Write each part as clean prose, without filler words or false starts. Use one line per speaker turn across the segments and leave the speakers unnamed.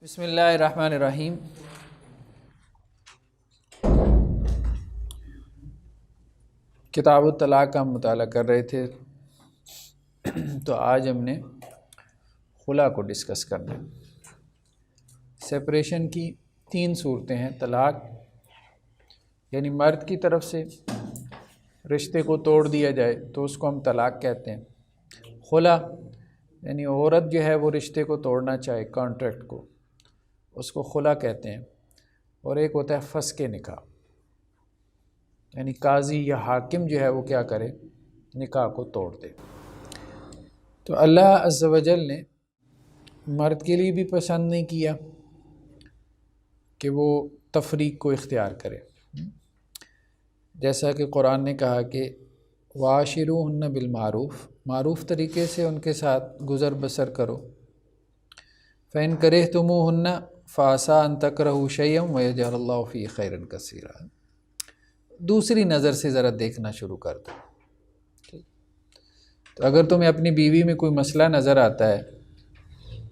بسم اللہ الرحمن الرحیم۔ کتاب الطلاق کا ہم مطالعہ کر رہے تھے، تو آج ہم نے خلا کو ڈسکس کرنا ہے۔ سپریشن کی 3 صورتیں ہیں۔ طلاق یعنی مرد کی طرف سے رشتے کو توڑ دیا جائے تو اس کو ہم طلاق کہتے ہیں۔ خلا یعنی عورت جو ہے وہ رشتے کو توڑنا چاہے، کانٹریکٹ کو، اس کو خلا کہتے ہیں۔ اور ایک ہوتا ہے فسخ نکاح، یعنی قاضی یا حاکم جو ہے وہ کیا کرے، نکاح کو توڑ دے۔ تو اللہ عز و جل نے مرد کے لیے بھی پسند نہیں کیا کہ وہ تفریق کو اختیار کرے، جیسا کہ قرآن نے کہا کہ وعاشروہن بالمعروف، معروف طریقے سے ان کے ساتھ گزر بسر کرو۔ فإن کرہتموہن فعسیٰ ان تکرہوا شیئا ویجعل اللہ فیہ خیرا کثیرا۔ دوسری نظر سے ذرا دیکھنا شروع کر دو۔ تو اگر تمہیں اپنی بیوی میں کوئی مسئلہ نظر آتا ہے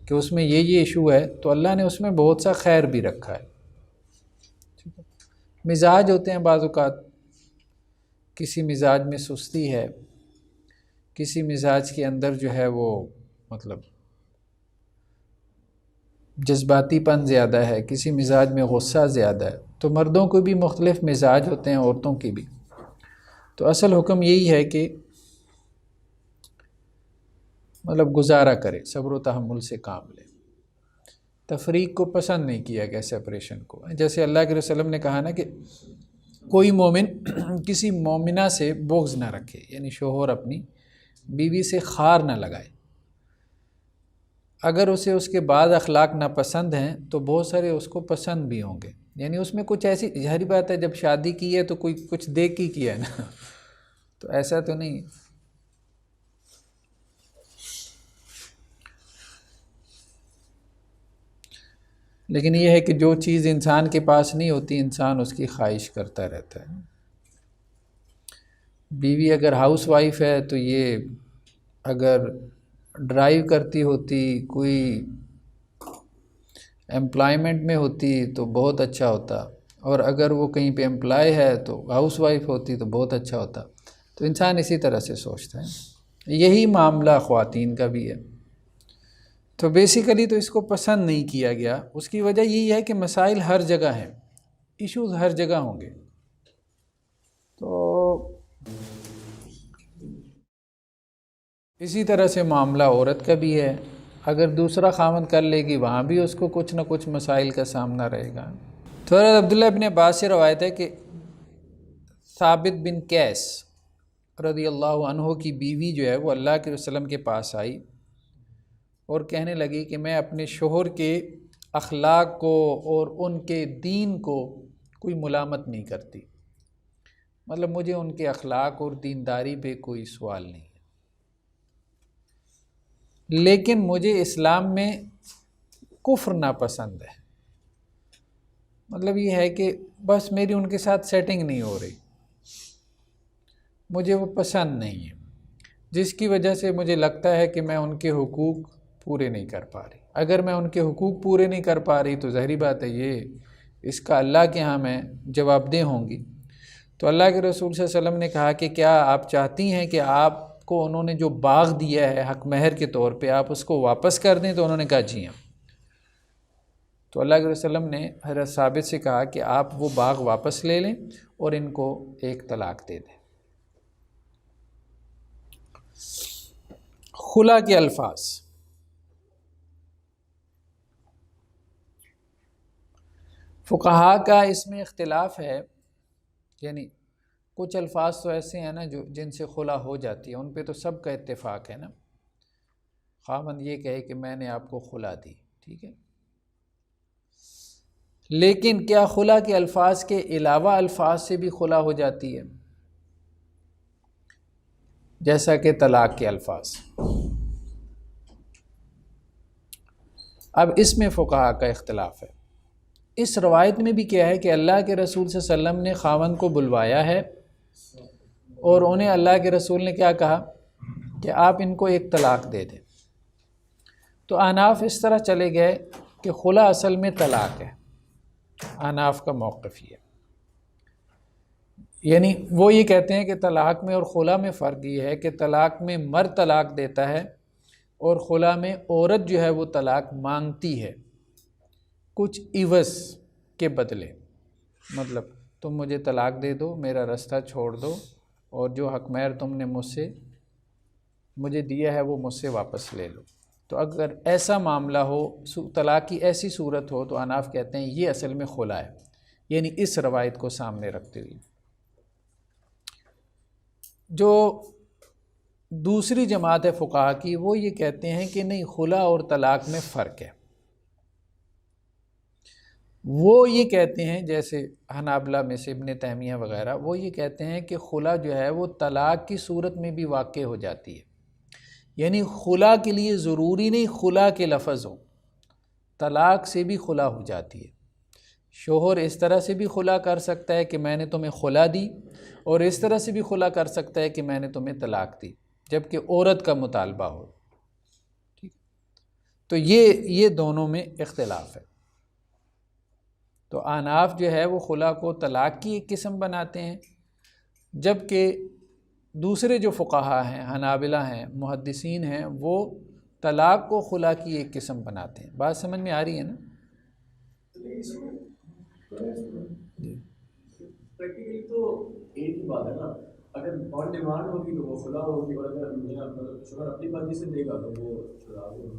کہ اس میں یہ ایشو ہے، تو اللہ نے اس میں بہت سا خیر بھی رکھا ہے۔ مزاج ہوتے ہیں بعض اوقات، کسی مزاج میں سستی ہے، کسی مزاج کے اندر جو ہے وہ مطلب جذباتی پن زیادہ ہے، کسی مزاج میں غصہ زیادہ ہے۔ تو مردوں کو بھی مختلف مزاج ہوتے ہیں، عورتوں کی بھی۔ تو اصل حکم یہی ہے کہ مطلب گزارا کرے، صبر و تحمل سے کام لے۔ تفریق کو پسند نہیں کیا گیا، سپریشن کو۔ جیسے اللہ کے رسول نے کہا نا کہ کوئی مومن کسی مومنہ سے بغض نہ رکھے، یعنی شوہر اپنی بیوی سے خار نہ لگائے۔ اگر اسے اس کے بعد اخلاق ناپسند ہیں تو بہت سارے اس کو پسند بھی ہوں گے، یعنی اس میں کچھ ایسی ظاہری بات ہے، جب شادی کی ہے تو کوئی کچھ دیکھ کے کیا ہے نا، تو ایسا تو نہیں۔ لیکن یہ ہے کہ جو چیز انسان کے پاس نہیں ہوتی، انسان اس کی خواہش کرتا رہتا ہے۔ بیوی اگر ہاؤس وائف ہے تو یہ اگر ڈرائیو کرتی ہوتی، کوئی امپلائمنٹ میں ہوتی تو بہت اچھا ہوتا، اور اگر وہ کہیں پہ امپلائی ہے تو ہاؤس وائف ہوتی تو بہت اچھا ہوتا۔ تو انسان اسی طرح سے سوچتا ہے۔ یہی معاملہ خواتین کا بھی ہے۔ تو بیسیکلی تو اس کو پسند نہیں کیا گیا۔ اس کی وجہ یہی ہے کہ مسائل ہر جگہ ہیں، ایشوز ہر جگہ ہوں گے۔ تو اسی طرح سے معاملہ عورت کا بھی ہے، اگر دوسرا خاوند کر لے گی وہاں بھی اس کو کچھ نہ کچھ مسائل کا سامنا رہے گا۔ تو حضرت عبداللہ ابن عباس سے روایت ہے کہ ثابت بن قیس رضی اللہ عنہ کی بیوی جو ہے وہ اللہ کے وسلم کے پاس آئی اور کہنے لگی کہ میں اپنے شوہر کے اخلاق کو اور ان کے دین کو کوئی ملامت نہیں کرتی، مطلب مجھے ان کے اخلاق اور دینداری پہ کوئی سوال نہیں ہے، لیکن مجھے اسلام میں کفر ناپسند ہے۔ مطلب یہ ہے کہ بس میری ان کے ساتھ سیٹنگ نہیں ہو رہی، مجھے وہ پسند نہیں ہے، جس کی وجہ سے مجھے لگتا ہے کہ میں ان کے حقوق پورے نہیں کر پا رہی۔ اگر میں ان کے حقوق پورے نہیں کر پا رہی تو ظاہری بات ہے یہ اس کا اللہ کے ہاں میں جواب دہ ہوں گی۔ تو اللہ کے رسول صلی اللہ علیہ وسلم نے کہا کہ کیا آپ چاہتی ہیں کہ آپ کو انہوں نے جو باغ دیا ہے حق مہر کے طور پہ آپ اس کو واپس کر دیں؟ تو انہوں نے کہا جی ہاں۔ تو اللہ کے رسول نے حضرت ثابت سے کہا کہ آپ وہ باغ واپس لے لیں اور ان کو ایک طلاق دے دیں۔ خلا کے الفاظ، فقہا کا اس میں اختلاف ہے، یعنی کچھ الفاظ تو ایسے ہیں نا جن سے خلا ہو جاتی ہے، ان پہ تو سب کا اتفاق ہے نا۔ خاوند یہ کہے کہ میں نے آپ کو خلا دی، ٹھیک ہے، لیکن کیا خلا کے الفاظ کے علاوہ الفاظ سے بھی خلا ہو جاتی ہے، جیسا کہ طلاق کے الفاظ؟ اب اس میں فقہا کا اختلاف ہے۔ اس روایت میں بھی کیا ہے کہ اللہ کے رسول صلی اللہ علیہ وسلم نے خاوند کو بلوایا ہے اور انہیں اللہ کے رسول نے کیا کہا کہ آپ ان کو ایک طلاق دے دیں۔ تو احناف اس طرح چلے گئے کہ خلا اصل میں طلاق ہے، احناف کا موقف یہ ہے، یعنی وہ یہ کہتے ہیں کہ طلاق میں اور خلا میں فرق یہ ہے کہ طلاق میں مرد طلاق دیتا ہے اور خلا میں عورت جو ہے وہ طلاق مانگتی ہے کچھ عوض کے بدلے، مطلب تم مجھے طلاق دے دو، میرا رستہ چھوڑ دو، اور جو حق مہر تم نے مجھے دیا ہے وہ مجھ سے واپس لے لو۔ تو اگر ایسا معاملہ ہو، طلاق کی ایسی صورت ہو، تو احناف کہتے ہیں یہ اصل میں خلا ہے، یعنی اس روایت کو سامنے رکھتے ہوئے۔ جو دوسری جماعت ہے فقہا کی، وہ یہ کہتے ہیں کہ نہیں، خلا اور طلاق میں فرق ہے۔ وہ یہ کہتے ہیں، جیسے حنابلہ میں سے ابن تیمیہ وغیرہ، وہ یہ کہتے ہیں کہ خلا جو ہے وہ طلاق کی صورت میں بھی واقع ہو جاتی ہے، یعنی خلا کے لیے ضروری نہیں خلا کے لفظ ہو، طلاق سے بھی خلا ہو جاتی ہے۔ شوہر اس طرح سے بھی خلا کر سکتا ہے کہ میں نے تمہیں خلا دی، اور اس طرح سے بھی خلا کر سکتا ہے کہ میں نے تمہیں طلاق دی، جبکہ عورت کا مطالبہ ہو۔ ٹھیک، تو یہ دونوں میں اختلاف ہے۔ تو احناف جو ہے وہ خلا کو طلاق کی ایک قسم بناتے ہیں، جبکہ دوسرے جو فقہا ہیں، حنابلہ ہیں، محدثین ہیں، وہ طلاق کو خلا کی ایک قسم بناتے ہیں۔ بات سمجھ میں آ رہی ہے نا؟
پریکٹیکلی تو ایک ہی بات ہے نا، اگر آن ڈیمانڈ ہوگی تو وہ خلا ہوگی، اور اگر شوہر اپنی مرضی سے دے گا تو وہ طلاق ہوگی۔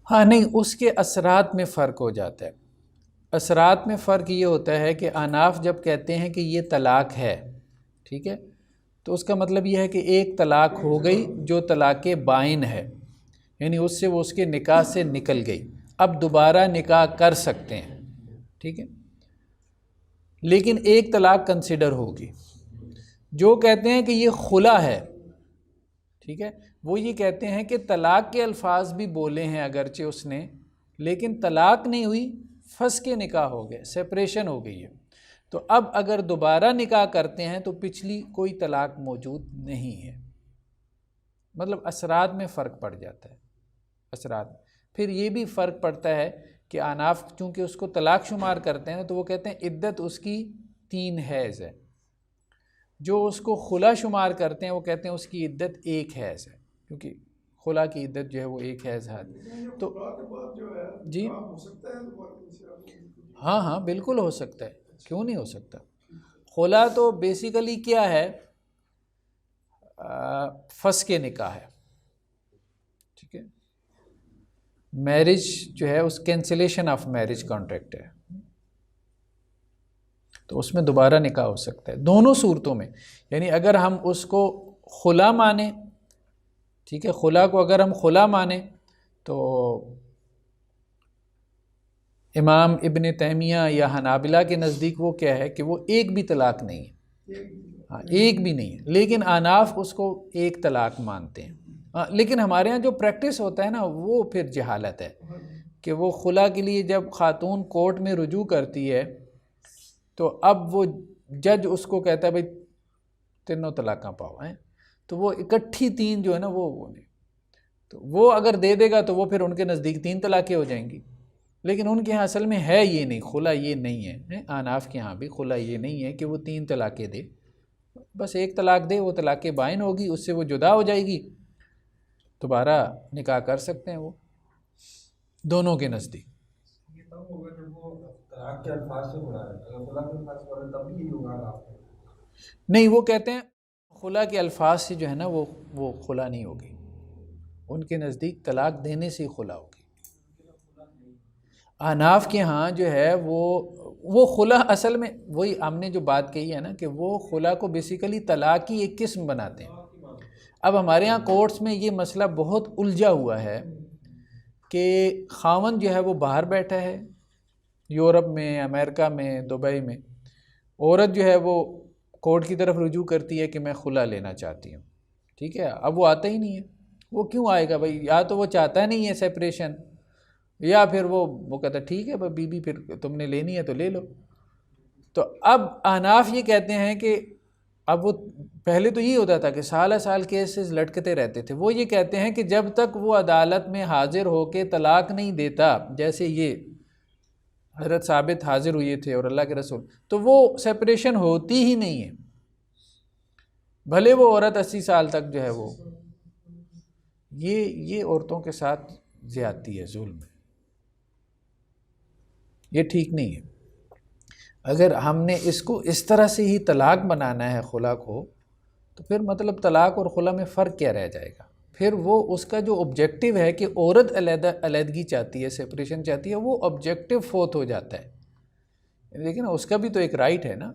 ہاں نہیں، اس کے اثرات میں فرق ہو جاتا ہے۔ اثرات میں فرق یہ ہوتا ہے کہ احناف جب کہتے ہیں کہ یہ طلاق ہے، ٹھیک ہے، تو اس کا مطلب یہ ہے کہ ایک طلاق ہو گئی جو طلاق بائن ہے، یعنی اس سے وہ اس کے نکاح سے نکل گئی، اب دوبارہ نکاح کر سکتے ہیں، ٹھیک ہے، لیکن ایک طلاق کنسیڈر ہوگی۔ جو کہتے ہیں کہ یہ خلا ہے، ٹھیک ہے، وہ یہ کہتے ہیں کہ طلاق کے الفاظ بھی بولے ہیں اگرچہ اس نے، لیکن طلاق نہیں ہوئی، فسخ کے نکاح ہو گئے، سپریشن ہو گئی ہے، تو اب اگر دوبارہ نکاح کرتے ہیں تو پچھلی کوئی طلاق موجود نہیں ہے۔ مطلب اثرات میں فرق پڑ جاتا ہے، اثرات۔ پھر یہ بھی فرق پڑتا ہے کہ احناف چونکہ اس کو طلاق شمار کرتے ہیں تو وہ کہتے ہیں عدت اس کی 3 حیض ہے، جو اس کو خلا شمار کرتے ہیں وہ کہتے ہیں اس کی عدت 1 حیض ہے، کیونکہ خلا کی عدت جو ہے وہ 1 حیض ہے۔ تو جی ہاں بالکل ہو سکتا ہے، کیوں نہیں ہو سکتا؟ خلا تو بیسیکلی کیا ہے؟ فسخ نکاح ہے، ٹھیک ہے، میرج جو ہے اس کینسلیشن آف میرج کانٹریکٹ ہے، تو اس میں دوبارہ نکاح ہو سکتا ہے دونوں صورتوں میں۔ یعنی اگر ہم اس کو خلا مانیں، ٹھیک ہے، خلا کو اگر ہم خلا مانیں تو امام ابن تیمیہ یا حنابلہ کے نزدیک وہ کیا ہے کہ وہ ایک بھی طلاق نہیں ہے، ہاں ایک بھی نہیں ہے، لیکن احناف اس کو ایک طلاق مانتے ہیں۔ لیکن ہمارے ہاں جو پریکٹس ہوتا ہے نا وہ پھر جہالت ہے، کہ وہ خلا کے لیے جب خاتون کورٹ میں رجوع کرتی ہے تو اب وہ جج اس کو کہتا ہے بھائی تینوں طلاقاں پاؤ ہیں، تو وہ اکٹھی 3 جو ہے نا وہ نہیں، تو وہ اگر دے دے گا تو وہ پھر ان کے نزدیک 3 طلاقیں ہو جائیں گی، لیکن ان کے ہاں اصل میں ہے یہ نہیں، خلا یہ نہیں ہے، احناف کے ہاں بھی خلا یہ نہیں ہے کہ وہ 3 طلاقیں دے، بس 1 طلاق دے، وہ طلاق بائن ہوگی، اس سے وہ جدا ہو جائے گی، دوبارہ نکاح کر سکتے ہیں وہ دونوں کے نزدیک۔ نہیں، وہ کہتے ہیں خلا کے الفاظ سے جو ہے نا وہ خلا نہیں ہوگی، ان کے نزدیک طلاق دینے سے خلا ہوگی۔ احناف کے ہاں جو ہے وہ خلا اصل میں وہی ہم نے جو بات کہی ہے نا کہ وہ خلا کو بیسیکلی طلاق کی ایک قسم بناتے ہیں۔ اب ہمارے ہاں کورٹس میں یہ مسئلہ بہت الجھا ہوا ہے کہ خاوند جو ہے وہ باہر بیٹھا ہے، یورپ میں، امریکہ میں، دبئی میں، عورت جو ہے وہ کورٹ کی طرف رجوع کرتی ہے کہ میں خلا لینا چاہتی ہوں، ٹھیک ہے، اب وہ آتا ہی نہیں ہے، وہ کیوں آئے گا بھائی؟ یا تو وہ چاہتا نہیں ہے سیپریشن، یا پھر وہ کہتا ہے ٹھیک ہے بھائی بیوی پھر تم نے لینی ہے تو لے لو۔ تو اب احناف یہ کہتے ہیں کہ اب وہ پہلے تو یہ ہوتا تھا کہ سالہ سال کیسز لٹکتے رہتے تھے. وہ یہ کہتے ہیں کہ جب تک وہ عدالت میں حاضر ہو کے طلاق نہیں دیتا، جیسے یہ حضرت ثابت حاضر ہوئے تھے اور اللہ کے رسول، تو وہ سپریشن ہوتی ہی نہیں ہے. بھلے وہ عورت 80 سال تک جو ہے وہ یہ عورتوں کے ساتھ زیادتی ہے، ظلم ہے، یہ ٹھیک نہیں ہے. اگر ہم نے اس کو اس طرح سے ہی طلاق بنانا ہے خلا کو، تو پھر مطلب طلاق اور خلا میں فرق کیا رہ جائے گا؟ پھر وہ اس کا جو آبجیکٹیو ہے کہ عورت علیحدگی چاہتی ہے، سپریشن چاہتی ہے، وہ آبجیکٹیو فوت ہو جاتا ہے. لیکن اس کا بھی تو ایک رائٹ ہے نا.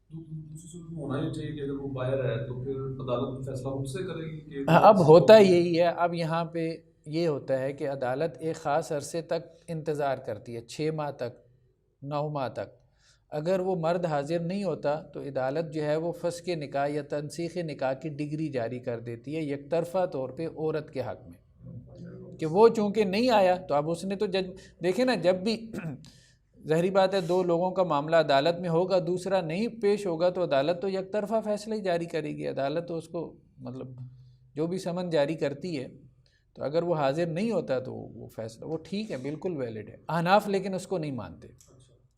ہونا ہی چاہیے کہ اگر وہ باہر ہے تو پھر عدالت فیصلہ خود سے کرے گی کہ
اب ہوتا یہی ہے. اب یہاں پہ یہ ہوتا ہے کہ عدالت ایک خاص عرصے تک انتظار کرتی ہے، 6 ماہ تک، 9 ماہ تک. اگر وہ مرد حاضر نہیں ہوتا تو عدالت جو ہے وہ فسخ نکاح یا تنسیخ نکاح کی ڈگری جاری کر دیتی ہے یک طرفہ طور پہ عورت کے حق میں، کہ وہ چونکہ نہیں آیا تو اب اس نے تو جج دیکھیں نا، جب بھی ظاہری بات ہے 2 لوگوں کا معاملہ عدالت میں ہوگا، دوسرا نہیں پیش ہوگا تو عدالت تو یک طرفہ فیصلہ ہی جاری کرے گی. عدالت تو اس کو مطلب جو بھی سمن جاری کرتی ہے، تو اگر وہ حاضر نہیں ہوتا تو وہ فیصلہ وہ ٹھیک ہے، بالکل ویلڈ ہے. احناف لیکن اس کو نہیں مانتے،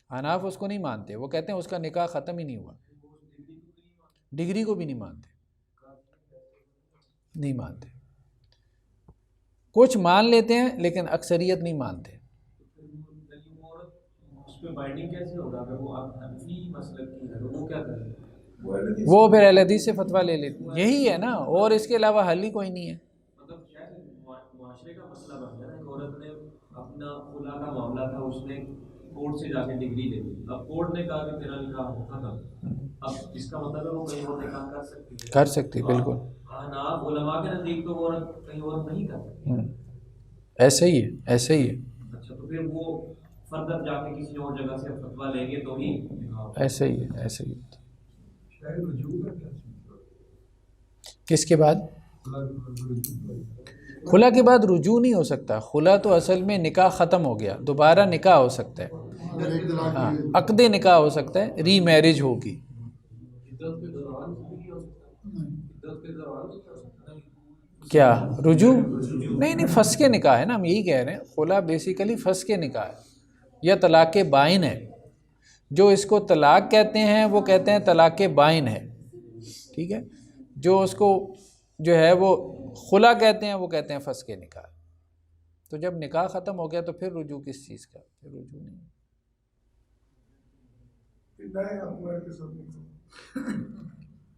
احناف اس کو نہیں مانتے. وہ کہتے ہیں اس کا نکاح ختم ہی نہیں ہوا. ڈگری کو بھی نہیں مانتے، نہیں مانتے. کچھ مان لیتے ہیں لیکن اکثریت نہیں مانتے.
اس پہ بائنڈنگ کیسے ہوگا اگر وہ حنفی مسلک کی ہے تو وہ کیا کریں؟
وہ پھر اہل حدیث سے فتویٰ لے لیتے ہیں. یہی ہے نا، اور اس کے علاوہ حل ہی کوئی نہیں ہے.
مطلب شاید معاشرے کا مسئلہ بن گیا نا کہ عورت نے اپنا خلا کا معاملہ تھا، اس نے کورٹ سے جا کے ڈگری لے لی. اب کورٹ نے کہا کہ تیرا نکاح ہوتا تھا، اب اس کا مطلب ہے وہ کہیں اور نکاح کر سکتی ہے.
کر سکتی، بالکل.
حناف علماء کے نزدیک تو وہ عورت کہیں اور نہیں کر سکتی.
ایسے ہی ہے، ایسے ہی ہے.
اچھا، تو پھر وہ فردر جا کے کسی اور جگہ سے فتویٰ لیں گے تو ہی
ایسے ہی ہے، ایسے ہی ہے. کس کے بعد؟ خلا کے بعد رجوع نہیں ہو سکتا. خلا تو اصل میں نکاح ختم ہو گیا، دوبارہ نکاح ہو سکتا ہے. ہاں، عقد نکاح ہو سکتا ہے، ری میرج ہوگی. کیا رجوع؟ نہیں، فسخ نکاح ہے نا، ہم یہی کہہ رہے ہیں. خلا بیسیکلی فسخ نکاح ہے یا طلاق بائن ہے. جو اس کو طلاق کہتے ہیں وہ کہتے ہیں طلاق بائن ہے، ٹھیک ہے. جو اس کو جو ہے وہ خلا کہتے ہیں وہ کہتے ہیں فسخ نکاح. تو جب نکاح ختم ہو گیا تو پھر رجوع کس چیز کا؟ پھر رجوع نہیں.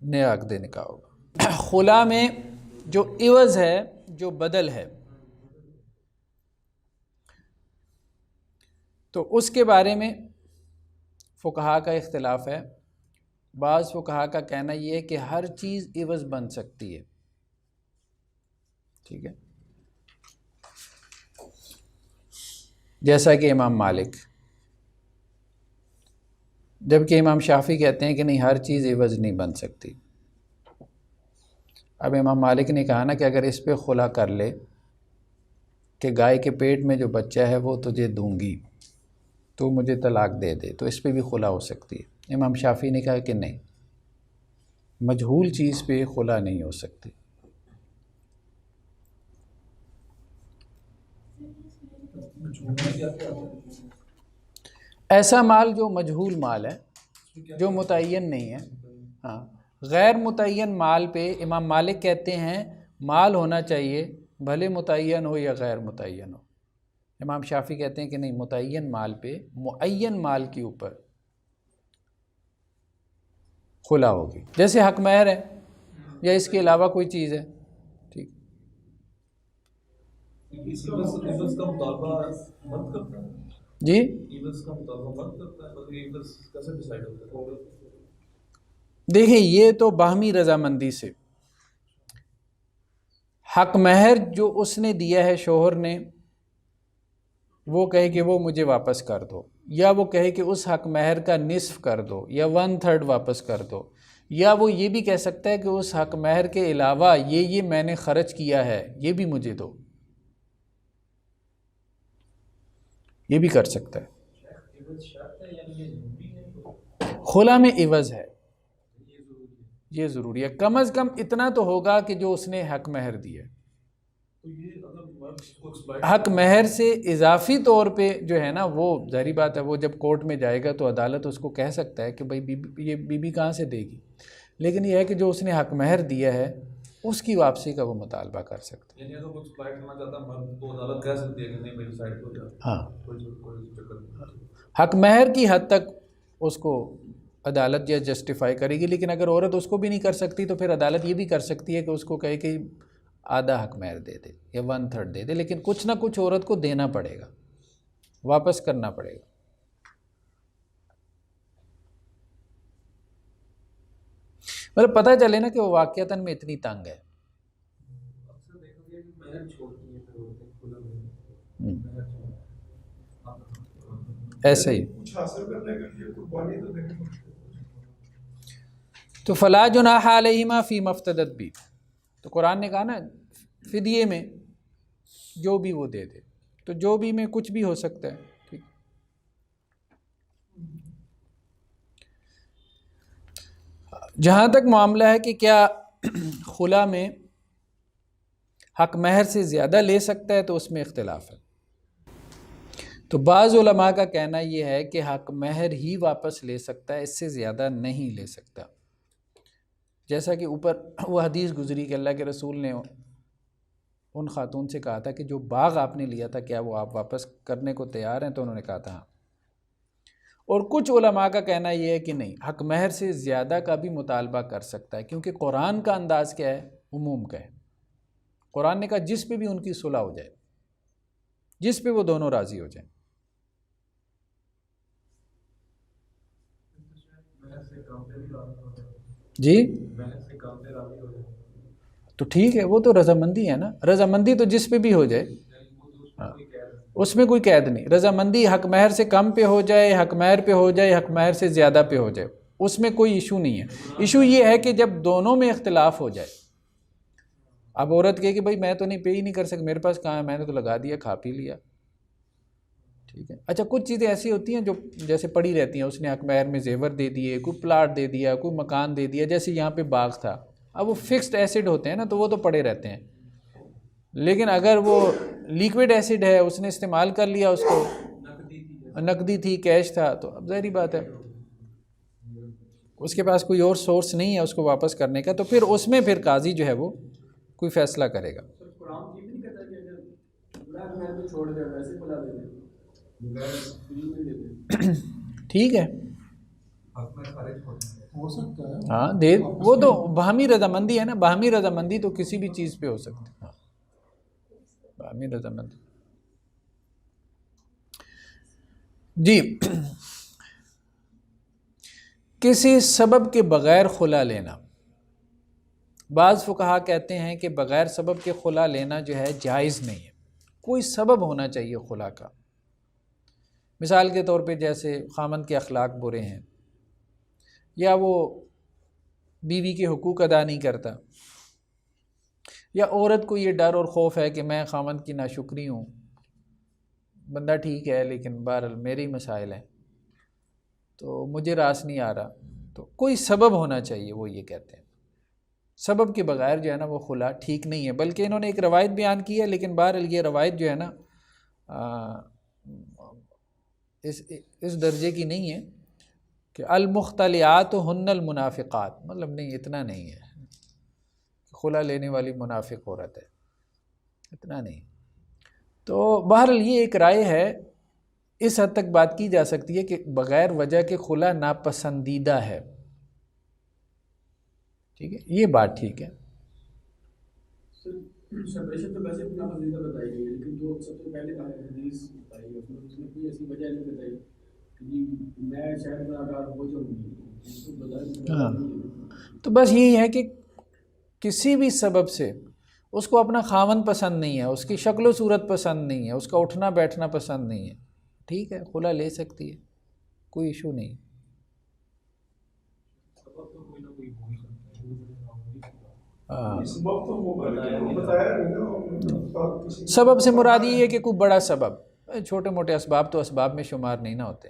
نیا عقد نکاح ہوگا. خلا میں جو عوض ہے، جو بدل ہے، تو اس کے بارے میں فقہا کا اختلاف ہے. بعض فقہا کا کہنا یہ ہے کہ ہر چیز عوض بن سکتی ہے، ٹھیک ہے، جیسا کہ امام مالک. جبکہ امام شافعی کہتے ہیں کہ نہیں، ہر چیز عوض نہیں بن سکتی. اب امام مالک نے کہا نا کہ اگر اس پہ خلا کر لے کہ گائے کے پیٹ میں جو بچہ ہے وہ تجھے دوں گی، تو مجھے طلاق دے دے، تو اس پہ بھی خلا ہو سکتی ہے. امام شافعی نے کہا کہ نہیں، مجہول چیز پہ خلا نہیں ہو سکتی. ایسا مال جو مجہول مال ہے، جو متعین نہیں ہے. ہاں، غیر متعین مال پہ امام مالک کہتے ہیں مال ہونا چاہیے، بھلے متعین ہو یا غیر متعین ہو. امام شافعی کہتے ہیں کہ نہیں، متعین مال پہ معین مال کے اوپر خلا ہوگی. جیسے حق مہر ہے یا اس کے علاوہ کوئی چیز ہے، ٹھیک. جی دیکھیں، یہ تو باہمی رضامندی سے. حق مہر جو اس نے دیا ہے شوہر نے، وہ کہے کہ وہ مجھے واپس کر دو، یا وہ کہے کہ اس حق مہر کا نصف کر دو یا 1/3 واپس کر دو، یا وہ یہ بھی کہہ سکتا ہے کہ اس حق مہر کے علاوہ یہ میں نے خرچ کیا ہے، یہ بھی مجھے دو. یہ بھی کر سکتا ہے. خلا میں عوض ہے. یہ ضروری ہے. کم از کم اتنا تو ہوگا کہ جو اس نے حق مہر دیا ہے.
تو یہ اگر مرد کو ایکسپلائٹ
حق مہر سے اضافی طور پہ جو ہے نا وہ ظاہری بات ہے وہ جب کورٹ میں جائے گا تو عدالت اس کو کہہ سکتا ہے کہ بھائی یہ بی کہاں سے دے گی، لیکن یہ ہے کہ جو اس نے حق مہر دیا ہے اس کی واپسی کا وہ مطالبہ کر سکتا ہے.
یعنی اگر وہ ایکسپلائٹ کرنا چاہتا ہے مرد تو عدالت کہہ سکتی ہے کہ نہیں میری سائڈ ہو جائے.
ہاں،
کوئی چکر نہیں.
حق مہر کی حد تک اس کو عدالت یہ جسٹیفائی کرے گی، لیکن اگر عورت اس کو بھی نہیں کر سکتی تو پھر عدالت یہ بھی کر سکتی ہے کہ اس کو کہے کہ آدھا حق مہر دے دے یا 1/3 دے دے، لیکن کچھ نہ کچھ عورت کو دینا پڑے گا، واپس کرنا پڑے گا. مطلب پتہ چلے نا کہ وہ واقعتاً میں اتنی تنگ ہے.
اکثر دیکھا گیا کہ مہر چھوڑتی ہیں پھر عورتیں کھلا مہر
ایسے ہی
کچھ حاصل کرنے کے لیے قربانی تو دینی پڑتی ہے.
تو فلا جناح علیہما فی مفتدت بھی، تو قرآن نے کہا نا فدیے میں جو بھی وہ دے دے، تو جو بھی میں کچھ بھی ہو سکتا ہے. ٹھیک، جہاں تک معاملہ ہے کہ کیا خلا میں حق مہر سے زیادہ لے سکتا ہے تو اس میں اختلاف ہے. تو بعض علماء کا کہنا یہ ہے کہ حق مہر ہی واپس لے سکتا ہے، اس سے زیادہ نہیں لے سکتا. جیسا کہ اوپر وہ حدیث گزری کہ اللہ کے رسول نے ان خاتون سے کہا تھا کہ جو باغ آپ نے لیا تھا کیا وہ آپ واپس کرنے کو تیار ہیں، تو انہوں نے کہا تھا ہاں. اور کچھ علماء کا کہنا یہ ہے کہ نہیں، حق مہر سے زیادہ کا بھی مطالبہ کر سکتا ہے، کیونکہ قرآن کا انداز کیا ہے، عموم کا ہے. قرآن نے کہا جس پہ بھی ان کی صلح ہو جائے، جس پہ وہ دونوں راضی ہو جائیں. جی تو ٹھیک ہے، وہ تو رضامندی ہے نا، رضامندی تو جس پہ بھی ہو جائے. ہاں، اس میں کوئی قید نہیں. رضامندی حق مہر سے کم پہ ہو جائے، حق مہر پہ ہو جائے، حق مہر سے زیادہ پہ ہو جائے، اس میں کوئی ایشو نہیں ہے. ایشو یہ ہے کہ جب دونوں میں اختلاف ہو جائے. اب عورت کہے کہ بھائی میں تو نہیں پے ہی نہیں کر سکتا، میرے پاس کہاں ہے، میں نے تو لگا دیا، کھا پی لیا. ٹھیک ہے، اچھا کچھ چیزیں ایسی ہوتی ہیں جو جیسے پڑی رہتی ہیں، اس نے حق مہر میں زیور دے دیے، کوئی پلاٹ دے دیا، کوئی مکان دے دیا، جیسے یہاں پہ باغ تھا. اب وہ فکسڈ ایسڈ ہوتے ہیں نا، تو وہ تو پڑے رہتے ہیں. لیکن اگر وہ لیکوڈ ایسڈ ہے، اس نے استعمال کر لیا، اس کو نقدی تھی، کیش تھا، تو اب ظاہری بات ہے اس کے پاس کوئی اور سورس نہیں ہے اس کو واپس کرنے کا، تو پھر اس میں پھر قاضی جو ہے وہ کوئی فیصلہ کرے گا. ٹھیک ہے،
ہو سکتا ہے.
ہاں دے، وہ تو باہمی رضامندی ہے نا، باہمی رضامندی تو کسی بھی چیز پہ ہو سکتی ہے. ہاں، باہمی رضامندی. جی، کسی سبب کے بغیر خلا لینا. بعض فقہا کہتے ہیں کہ بغیر سبب کے خلا لینا جو ہے جائز نہیں ہے، کوئی سبب ہونا چاہیے خلا کا. مثال کے طور پہ جیسے خامند کے اخلاق برے ہیں، یا وہ بیوی کے حقوق ادا نہیں کرتا، یا عورت کو یہ ڈر اور خوف ہے کہ میں خامند کی ناشکری ہوں، بندہ ٹھیک ہے لیکن بہرحال میرے ہی مسائل ہیں تو مجھے راس نہیں آ رہا. تو کوئی سبب ہونا چاہیے، وہ یہ کہتے ہیں. سبب کے بغیر جو ہے نا وہ خلا ٹھیک نہیں ہے. بلکہ انہوں نے ایک روایت بیان کی ہے، لیکن بہرحال یہ روایت جو ہے نا اس درجے کی نہیں ہے کہ المختلعات ہن المنافقات، مطلب نہیں، اتنا نہیں ہے خلا لینے والی منافق عورت ہے، اتنا نہیں. تو بہرحال یہ ایک رائے ہے، اس حد تک بات کی جا سکتی ہے کہ بغیر وجہ کے خلا ناپسندیدہ ہے. ٹھیک ہے، یہ بات ٹھیک ہے.
سپریشن تو ویسے بھی ناپسندیدہ بتائی گئی ہے، لیکن جو سب سے پہلے حدیث بتائی ہے اس میں کوئی ایسی وجہ نہیں بتائی کہ میں شاید گناہگار ہو جاؤں گی.
ہاں، تو بس یہی ہے کہ کسی بھی سبب سے اس کو اپنا خاوند پسند نہیں ہے، اس کی شکل و صورت پسند نہیں ہے، اس کا اٹھنا بیٹھنا پسند نہیں ہے، ٹھیک ہے، خلا لے سکتی ہے، کوئی ایشو نہیں.
سبب تو ہوگا لیکن وہ بتایا نہیں نا.
سبب سے مراد یہ ہے کہ کوئی بڑا سبب، چھوٹے موٹے اسباب تو اسباب میں شمار نہیں نہ ہوتے.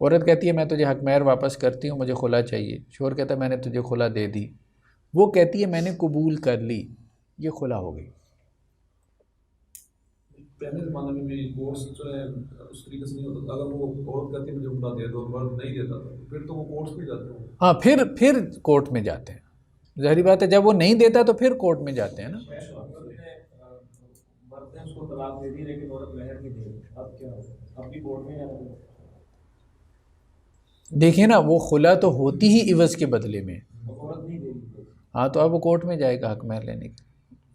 عورت کہتی ہے میں تجھے حق مہر واپس کرتی ہوں، مجھے خلا چاہیے، شوہر کہتا ہے میں نے تجھے خلا دے دی، وہ کہتی ہے میں نے قبول کر لی، یہ خلا ہو گئی۔
پہلے زمانے میں بھی کورس جو ہے اس طریقے سے نہیں ہوتا تھا، اگر وہ عورت کہتی ہے مجھے خدا دے دو اور مرد نہیں دیتا تھا پھر تو وہ کورس پہ جاتے ہیں۔
ہاں پھر کورٹ میں جاتے ہیں، ظاہری بات ہے جب وہ نہیں دیتا تو پھر کورٹ میں جاتے ہیں نا۔
مرد نے اس کو طلاق دے دی لیکن عورت مہر نہیں دے رہی، اب کیا ہوگا؟ اب بھی کورٹ میں جانا پڑے گا۔
دیکھیں نا وہ خلا تو ہوتی ہی عوض کے بدلے میں،
عورت نہیں دے رہی،
ہاں تو اب وہ کورٹ میں جائے گا حق مہر لینے کے،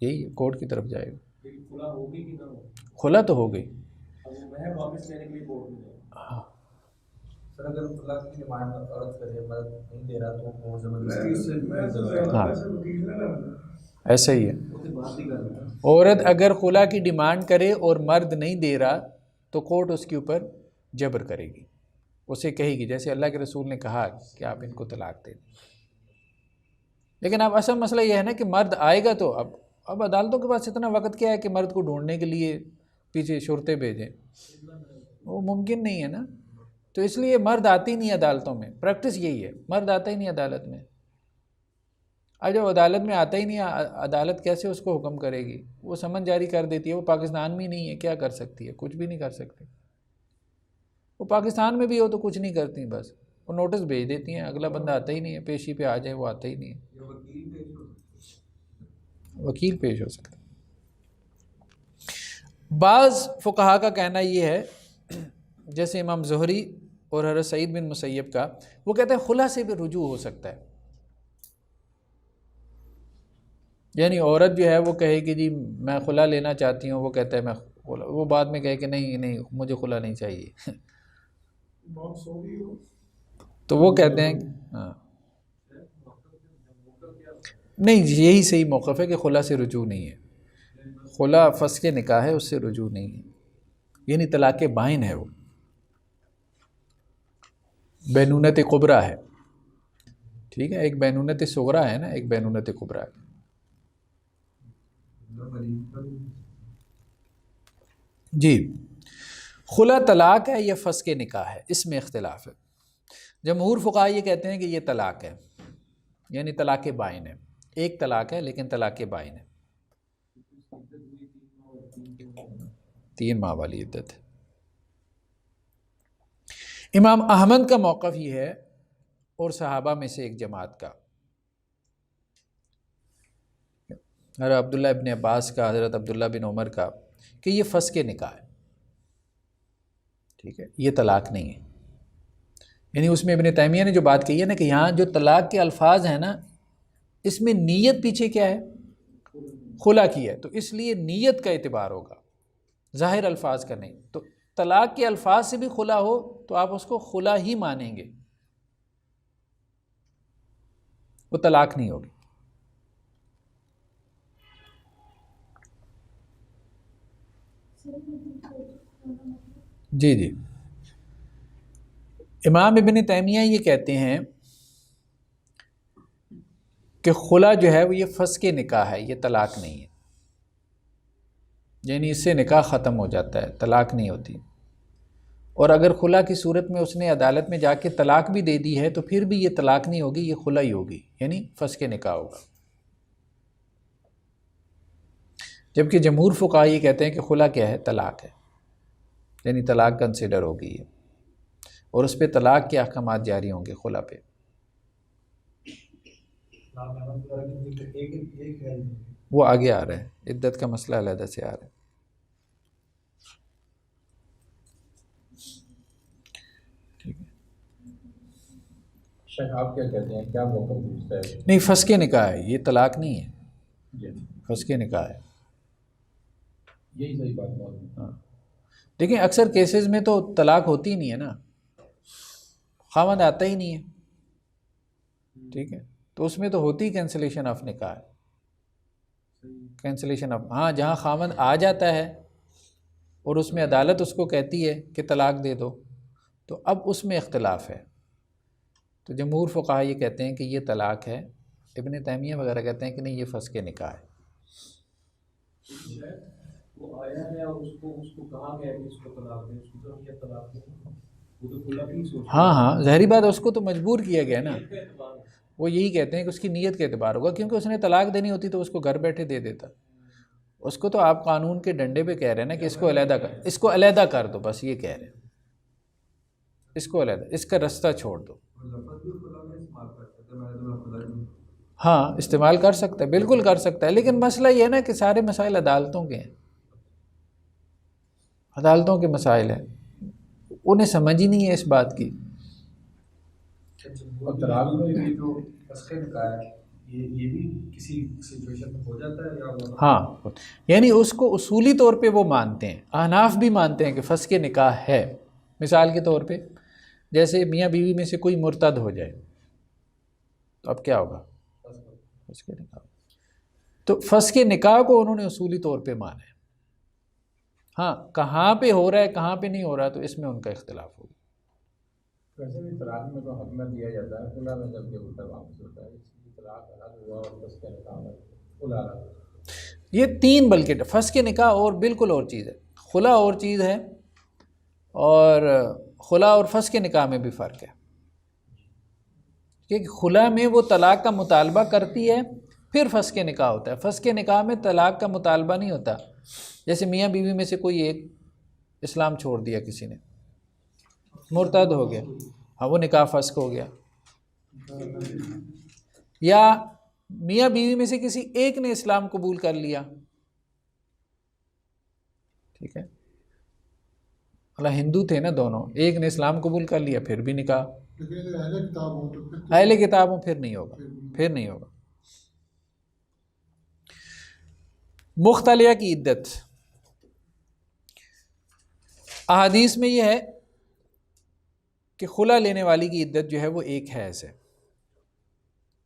یہی ہے کورٹ کی طرف جائے گا۔
لیکن خلا ہوگی کہ نہ ہو،
خلا تو ہو گئی۔
اب وہ مہر واپس لینے کے لیے کورٹ میں جائے گا۔
سر اگر طلاق کی ڈیمانڈ عورت کرے مرد نہیں دے رہا تو وہ زبردستی سے
ہاں ایسا ہی ہے، عورت اگر خلا کی ڈیمانڈ کرے اور مرد نہیں دے رہا تو کورٹ اس کے اوپر جبر کرے گی، اسے کہے گی جیسے اللہ کے رسول نے کہا کہ آپ ان کو طلاق دے دیں۔ لیکن اب اصل مسئلہ یہ ہے نا کہ مرد آئے گا تو اب عدالتوں کے پاس اتنا وقت کیا ہے کہ مرد کو ڈھونڈنے کے لیے پیچھے شرطیں بھیجیں، وہ ممکن نہیں ہے نا، تو اس لیے مرد آتے ہی نہیں عدالتوں میں، پریکٹس یہی ہے، مرد آتا ہی نہیں عدالت میں۔ اب جب عدالت میں آتا ہی نہیں، عدالت کیسے اس کو حکم کرے گی؟ وہ سمن جاری کر دیتی ہے، وہ پاکستان میں نہیں ہے، کیا کر سکتی ہے؟ کچھ بھی نہیں کر سکتی۔ وہ پاکستان میں بھی ہو تو کچھ نہیں کرتی، بس وہ نوٹس بھیج دیتی ہیں، اگلا بندہ آتا ہی نہیں ہے، پیشی پہ آ جائے وہ آتا ہی نہیں ہے۔ وکیل پیش ہو سکتا ہے۔ بعض فقہا کا کہنا یہ ہے، جیسے امام زہری اور حضرت سعید بن مسیب کا، وہ کہتے ہیں خلا سے بھی رجوع ہو سکتا ہے، یعنی عورت جو ہے وہ کہے کہ جی میں خلا لینا چاہتی ہوں، وہ کہتا ہے میں خلا، وہ بعد میں کہے کہ نہیں مجھے خلا نہیں چاہیے تو وہ کہتے ہیں ہاں نہیں، یہی صحیح موقف ہے کہ خلا سے رجوع نہیں ہے، خلا فسخ نکاح ہے، اس سے رجوع نہیں ہے، یعنی طلاق بائن ہے، وہ بینونت کبریٰ ہے، ٹھیک ہے، ایک بینونت صغریٰ ہے نا، ایک بینونت کبریٰ ہے۔ جی خلا طلاق ہے یا فسخ نکاح ہے، اس میں اختلاف ہے۔ جمہور فقہا یہ کہتے ہیں کہ یہ طلاق ہے، یعنی طلاق بائن ہے، ایک طلاق ہے لیکن طلاق بائن ہے، 3 ماہ والی عدت ہے۔ امام احمد کا موقف یہ ہے اور صحابہ میں سے ایک جماعت کا، حضرت عبداللہ ابن عباس کا، حضرت عبداللہ بن عمر کا، کہ یہ فسخ نکاح ہے، ٹھیک ہے، یہ طلاق نہیں ہے۔ یعنی اس میں ابن تیمیہ نے جو بات کہی ہے نا کہ یہاں جو طلاق کے الفاظ ہیں نا، اس میں نیت پیچھے کیا ہے؟ خلا کی ہے، تو اس لیے نیت کا اعتبار ہوگا، ظاہر الفاظ کا نہیں۔ تو طلاق کے الفاظ سے بھی خلا ہو تو آپ اس کو خلا ہی مانیں گے، وہ طلاق نہیں ہوگی۔ جی امام ابن تیمیہ یہ کہتے ہیں کہ خلا جو ہے وہ یہ فسخ نکاح ہے، یہ طلاق نہیں ہے، یعنی اس سے نکاح ختم ہو جاتا ہے، طلاق نہیں ہوتی۔ اور اگر خلا کی صورت میں اس نے عدالت میں جا کے طلاق بھی دے دی ہے تو پھر بھی یہ طلاق نہیں ہوگی، یہ خلا ہی ہوگی، یعنی فسخ نکاح ہوگا۔ جبکہ جمہور فقہا یہ کہتے ہیں کہ خلا کیا ہے؟ طلاق ہے، یعنی طلاق کنسیڈر ہوگی ہے، اور اس پہ طلاق کے احکامات جاری ہوں گے خلا پہ۔ وہ آگے آ رہا ہے، عدت کا مسئلہ علیحدہ سے آ رہا ہے۔
شیخ آپ کیا کہتے ہیں، کیا موقف پوچھتا ہے؟
نہیں فسخ نکاح ہے، یہ طلاق نہیں ہے، فسخ نکاح ہے،
یہی صحیح بات ہے۔
ہاں دیکھیں اکثر کیسز میں تو طلاق ہوتی ہی نہیں ہے نا، خاوند آتا ہی نہیں ہے، ٹھیک ہے، تو اس میں تو ہوتی کینسلیشن آف نکاح، کینسلیشن آف، ہاں جہاں خاوند آ جاتا ہے اور اس میں عدالت اس کو کہتی ہے کہ طلاق دے دو، تو اب اس میں اختلاف ہے۔ تو جمہور فقہا یہ کہتے ہیں کہ یہ طلاق ہے، ابن تیمیہ وغیرہ کہتے ہیں کہ نہیں یہ فسخ نکاح ہے۔
وہ آیا ہے اور اس کو کہا گیا کہ اس کو طلاق دیں، اس کو تو کیا طلاق دیں؟
وہ تو کھلا کیوں سوچ
ہاں ہاں ظاہری بات ہے، اس کو تو مجبور کیا گیا نا. وہ یہی کہتے ہیں کہ اس کی نیت کے اعتبار ہوگا، کیونکہ اس نے طلاق دینی ہوتی تو اس کو گھر بیٹھے دے دیتا. اس کو تو آپ قانون کے ڈنڈے پہ کہہ رہے ہیں نا کہ اس کو علیحدہ کر، اس کو علیحدہ کر دو، بس یہ کہہ رہے ہیں، اس کو علیحدہ، اس کا رستہ چھوڑ دو. ہاں استعمال کر سکتا ہے، بالکل کر سکتا ہے، لیکن مسئلہ یہ ہے نا کہ سارے مسائل عدالتوں کے ہیں، عدالتوں کے مسائل ہیں، انہیں سمجھ ہی نہیں ہے اس بات کی.
اور طلاق میں بھی جو فسخ نکاح ہے یہ بھی کسی سچویشن میں ہو جاتا ہے یا وہ؟
ہاں یعنی اس کو اصولی طور پہ وہ مانتے ہیں، احناف بھی مانتے ہیں کہ فسخ نکاح ہے. مثال کے طور پہ جیسے میاں بیوی میں سے کوئی مرتد ہو جائے تو اب کیا ہوگا؟ فسخ نکاح. تو فسخ نکاح کو انہوں نے اصولی طور پہ مانا ہے. ہاں کہاں پہ ہو رہا ہے کہاں پہ نہیں ہو رہا تو اس میں ان کا اختلاف ہوگا.
ویسے بھی طلاق میں تو حق میں دیا جاتا ہے، خلا میں جب کہ الٹا واپس ہوتا ہے، اس کی طلاق الگ ہوا اور فسخ نکاح خلا الگ.
یہ تین بلکہ فسخ نکاح اور بالکل اور چیز ہے، خلا اور چیز ہے، اور خلا اور فسخ نکاح میں بھی فرق ہے. کہ خلا میں وہ طلاق کا مطالبہ کرتی ہے پھر فسخ نکاح ہوتا ہے. فسخ نکاح میں طلاق کا مطالبہ نہیں ہوتا. جیسے میاں بیوی میں سے کوئی ایک اسلام چھوڑ دیا، کسی نے مرتد ہو گیا، ہاں وہ نکاح فسخ ہو گیا. یا میاں بیوی میں سے کسی ایک نے اسلام قبول کر لیا، ٹھیک ہے، اللہ ہندو تھے نا دونوں، ایک نے اسلام قبول کر لیا پھر بھی نکاح.
لیکن اہل کتاب ہو تو پھر
اہل کتاب ہوں پھر نہیں ہوگا، پھر نہیں ہوگا. مختلیہ کی عدت، احادیث میں یہ ہے کہ خلا لینے والی کی عدت جو ہے وہ ایک حیض ہے.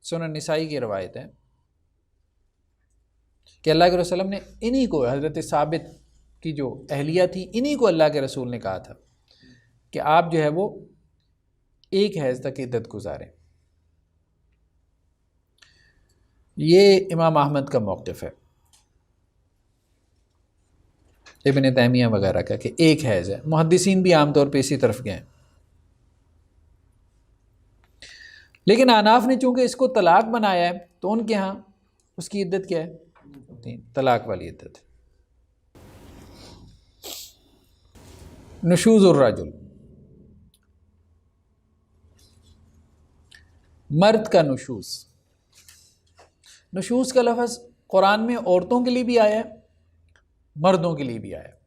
سنن نسائی کی روایت ہے کہ اللہ کے رسول نے انہی کو، حضرت ثابت کی جو اہلیہ تھی، انہی کو اللہ کے رسول نے کہا تھا کہ آپ جو ہے وہ ایک حیض تک عدت گزاریں. یہ امام احمد کا موقف ہے، ابن تیمیہ وغیرہ کا، کہ ایک حیض ہے. محدثین بھی عام طور پہ اسی طرف گئے ہیں. لیکن احناف نے چونکہ اس کو طلاق بنایا ہے تو ان کے ہاں اس کی عدت کیا ہے؟ طلاق والی عدت. نشوز الرجل، مرد کا نشوز. نشوز کا لفظ قرآن میں عورتوں کے لیے بھی آیا ہے، مردوں کے لیے بھی آیا ہے،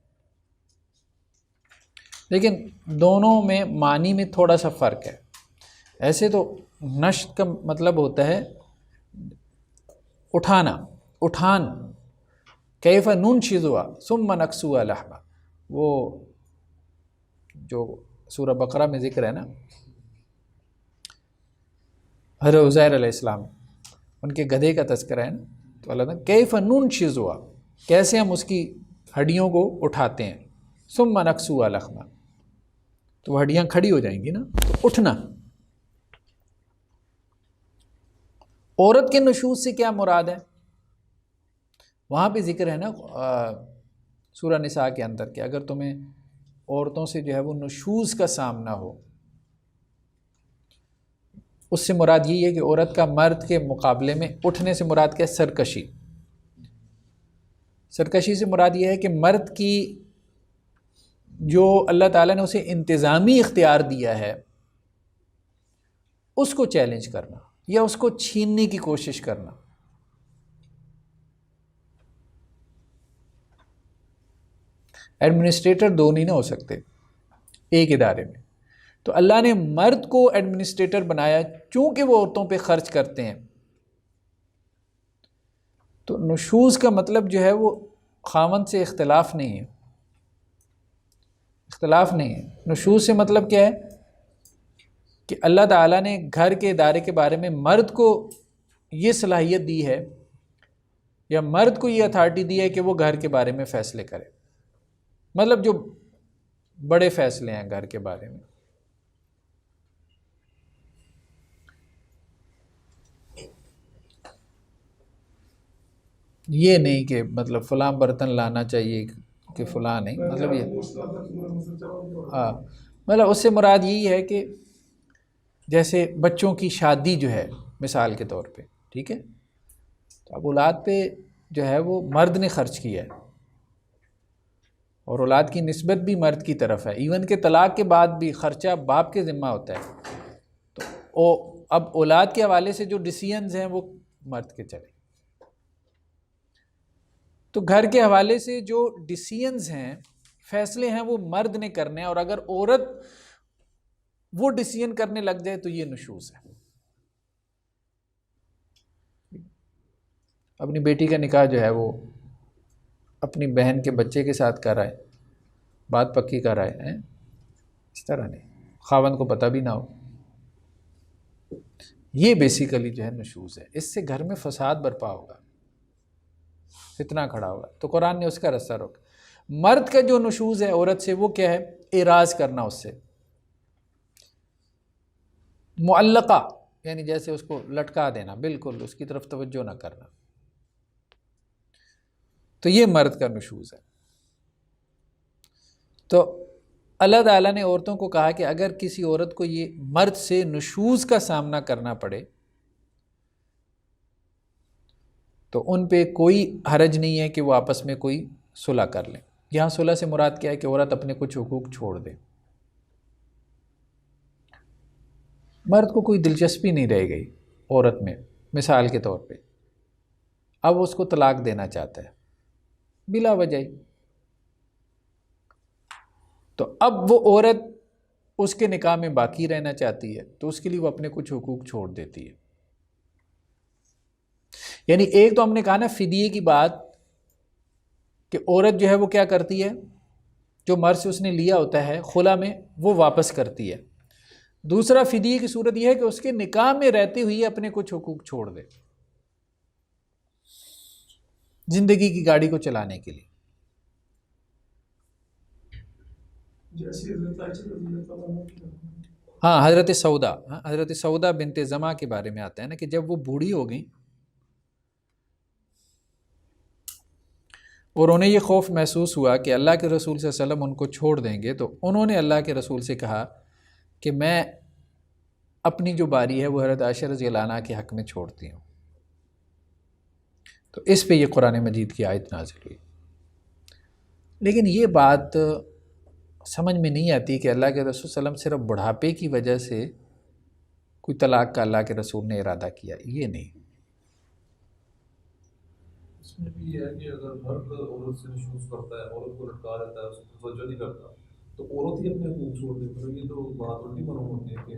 لیکن دونوں میں معنی میں تھوڑا سا فرق ہے. ایسے تو نشت کا مطلب ہوتا ہے اٹھانا، اٹھان. کیف ننشزها ثم نکسوها لحما، وہ جو سورہ بقرہ میں ذکر ہے نا، حضرت عزیر علیہ السلام ان کے گدھے کا تذکرہ ہے نا، تو اللہ تعالیٰ کیف ننشزها، کیسے ہم اس کی ہڈیوں کو اٹھاتے ہیں، ثم نکسوها لحما، تو وہ ہڈیاں کھڑی ہو جائیں گی نا، تو اٹھنا. عورت کے نشوز سے کیا مراد ہے؟ وہاں پہ ذکر ہے نا سورہ نساء کے اندر کہ اگر تمہیں عورتوں سے جو ہے وہ نشوز کا سامنا ہو، اس سے مراد یہی ہے کہ عورت کا مرد کے مقابلے میں اٹھنے سے مراد کیا ہے؟ سرکشی. سرکشی سے مراد یہ ہے کہ مرد کی جو اللہ تعالیٰ نے اسے انتظامی اختیار دیا ہے اس کو چیلنج کرنا یا اس کو چھیننے کی کوشش کرنا. ایڈمنسٹریٹر دو نہیں نہ ہو سکتے ایک ادارے میں، تو اللہ نے مرد کو ایڈمنسٹریٹر بنایا چونکہ وہ عورتوں پہ خرچ کرتے ہیں. تو نشوز کا مطلب جو ہے وہ خاوند سے اختلاف نہیں ہے، اختلاف نہیں ہے. نشوز سے مطلب کیا ہے کہ اللہ تعالیٰ نے گھر کے ادارے کے بارے میں مرد کو یہ صلاحیت دی ہے یا مرد کو یہ اتھارٹی دی ہے کہ وہ گھر کے بارے میں فیصلے کرے، مطلب جو بڑے فیصلے ہیں گھر کے بارے میں. یہ نہیں کہ مطلب فلاں برتن لانا چاہیے کہ فلاں نہیں، مطلب یہ ہاں مطلب اس سے مراد یہی ہے کہ جیسے بچوں کی شادی جو ہے مثال کے طور پہ، ٹھیک ہے، تو اب اولاد پہ جو ہے وہ مرد نے خرچ کیا ہے اور اولاد کی نسبت بھی مرد کی طرف ہے، ایون کہ طلاق کے بعد بھی خرچہ باپ کے ذمہ ہوتا ہے، تو اب اولاد کے حوالے سے جو ڈیسیژنز ہیں وہ مرد کے چلے، تو گھر کے حوالے سے جو ڈیسیژنز ہیں، فیصلے ہیں، وہ مرد نے کرنے ہیں، اور اگر عورت وہ ڈیسیژن کرنے لگ جائے تو یہ نشوز ہے۔ اپنی بیٹی کا نکاح جو ہے وہ اپنی بہن کے بچے کے ساتھ کر رہا ہے، بات پکی کر رہا ہے، اس طرح نہیں، خاوند کو پتہ بھی نہ ہو، یہ بیسیکلی جو ہے نشوز ہے۔ اس سے گھر میں فساد برپا ہوگا، فتنہ کھڑا ہوگا، تو قرآن نے اس کا راستہ روکا۔ مرد کا جو نشوز ہے عورت سے وہ کیا ہے؟ اعراض کرنا اس سے، معلقہ یعنی جیسے اس کو لٹکا دینا، بالکل اس کی طرف توجہ نہ کرنا، تو یہ مرد کا نشوز ہے۔ تو اللہ تعالیٰ نے عورتوں کو کہا کہ اگر کسی عورت کو یہ مرد سے نشوز کا سامنا کرنا پڑے تو ان پہ کوئی حرج نہیں ہے کہ وہ آپس میں کوئی صلح کر لیں۔ یہاں صلح سے مراد کیا ہے کہ عورت اپنے کچھ حقوق چھوڑ دے، مرد کو کوئی دلچسپی نہیں رہ گئی عورت میں، مثال کے طور پہ اب اس کو طلاق دینا چاہتا ہے بلا وجہ ہی، تو اب وہ عورت اس کے نکاح میں باقی رہنا چاہتی ہے تو اس کے لیے وہ اپنے کچھ حقوق چھوڑ دیتی ہے۔ یعنی ایک تو ہم نے کہا نا فدیے کی بات کہ عورت جو ہے وہ کیا کرتی ہے، جو مرد سے اس نے لیا ہوتا ہے خلا میں وہ واپس کرتی ہے۔ دوسرا فدیے کی صورت یہ ہے کہ اس کے نکاح میں رہتے ہوئے اپنے کچھ حقوق چھوڑ دے زندگی کی گاڑی کو چلانے کے لیے۔ ہاں حضرت سودا بنت زمع کے بارے میں آتا ہے نا کہ جب وہ بوڑھی ہو گئیں اور انہیں یہ خوف محسوس ہوا کہ اللہ کے رسول صلی اللہ علیہ وسلم ان کو چھوڑ دیں گے، تو انہوں نے اللہ کے رسول سے کہا کہ میں اپنی جو باری ہے وہ حضرت عائشہ رضی اللہ عنہ کے حق میں چھوڑتی ہوں، تو اس پہ یہ قرآن مجید کی آیت نازل ہوئی۔ لیکن یہ بات سمجھ میں نہیں آتی کہ اللہ کے رسول صلی اللہ علیہ وسلم صرف بڑھاپے کی وجہ سے کوئی طلاق کا اللہ کے رسول نے ارادہ کیا، یہ نہیں۔
اس میں بھی یہ ہے کہ اگر مرد عورت سے نشوز کرتا ہے، عورت کو لٹکا دیتا ہے، اس کو توجہ نہیں کرتا، تو عورت ہی اپنے حقوق چھوڑ دیتی ہے۔ یہ تو بات الٹی معلوم ہوتی ہے کہ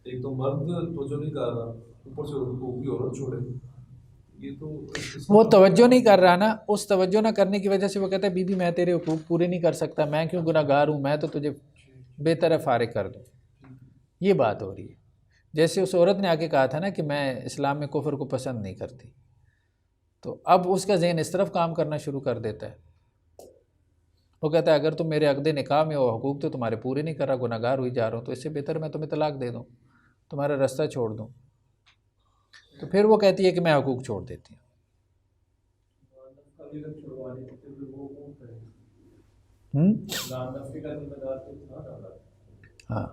ایک تو مرد توجہ نہیں کر رہا، اوپر سے حقوق بھی عورت چھوڑے، یہ تو
وہ توجہ نہیں کر رہا نا، اس توجہ نہ کرنے کی وجہ سے وہ کہتا ہے بی بی میں تیرے حقوق پورے نہیں کر سکتا، میں کیوں گناہ گار ہوں، میں تو تجھے بہتر ہے فارغ کر دوں، یہ بات ہو رہی ہے۔ جیسے اس عورت نے آگے کہا تھا نا کہ میں اسلام میں کفر کو پسند نہیں کرتی، تو اب اس کا ذہن اس طرف کام کرنا شروع کر دیتا ہے، وہ کہتا ہے اگر تم میرے عقد نکاح میں ہو، حقوق تو تمہارے پورے نہیں کر رہا، گناہ گار ہوئی جا رہا ہوں، تو اس سے بہتر میں تمہیں طلاق دے دوں، تمہارا راستہ چھوڑ دوں، تو پھر وہ کہتی ہے کہ میں حقوق چھوڑ دیتی ہوں۔ ہاں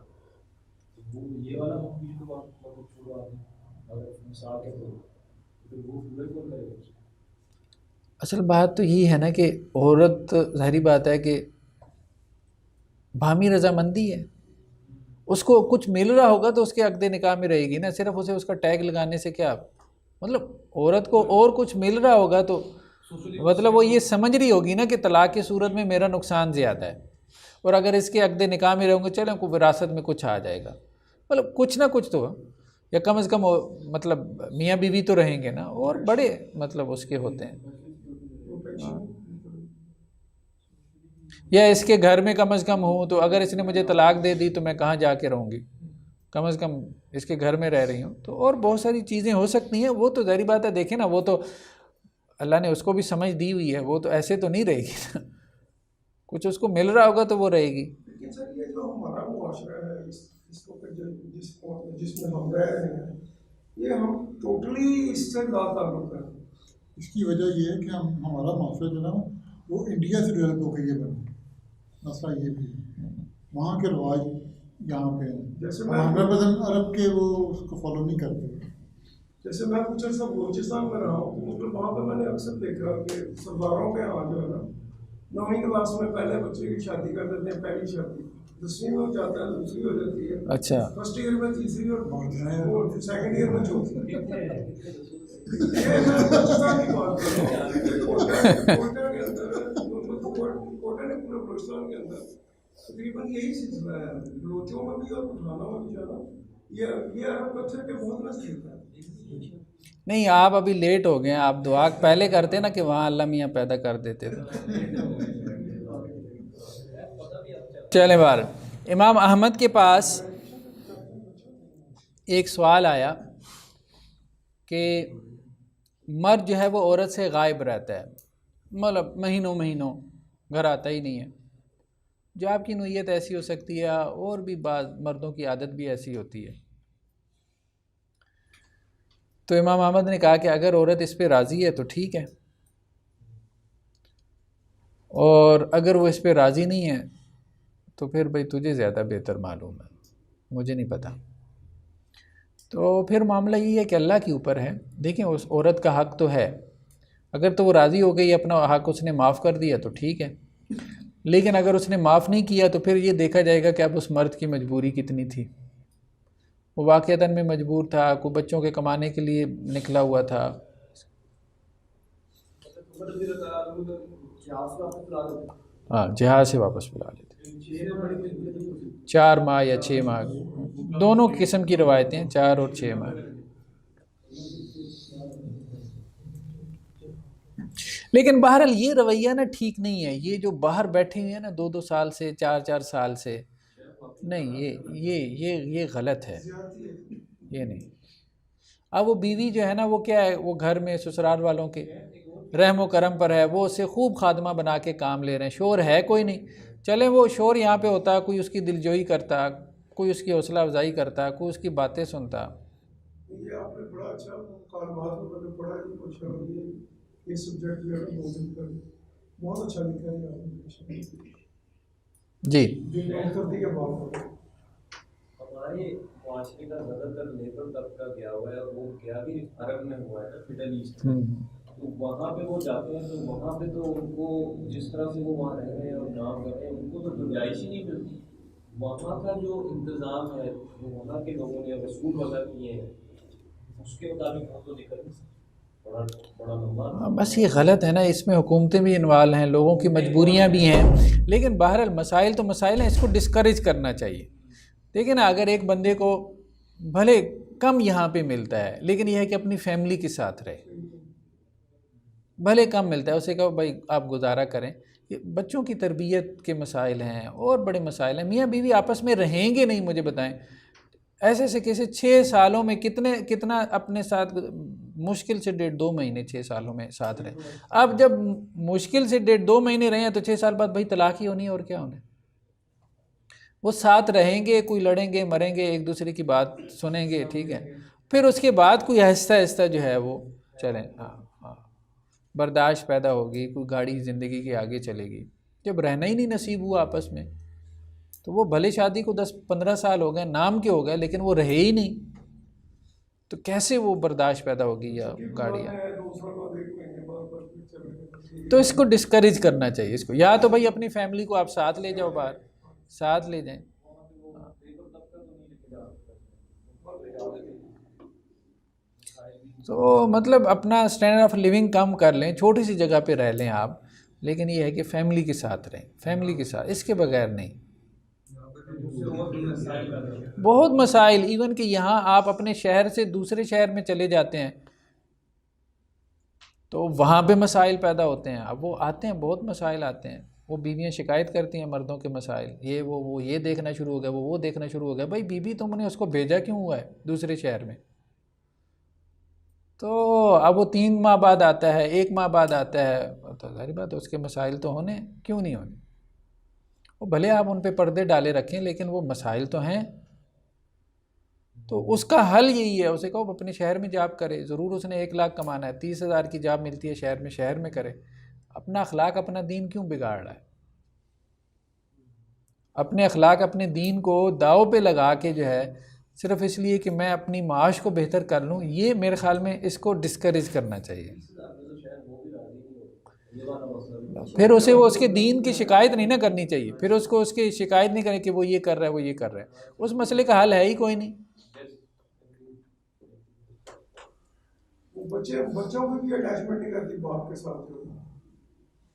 اصل بات تو یہ ہے نا کہ عورت ظاہری بات ہے کہ باہمی رضامندی ہے، اس کو کچھ مل رہا ہوگا تو اس کے عقد نکاح میں رہے گی نا، صرف اسے اس کا ٹیگ لگانے سے کیا مطلب، عورت کو اور کچھ مل رہا ہوگا تو مطلب وہ یہ سمجھ رہی ہوگی نا کہ طلاق کی صورت میں میرا نقصان زیادہ ہے، اور اگر اس کے عقد نکاح میں رہوں گے چلیں کو وراثت میں کچھ آ جائے گا، مطلب کچھ نہ کچھ تو، یا کم از کم مطلب میاں بیوی تو رہیں گے نا، اور بڑے مطلب اس کے ہوتے ہیں، یا اس کے گھر میں کم از کم ہوں، تو اگر اس نے مجھے طلاق دے دی تو میں کہاں جا کے رہوں گی، کم از کم اس کے گھر میں رہ رہی ہوں، تو اور بہت ساری چیزیں ہو سکتی ہیں، وہ تو ظاہری بات ہے، دیکھیں نا وہ تو اللہ نے اس کو بھی سمجھ دی ہوئی ہے، وہ تو ایسے تو نہیں رہے گی، کچھ اس کو مل رہا ہوگا تو وہ رہے گی۔
لیکن سر یہ جو ہمارا معاشرہ ہے جس میں ہم رہ رہے ہیں، یہ ہم ٹوٹلی اس سے لا تعلق ہے۔ اس کی وجہ یہ ہے کہ ہمارا معاشرہ جو ہے نا وہ انڈیا سے ڈیولپ ہو کے یہ بنا، مسئلہ یہ بھی ہے۔
وہاں کے رواج یہاں پہ ہیں.
جیسے
ہمارے عرب کے وہ اس کو فالو نہیں کرتے.
جیسے میں کچھ عرصہ بلوچستان میں رہا ہوں، مطلب وہاں پہ میں نے اکثر دیکھا کہ سرداروں کے یہاں جو ہے نا 9ویں کلاس میں پہلے بچے کی شادی کر دیتے ہیں، پہلی شادی 10ویں میں ہو جاتا ہے، دوسری ہو جاتی ہے،
اچھا
فرسٹ ایئر میں تیسری اور سیکنڈ ایئر میں چوتھی. بلوچستان کی بات کر رہا ہوں، کوئٹہ کے اندر کوئٹہ نے پورے بلوچستان کے اندر تقریباً یہی سلسلہ ہے، بلوچوں میں بھی اور پٹھانوں میں بھی جانا یہ عرب کلچر کے بہت نزدیک ہے.
نہیں، آپ ابھی لیٹ ہو گئے ہیں. آپ دعا پہلے کرتے نا کہ وہاں اللہ میاں پیدا کر دیتے تھے. چلیں بار امام احمد کے پاس ایک سوال آیا کہ مرد جو ہے وہ عورت سے غائب رہتا ہے، مطلب مہینوں گھر آتا ہی نہیں ہے. جو آپ کی نوعیت ایسی ہو سکتی ہے، اور بھی بعض مردوں کی عادت بھی ایسی ہوتی ہے. تو امام احمد نے کہا کہ اگر عورت اس پہ راضی ہے تو ٹھیک ہے، اور اگر وہ اس پہ راضی نہیں ہے تو پھر بھئی تجھے زیادہ بہتر معلوم ہے، مجھے نہیں پتہ. تو پھر معاملہ یہ ہے کہ اللہ کے اوپر ہے. دیکھیں اس عورت کا حق تو ہے، اگر تو وہ راضی ہو گئی، اپنا حق اس نے معاف کر دیا تو ٹھیک ہے. لیکن اگر اس نے معاف نہیں کیا تو پھر یہ دیکھا جائے گا کہ اب اس مرد کی مجبوری کتنی تھی. وہ واقعتاً میں مجبور تھا، کوئی بچوں کے کمانے کے لیے نکلا ہوا تھا. ہاں، جہاز سے واپس بلا لیتے 4 ماہ یا 6 ماہ، دونوں قسم کی روایتیں، 4 اور 6 ماہ. لیکن بہرحال یہ رویہ نا ٹھیک نہیں ہے. یہ جو باہر بیٹھے ہوئے ہیں نا 2 سال سے 4 سال سے، نہیں یہ غلط ہے، یہ نہیں. اب وہ بیوی جو ہے نا وہ کیا ہے، وہ گھر میں سسرال والوں کے رحم و کرم پر ہے، وہ اسے خوب خادمہ بنا کے کام لے رہے ہیں. شور ہے کوئی نہیں، چلیں وہ شور یہاں پہ ہوتا، کوئی اس کی دلجوئی کرتا، کوئی اس کی حوصلہ افزائی کرتا، کوئی اس کی باتیں سنتا.
یہ آپ نے بڑا اچھا کاروبار میں نے پڑھا ہے، کچھ یہ سبجیکٹ جو ہے موجود کر بہت اچھا لکھا ہے آپ نے
جی.
جو نوٹ کر دی ہے بات.
ہمارے معاشرے کا زیادہ تر لیبر طبقہ گیا ہوا ہے، اور وہ گیا بھی عرب میں ہوا ہے نا، مڈل ایسٹ میں. تو وہاں پہ وہ جاتے ہیں تو وہاں پہ تو ان کو جس طرح سے وہ وہاں رہ رہے ہیں اور کام کر رہے ہیں، ان کو تو گنجائش ہی نہیں ملتی. وہاں کا جو انتظام ہے، جو وہاں کے لوگوں نے رسول وضع کیے ہیں، اس کے مطابق ہم تو نکل نہیں سکتے. بڑا لمبا
بس یہ غلط ہے نا، اس میں حکومتیں بھی انوالو ہیں، لوگوں کی مجبوریاں بھی ہیں. لیکن بہرحال مسائل تو مسائل ہیں، اس کو ڈسکریج کرنا چاہیے. دیکھیں نا، اگر ایک بندے کو بھلے کم یہاں پہ ملتا ہے، لیکن یہ ہے کہ اپنی فیملی کے ساتھ رہے. بھلے کم ملتا ہے، اسے کہو بھائی آپ گزارا کریں. یہ بچوں کی تربیت کے مسائل ہیں، اور بڑے مسائل ہیں. میاں بیوی آپس میں رہیں گے نہیں، مجھے بتائیں ایسے سے کیسے 6 سالوں میں کتنا اپنے ساتھ، مشکل سے 1.5-2 مہینے 6 سالوں میں ساتھ رہے. اب جب مشکل سے 1.5-2 مہینے رہے ہیں تو 6 سال بعد بھائی طلاق ہی ہونی ہے، اور کیا ہونا ہے. وہ ساتھ رہیں گے، کوئی لڑیں گے مریں گے، ایک دوسرے کی بات سنیں گے، ٹھیک ہے. پھر اس کے بعد کوئی آہستہ آہستہ جو ہے وہ چلیں، ہاں برداشت پیدا ہوگی، کوئی گاڑی زندگی کی آگے چلے گی. جب رہنا ہی نہیں نصیب ہوا آپس میں، تو وہ بھلے شادی کو 10-15 سال ہو گئے، نام کے ہو گئے، لیکن وہ رہے ہی نہیں، تو کیسے وہ برداشت پیدا ہوگی یا گاڑیاں. تو اس کو ڈسکریج کرنا چاہیے. اس کو یا تو بھائی اپنی فیملی کو آپ ساتھ لے جاؤ، باہر ساتھ لے جائیں. تو مطلب اپنا اسٹینڈرڈ آف لیونگ کم کر لیں، چھوٹی سی جگہ پہ رہ لیں آپ، لیکن یہ ہے کہ فیملی کے ساتھ رہیں، فیملی کے ساتھ، اس کے بغیر نہیں. بہت مسائل، ایون کہ یہاں آپ اپنے شہر سے دوسرے شہر میں چلے جاتے ہیں تو وہاں پہ مسائل پیدا ہوتے ہیں. اب وہ آتے ہیں، بہت مسائل آتے ہیں. وہ بیویاں شکایت کرتی ہیں مردوں کے مسائل، یہ وہ یہ دیکھنا شروع ہو گیا، وہ دیکھنا شروع ہو گیا. بھائی بیوی تم نے اس کو بھیجا کیوں ہوا ہے دوسرے شہر میں؟ تو اب وہ 3 ماہ بعد آتا ہے، 1 ماہ بعد آتا ہے، تو ظاہر بات ہے اس کے مسائل تو ہونے، کیوں نہیں ہونے. وہ بھلے آپ ان پہ پردے ڈالے رکھیں، لیکن وہ مسائل تو ہیں. تو اس کا حل یہی ہے، اسے کہو اپنے شہر میں جاب کرے. ضرور اس نے 1 لاکھ کمانا ہے، 30,000 کی جاب ملتی ہے شہر میں کرے. اپنا اخلاق اپنا دین کیوں بگاڑ رہا ہے؟ اپنے اخلاق اپنے دین کو داؤ پہ لگا کے جو ہے صرف اس لیے کہ میں اپنی معاش کو بہتر کر لوں، یہ میرے خیال میں اس کو ڈسکریج کرنا چاہیے۔ پھر اسے وہ اس کے دین کی شکایت نہیں نہ کرنی چاہیے، پھر اس کو اس کی شکایت نہیں کرے کہ وہ یہ کر رہا ہے وہ یہ کر رہا ہے، اس مسئلے کا حل ہے ہی کوئی نہیں۔
بچوں کی بھی اٹیچمنٹ نہیں رہتی باپ کے ساتھ،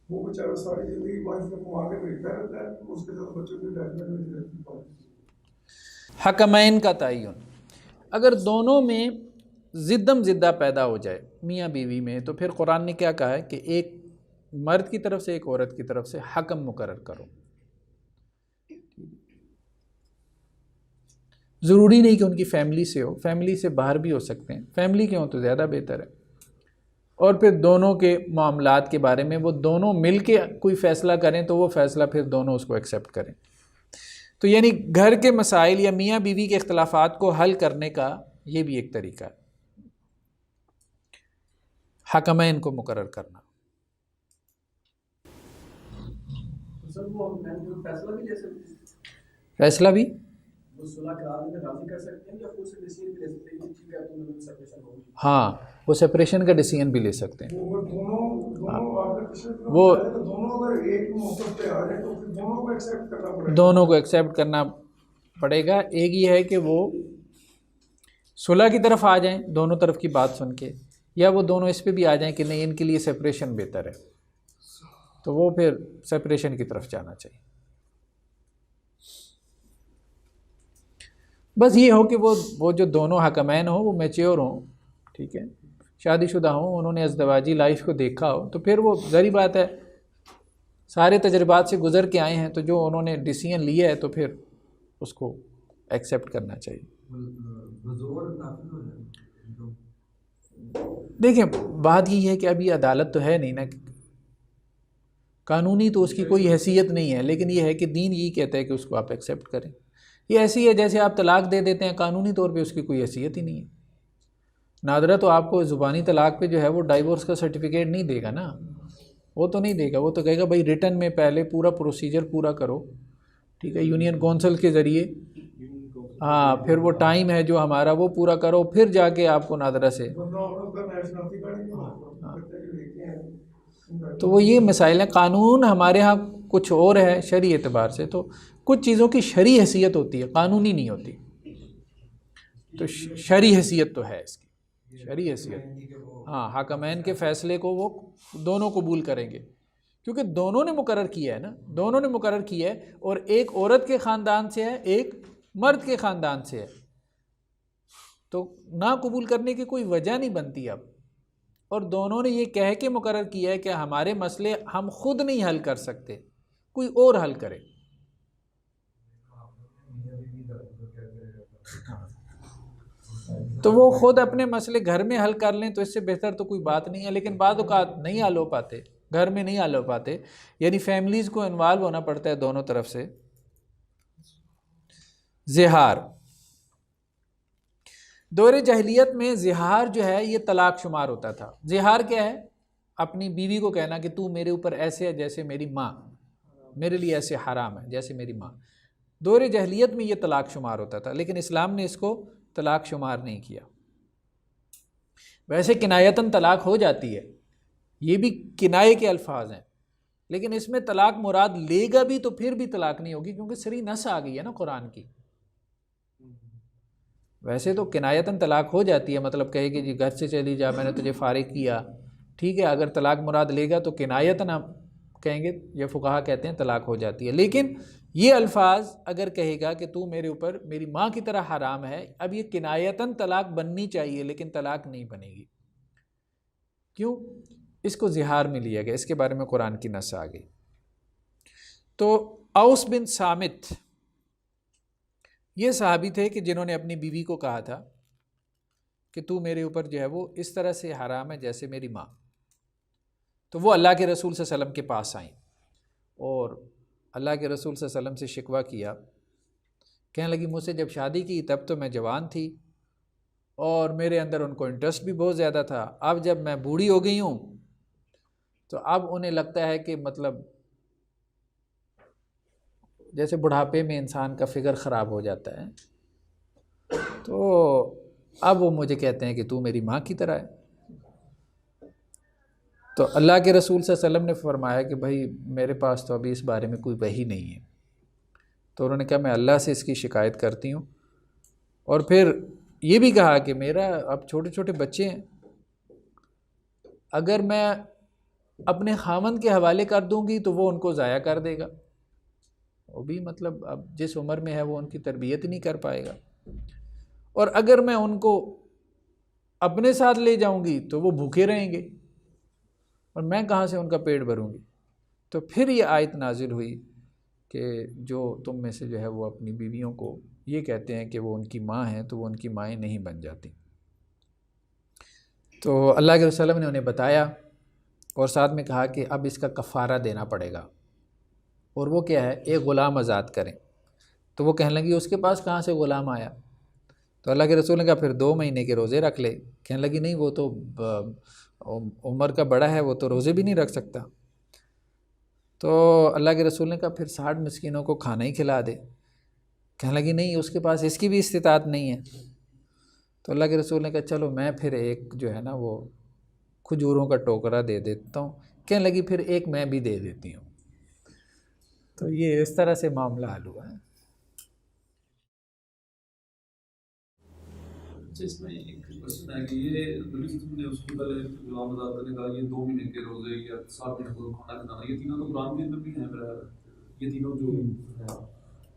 وہ بیچارہ ساری زندگی وائف کو کما کے بھیجتا رہتا ہے، اس کے ساتھ بچوں کی اٹیچمنٹ نہیں رہتی۔
حکمین کا تعین، اگر دونوں میں ضدم زدہ پیدا ہو جائے میاں بیوی میں، تو پھر قرآن نے کیا کہا ہے کہ ایک مرد کی طرف سے ایک عورت کی طرف سے حکم مقرر کرو۔ ضروری نہیں کہ ان کی فیملی سے ہو، فیملی سے باہر بھی ہو سکتے ہیں، فیملی کے ہوں تو زیادہ بہتر ہے۔ اور پھر دونوں کے معاملات کے بارے میں وہ دونوں مل کے کوئی فیصلہ کریں تو وہ فیصلہ پھر دونوں اس کو ایکسیپٹ کریں۔ تو یعنی گھر کے مسائل یا میاں بیوی کے اختلافات کو حل کرنے کا یہ بھی ایک طریقہ ہے، حکمین کو مقرر کرنا۔
سر وہ فیصلہ بھی لے سکتے ہیں،
فیصلہ بھی
وہ صلح کرا میں راضی کر سکتے ہیں یا خود سے ڈیسیژن بھی لے سکتے ہیں کہ ٹھیک ہے تو سپریشن ہوگی؟
ہاں، وہ سپریشن کا ڈیسیژن بھی لے سکتے ہیں۔
وہ دونوں آپ نے پچھلے
وہ
دونوں اگر ایک موقف پہ آ جائیں تو پھر دونوں کو ایکسیپٹ کرنا پڑے گا،
دونوں کو ایکسیپٹ کرنا پڑے گا۔ ایک یہ ہے کہ وہ صلح کی طرف آ جائیں دونوں طرف کی بات سن کے، یا وہ دونوں اس پہ بھی آ جائیں کہ نہیں ان کے لیے سپریشن بہتر ہے، تو وہ پھر سپریشن کی طرف جانا چاہیے۔ بس یہ ہو کہ وہ جو دونوں حکمین ہوں وہ میچیور ہوں، ٹھیک ہے، شادی شدہ ہوں، انہوں نے ازدواجی لائف کو دیکھا ہو، تو پھر وہ ظاہری بات ہے سارے تجربات سے گزر کے آئے ہیں، تو جو انہوں نے ڈیسیژن لیا ہے تو پھر اس کو ایکسیپٹ کرنا چاہیے۔ دیکھیں بات یہ ہے کہ ابھی عدالت تو ہے نہیں نا، قانونی تو اس کی کوئی حیثیت نہیں ہے، لیکن یہ ہے کہ دین یہی کہتا ہے کہ اس کو آپ ایکسیپٹ کریں۔ یہ ایسی ہے جیسے آپ طلاق دے دیتے ہیں، قانونی طور پہ اس کی کوئی حیثیت ہی نہیں ہے۔ نادرہ تو آپ کو زبانی طلاق پہ جو ہے وہ ڈائیورس کا سرٹیفکیٹ نہیں دے گا نا، وہ تو نہیں دے گا، وہ تو کہے گا بھائی ریٹن میں پہلے پورا پروسیجر پورا کرو، ٹھیک ہے، یونین کونسل کے ذریعے، ہاں پھر وہ ٹائم ہے جو ہمارا وہ پورا کرو، پھر جا کے آپ کو نادرہ سے۔ تو وہ یہ مسائل ہیں، قانون ہمارے ہاں کچھ اور ہے شرعی اعتبار سے، تو کچھ چیزوں کی شرعی حیثیت ہوتی ہے، قانونی نہیں ہوتی، تو شرعی حیثیت تو ہے اس کی، شرعی حیثیت، ہاں حکمین کے فیصلے کو وہ دونوں قبول کریں گے، کیونکہ دونوں نے مقرر کیا ہے نا، دونوں نے مقرر کیا ہے، اور ایک عورت کے خاندان سے ہے ایک مرد کے خاندان سے ہے، تو نہ قبول کرنے کی کوئی وجہ نہیں بنتی اب۔ اور دونوں نے یہ کہہ کے مقرر کیا ہے کہ ہمارے مسئلے ہم خود نہیں حل کر سکتے، کوئی اور حل کرے۔ تو وہ خود اپنے مسئلے گھر میں حل کر لیں تو اس سے بہتر تو کوئی بات نہیں ہے، لیکن بعض اوقات نہیں حل ہو پاتے، گھر میں نہیں حل ہو پاتے، یعنی فیملیز کو انوالو ہونا پڑتا ہے دونوں طرف سے۔ زہار، دور جاہلیت میں زہار جو ہے یہ طلاق شمار ہوتا تھا۔ زہار کیا ہے؟ اپنی بیوی کو کہنا کہ تو میرے اوپر ایسے ہے جیسے میری ماں، میرے لیے ایسے حرام ہے جیسے میری ماں۔ دور جاہلیت میں یہ طلاق شمار ہوتا تھا، لیکن اسلام نے اس کو طلاق شمار نہیں کیا۔ ویسے کنایتاً طلاق ہو جاتی ہے، یہ بھی کنایے کے الفاظ ہیں، لیکن اس میں طلاق مراد لے گا بھی تو پھر بھی طلاق نہیں ہوگی، کیونکہ صریح نص آ گئی ہے نا قرآن کی۔ ویسے تو کنایتاً طلاق ہو جاتی ہے، مطلب کہے کہ جی گھر سے چلی جا، میں نے تجھے فارغ کیا، ٹھیک ہے، اگر طلاق مراد لے گا تو کنایتاً ہم کہیں گے، یہ فقہا کہتے ہیں طلاق ہو جاتی ہے۔ لیکن یہ الفاظ اگر کہے گا کہ تو میرے اوپر میری ماں کی طرح حرام ہے، اب یہ کنایتاً طلاق بننی چاہیے لیکن طلاق نہیں بنے گی، کیوں؟ اس کو زہار میں لیا گیا، اس کے بارے میں قرآن کی نص آ گئی۔ تو اوس بن صامت یہ صحابی تھے کہ جنہوں نے اپنی بیوی کو کہا تھا کہ تو میرے اوپر جو ہے وہ اس طرح سے حرام ہے جیسے میری ماں۔ تو وہ اللہ کے رسول صلی اللہ علیہ وسلم کے پاس آئیں اور اللہ کے رسول صلی اللہ علیہ وسلم سے شکوہ کیا، کہنے لگی مجھ سے جب شادی کی تب تو میں جوان تھی اور میرے اندر ان کو انٹرسٹ بھی بہت زیادہ تھا، اب جب میں بوڑھی ہو گئی ہوں تو اب انہیں لگتا ہے کہ مطلب جیسے بڑھاپے میں انسان کا فکر خراب ہو جاتا ہے، تو اب وہ مجھے کہتے ہیں کہ تو میری ماں کی طرح ہے۔ تو اللہ کے رسول صلی اللہ علیہ وسلم نے فرمایا کہ بھائی میرے پاس تو ابھی اس بارے میں کوئی وحی نہیں ہے۔ تو انہوں نے کہا میں اللہ سے اس کی شکایت کرتی ہوں، اور پھر یہ بھی کہا کہ میرا اب چھوٹے چھوٹے بچے ہیں، اگر میں اپنے خامند کے حوالے کر دوں گی تو وہ ان کو ضائع کر دے گا، وہ بھی مطلب اب جس عمر میں ہے وہ ان کی تربیت نہیں کر پائے گا، اور اگر میں ان کو اپنے ساتھ لے جاؤں گی تو وہ بھوکے رہیں گے اور میں کہاں سے ان کا پیٹ بھروں گی۔ تو پھر یہ آیت نازل ہوئی کہ جو تم میں سے جو ہے وہ اپنی بیویوں کو یہ کہتے ہیں کہ وہ ان کی ماں ہیں تو وہ ان کی مائیں نہیں بن جاتی۔ تو اللہ کے رسول نے انہیں بتایا اور ساتھ میں کہا کہ اب اس کا کفارہ دینا پڑے گا، اور وہ کیا ہے، ایک غلام آزاد کریں۔ تو وہ کہنے لگی اس کے پاس کہاں سے غلام آیا؟ تو اللہ کے رسول نے کہا پھر 2 مہینے کے روزے رکھ لے۔ کہنے لگی نہیں وہ تو عمر کا بڑا ہے، وہ تو روزے بھی نہیں رکھ سکتا۔ تو اللہ کے رسول نے کہا پھر 60 مسکینوں کو کھانا ہی کھلا دے۔ کہنے لگی نہیں اس کے پاس اس کی بھی استطاعت نہیں ہے۔ تو اللہ کے رسول نے کہا چلو میں پھر ایک جو ہے نا وہ کھجوروں کا ٹوکرا دے دیتا ہوں۔ کہنے لگی پھر ایک میں بھی دے دیتی ہوں۔ تو یہ اس طرح سے معاملہ حل ہوا ہے۔
اس میں ایک کوشچن ہے کہ یہ نبی صلی اللہ علیہ وسلم نے اس کو پہلے غلام آزاد کرنے کا، یہ 2 مہینے کے روزے یا 7 مہینے کو کھانا کھلانا، یہ تینوں تو قرآن کے اندر بھی ہیں میرا، یہ تینوں جو ہیں،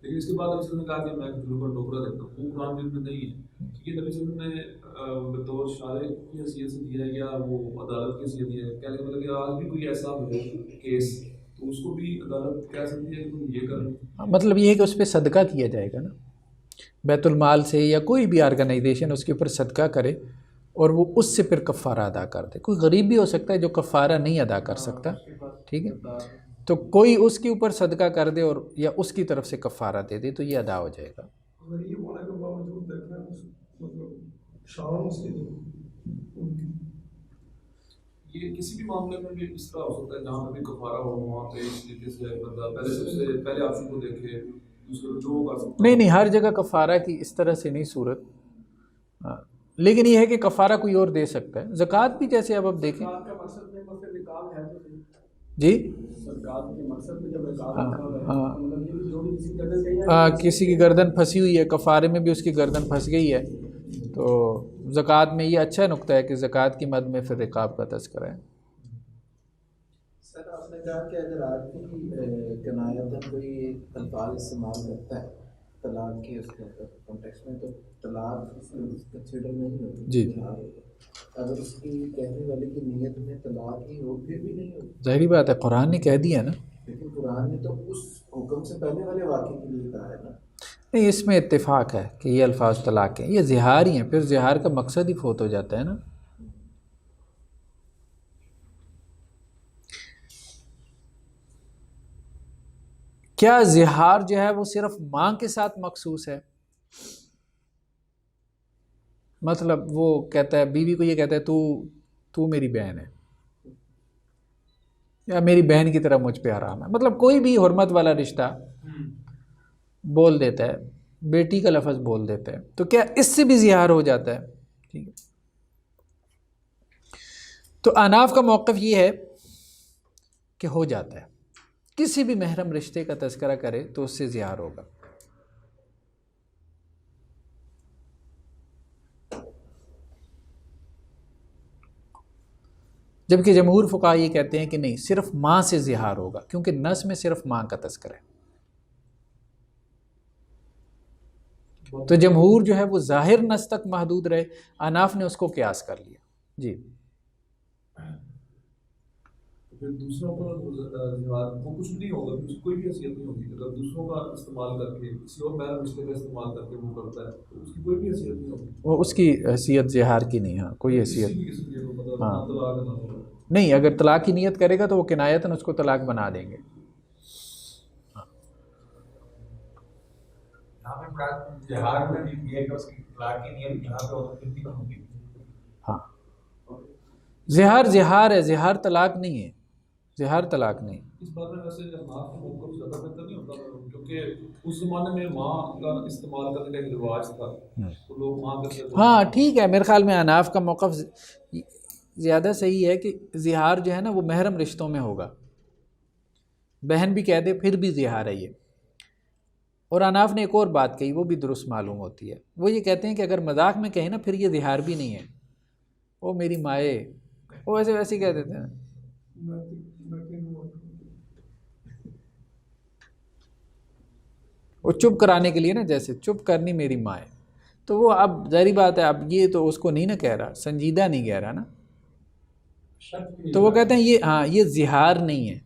لیکن اس کے بعد نبی صلی اللہ علیہ وسلم نے کہا کہ میں کھجوروں کا ٹوکرا دیتا ہوں، وہ قرآن کے اندر نہیں ہے۔ یہ نبی صلی اللہ علیہ وسلم نے بطور شارع کی حیثیت سے دیا ہے یا وہ عدالت کی حیثیت دیا ہے؟ کہنے کا مطلب کہ آج بھی کوئی ایسا ہو کیس تو اس کو بھی عدالت کہہ سکتی ہے کہ تم یہ کرو؟
مطلب یہ ہے کہ اس پہ صدقہ کیا جائے گا نا، بیت المال سے یا کوئی بھی آرگنائزیشن اس کے اوپر صدقہ کرے اور وہ اس سے پھر کفارہ ادا کر دے۔ کوئی غریب بھی ہو سکتا ہے جو کفارہ نہیں ادا کر سکتا، ٹھیک ہے، تو کوئی اس کے اوپر صدقہ کر دے اور یا اس کی طرف سے کفارہ دے دے تو یہ ادا ہو جائے گا۔
غریب ہونے کے باوجود دیکھنا مطلب شان سے
یہ کسی بھی معاملے میں بھی اس طرح ہو سکتا ہے جہاں پہ بھی کفارہ ہو، وہاں پہ اس طریقے سے بندہ پہلے سب سے پہلے آپشن کو دیکھے، دوسرے کو جو کر سکتا ہے۔
نہیں ہر جگہ کفارہ کی اس طرح سے نہیں صورت، لیکن یہ ہے کہ کفارہ کوئی اور دے سکتا ہے۔ زکوٰۃ بھی جیسے اب دیکھیں،
سرکار کا مقصد میں مطلب نکال ہے تو صحیح۔
جی
سرکار کے مقصد میں جب نکال
ہاں
ہے
ہاں
مطلب یہ جو بھی کسی گردن گئی ہے،
کسی کی گردن پھنسی ہوئی ہے، کفارے میں بھی اس کی گردن پھنس گئی ہے، تو زکوٰۃ میں یہ اچھا نقطہ ہے کہ زکوٰۃ کی مد میں پھر رقاب کا تذکرہ ہے۔
سر آپ نے کہا کہ اگر آدمی کنایتاً کوئی الفاظ استعمال کرتا ہے طلاق کے اس کانٹیکسٹ میں تو طلاق کنسیڈر نہیں ہوتی،
جی
اگر اس کی کہنے والے کی نیت میں طلاق ہی ہو پھر بھی نہیں ہوتی؟
ظاہری بات ہے، قرآن نے کہہ دیا نا۔
لیکن قرآن نے تو اس حکم سے پہلے والے واقعے کے لیے کہا ہے نا۔
نہیں اس میں اتفاق ہے کہ یہ الفاظ طلاق ہیں، یہ زہار ہی ہیں، پھر زہار کا مقصد ہی فوت ہو جاتا ہے نا۔ کیا زہار جو ہے وہ صرف ماں کے ساتھ مخصوص ہے؟ مطلب وہ کہتا ہے بیوی کو، یہ کہتا ہے تو میری بہن ہے یا میری بہن کی طرح مجھ پہ حرام ہے، مطلب کوئی بھی حرمت والا رشتہ بول دیتا ہے، بیٹی کا لفظ بول دیتا ہے، تو کیا اس سے بھی زہار ہو جاتا ہے؟ ٹھیک ہے، تو احناف کا موقف یہ ہے کہ ہو جاتا ہے، کسی بھی محرم رشتے کا تذکرہ کرے تو اس سے زہار ہوگا۔ جبکہ جمہور فقہا یہ کہتے ہیں کہ نہیں، صرف ماں سے زہار ہوگا، کیونکہ نس میں صرف ماں کا تذکرہ ہے۔ تو جمہور جو ہے وہ ظاہر نس تک محدود رہے، احناف نے اس کو قیاس کر لیا۔ جی
پھر دوسروں پر وہ کچھ نہیں ہوگا، کوئی بھی حیثیت نہیں ہوگی۔ اگر دوسروں کا استعمال کر کے کسی اور محرم رشتے کا استعمال کر کے وہ کرتا ہے تو اس کی کوئی بھی حیثیت نہیں ہوگی،
وہ اس کی حیثیت زہار کی نہیں، ہاں کوئی حیثیت ہاں نہیں۔ اگر طلاق کی نیت کرے گا تو وہ کنایتاً اس کو طلاق بنا دیں گے۔
یہاں پہ جہار میں بھی یہ ہے کہ اس کی طلاق کی نیت یہاں پہ کتنی کم ہوگی؟
ہاں زہار ہے، زہار طلاق نہیں ہے۔ زہار طلاق نہیں.
اس بارے میں ویسے احناف کا موقف زیادہ بہتر نہیں ہوتا کیونکہ اس زمانے میں ماں کا استعمال کرنے کا ایک رواج تھا تو لوگ ماں کرتے تھے.
ہاں ٹھیک ہے، میرے خیال میں حناف کا موقف زیادہ صحیح ہے کہ زہار جو ہے نا وہ محرم رشتوں میں ہوگا، بہن بھی کہہ دے پھر بھی زہار ہے یہ. اور حناف نے ایک اور بات کہی وہ بھی درست معلوم ہوتی ہے، وہ یہ کہتے ہیں کہ اگر مذاق میں کہیں نا پھر یہ زہار بھی نہیں ہے، وہ میری مائے، وہ ایسے ویسے ہی کہہ دیتے ہیں. وہ چپ کرانے کے لیے نا، جیسے چپ کرنی میری ماں ہے، تو وہ اب ظاہری بات ہے اب یہ تو اس کو نہیں نا کہہ رہا، سنجیدہ نہیں کہہ رہا نا، تو وہ کہتے ہیں یہ ہاں یہ زہار نہیں ہے،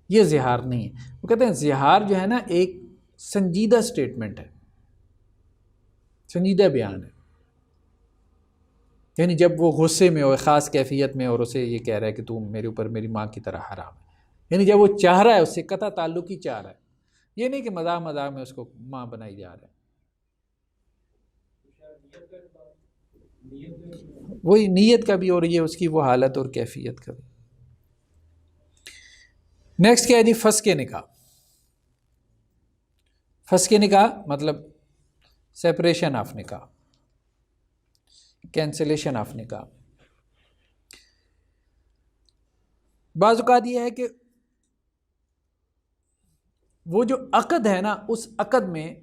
یہ زہار نہیں ہے. وہ کہتے ہیں زہار جو ہے نا ایک سنجیدہ سٹیٹمنٹ ہے، سنجیدہ بیان ہے. یعنی جب وہ غصے میں ہو خاص کیفیت میں اور اسے یہ کہہ رہا ہے کہ تم میرے اوپر میری ماں کی طرح حرام ہے، یعنی جب وہ چاہ رہا ہے اس سے قطع تعلق ہی چاہ رہا ہے، یہ نہیں کہ مذاق مذاق میں اس کو ماں بنائی جا رہا ہے. وہی نیت کا بھی اور یہ اس کی وہ حالت اور کیفیت کا بھی. نیکسٹ کیا ہے جی؟ فسخ نکاح. فسخ نکاح مطلب سیپریشن آف نکاح، کینسلیشن آف نکاح. بعض اوقات یہ ہے کہ وہ جو عقد ہے نا اس عقد میں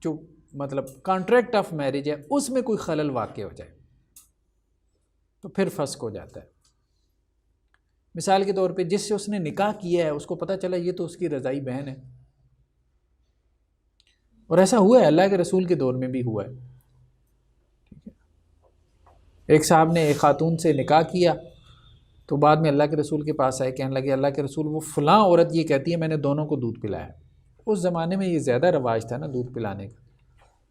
جو مطلب کانٹریکٹ آف میرج ہے اس میں کوئی خلل واقع ہو جائے تو پھر فسخ ہو جاتا ہے. مثال کے طور پہ جس سے اس نے نکاح کیا ہے اس کو پتہ چلا یہ تو اس کی رضائی بہن ہے، اور ایسا ہوا ہے، اللہ کے رسول کے دور میں بھی ہوا ہے. ایک صاحب نے ایک خاتون سے نکاح کیا تو بعد میں اللہ کے رسول کے پاس آئے، کہنے لگے اللہ کے رسول وہ فلاں عورت یہ کہتی ہے میں نے دونوں کو دودھ پلایا. اس زمانے میں یہ زیادہ رواج تھا نا دودھ پلانے کا.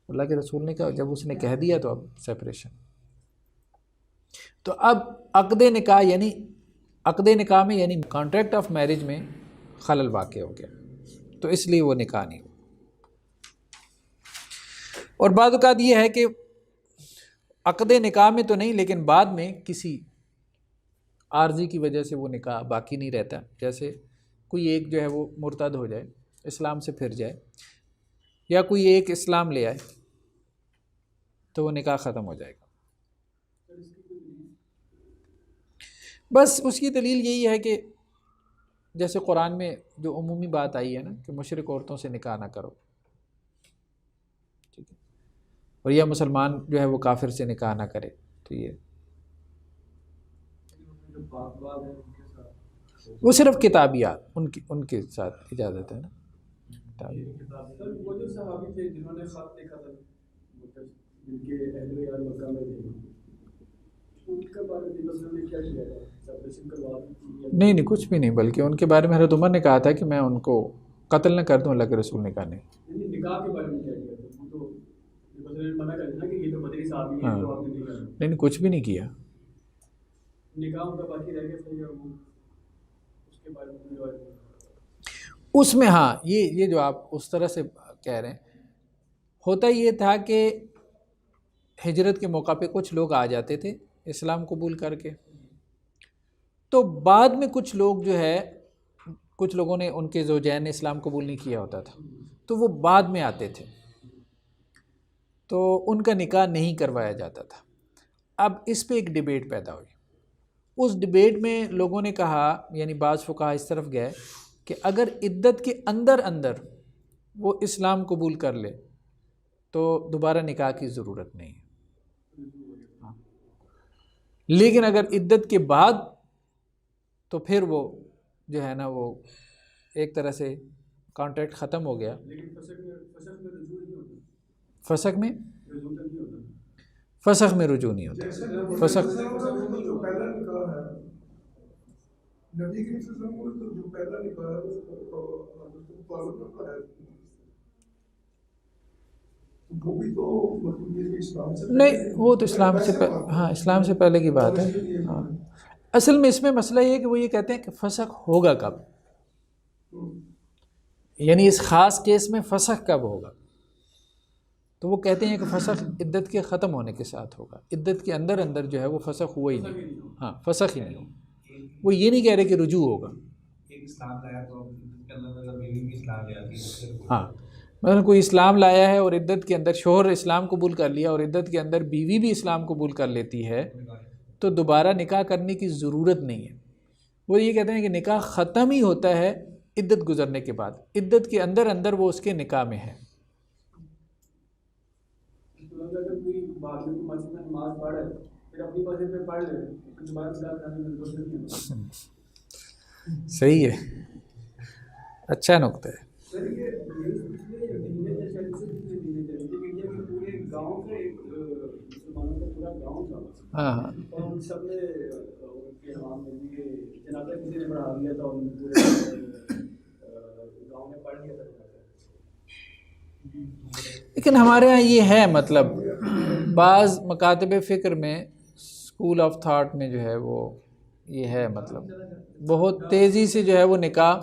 اللہ کے رسول نے کہا جب اس نے کہہ دیا تو اب سیپریشن. تو اب عقد نکاح یعنی عقد نکاح میں یعنی کانٹریکٹ آف میرج میں خلل واقع ہو گیا تو اس لیے وہ نکاح نہیں ہوا. اور بعض اوقات یہ ہے کہ عقد نکاح میں تو نہیں لیکن بعد میں کسی عارضی کی وجہ سے وہ نکاح باقی نہیں رہتا، جیسے کوئی ایک جو ہے وہ مرتد ہو جائے، اسلام سے پھر جائے، یا کوئی ایک اسلام لے آئے تو وہ نکاح ختم ہو جائے گا. بس اس کی دلیل یہی ہے کہ جیسے قرآن میں جو عمومی بات آئی ہے نا کہ مشرک عورتوں سے نکاح نہ کرو، ٹھیک ہے، اور یا مسلمان جو ہے وہ کافر سے نکاح نہ کرے، تو یہ وہ صرف کتابیات ان کے ساتھ اجازت ہے نا.
سر وہ جو صحابی تھے جنہوں نے خط لکھا تھا جن کے اہل یار مکہ میں تھے ان کے بارے میں مسلم نے کیا کیا تھا؟ سیپریشن کروا دی؟
نہیں کچھ بھی نہیں، بلکہ ان کے بارے میں حضرت عمر نے کہا تھا کہ میں ان کو قتل نہ کر دوں، اللہ کے رسول نے کہا نہیں.
نکاح کے بارے میں کیا کیا تھا؟ وہ تو مسلم نے منع کر دیا کہ یہ تو بدری صحابی ہیں تو آپ نے نہیں کرنا.
نہیں کچھ بھی نہیں کیا.
نکاح ان کا باقی رہ گیا تھا یا وہ اس کے بارے میں
اس میں ہاں یہ جو آپ اس طرح سے کہہ رہے ہیں، ہوتا یہ تھا کہ ہجرت کے موقع پہ کچھ لوگ آ جاتے تھے اسلام قبول کر کے، تو بعد میں کچھ لوگ جو ہے کچھ لوگوں نے ان کے زوجین نے اسلام قبول نہیں کیا ہوتا تھا تو وہ بعد میں آتے تھے تو ان کا نکاح نہیں کروایا جاتا تھا. اب اس پہ ایک ڈیبیٹ پیدا ہوئی. اس ڈیبیٹ میں لوگوں نے کہا یعنی بعض فقہا اس طرف گئے کہ اگر عدت کے اندر وہ اسلام قبول کر لے تو دوبارہ نکاح کی ضرورت نہیں ہے، لیکن اگر عدت کے بعد تو پھر وہ جو ہے نا وہ ایک طرح سے کانٹریکٹ ختم ہو گیا. فسخ میں فسخ میں رجوع نہیں ہوتا. فسخ
جو پہلا نکاح ہے نبی کریم صلی اللہ علیہ وسلم کو جو پہلا نکاح ہے وہ بھی تو مطلب یہ اسلام سے
نہیں، وہ تو اسلام سے ہاں اسلام سے پہلے کی بات ہے. ہاں اصل میں اس میں مسئلہ یہ ہے کہ وہ یہ کہتے ہیں کہ فسخ ہوگا کب، یعنی اس خاص کیس میں فسخ کب ہوگا، تو وہ کہتے ہیں کہ فسخ عدت کے ختم ہونے کے ساتھ ہوگا. عدت کے اندر جو ہے وہ فسخ ہوا ہی نہیں. ہاں فسخ ہی نہیں ہوگا. وہ یہ نہیں کہہ رہے کہ رجوع ہوگا،
اسلام لایا تو عدت کے اندر اگر بیوی بھی اسلام لے آتی ہے تو پھر
ہاں مثلا کوئی اسلام لایا ہے اور عدت کے اندر شوہر اسلام قبول کر لیا اور عدت کے اندر بیوی بھی اسلام قبول کر لیتی ہے تو دوبارہ نکاح کرنے کی ضرورت نہیں ہے. وہ یہ کہتے ہیں کہ نکاح ختم ہی ہوتا ہے عدت گزرنے کے بعد، عدت کے اندر اندر وہ اس کے نکاح میں ہے.
اگر کوئی بعد میں مسجد میں نماز پڑھے پھر اپنی مسجد پہ پڑھ لے پھر دوبارہ اسلام کرنے میں ضرورت نہیں ہے.
صحیح ہے، اچھا نقطہ ہے.
سر یہ پورے گاؤں کا ایک مسلمانوں کا پورا گاؤں تھا.
ہاں ہاں
اور ان سب نے کے حوام میں بھی جنازہ کسی نے پڑھا دیا تھا اور پورے گاؤں میں پڑھ لیا تھا.
لیکن ہمارے ہاں یہ ہے مطلب بعض مکاتب فکر میں اسکول آف تھاٹ میں جو ہے وہ یہ ہے مطلب بہت تیزی سے جو ہے وہ نکاح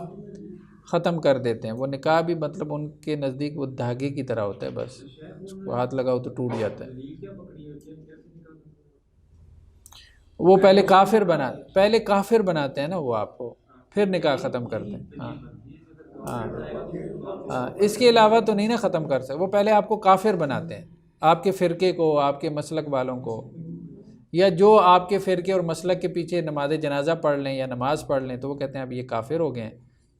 ختم کر دیتے ہیں. وہ نکاح بھی مطلب ان کے نزدیک وہ دھاگے کی طرح ہوتا ہے، بس اس کو ہاتھ لگاؤ تو ٹوٹ جاتا ہے. وہ پہلے کافر بناتے ہیں نا وہ آپ کو، پھر نکاح ختم کرتے ہیں. ہاں ہاں اس کے علاوہ تو نہیں نا ختم کر سکتے. وہ پہلے آپ کو کافر بناتے ہیں، آپ کے فرقے کو، آپ کے مسلک والوں کو، یا جو آپ کے فرقے اور مسلک کے پیچھے نماز جنازہ پڑھ لیں یا نماز پڑھ لیں تو وہ کہتے ہیں اب یہ کافر ہو گئے ہیں،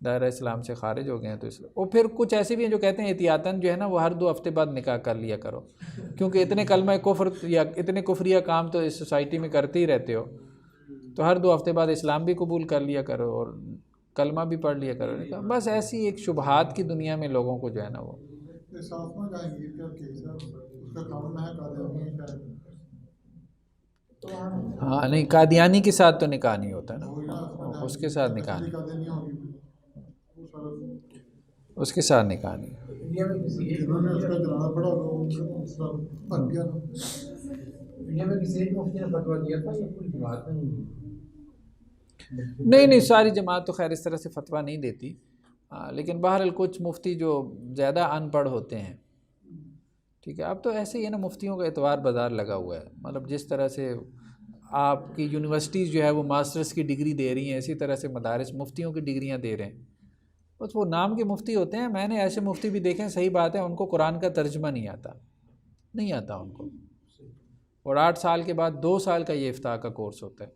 دائرہ اسلام سے خارج ہو گئے ہیں. تو اس اور پھر کچھ ایسے بھی ہیں جو کہتے ہیں احتیاطاً جو ہے نا وہ ہر 2 ہفتے بعد نکاح کر لیا کرو، کیونکہ اتنے کلمہ کفر یا اتنے کفریہ کام تو اس سوسائٹی میں کرتے ہی رہتے ہو، تو ہر 2 ہفتے بعد اسلام بھی قبول کر لیا کرو اور کلمہ بھی پڑھ لیا کرو. بس ایسی ایک شبہات کی دنیا میں لوگوں کو جو ہے نا وہ ہاں نہیں قادیانی کے ساتھ تو نکاح نہیں ہوتا نا، اس کے ساتھ نکاح نہیں، اس کے ساتھ نکاح نہیں.
انڈیا میں کسی ایک مفتی نے فتویٰ دیا تھا یا پوری جماعت نے؟
نہیں ساری جماعت تو خیر اس طرح سے فتویٰ نہیں دیتی، لیکن بہرحال کچھ مفتی جو زیادہ ان پڑھ ہوتے ہیں، ٹھیک ہے. اب تو ایسے ہی ہے نا، مفتیوں کا اعتبار بازار لگا ہوا ہے. مطلب جس طرح سے آپ کی یونیورسٹیز جو ہے وہ ماسٹرز کی ڈگری دے رہی ہیں، اسی طرح سے مدارس مفتیوں کی ڈگریاں دے رہے ہیں. بس وہ نام کے مفتی ہوتے ہیں. میں نے ایسے مفتی بھی دیکھے ہیں، صحیح بات ہے، ان کو قرآن کا ترجمہ نہیں آتا ان کو، اور 8 سال کے بعد 2 سال کا یہ افتاء کا کورس ہوتا ہے،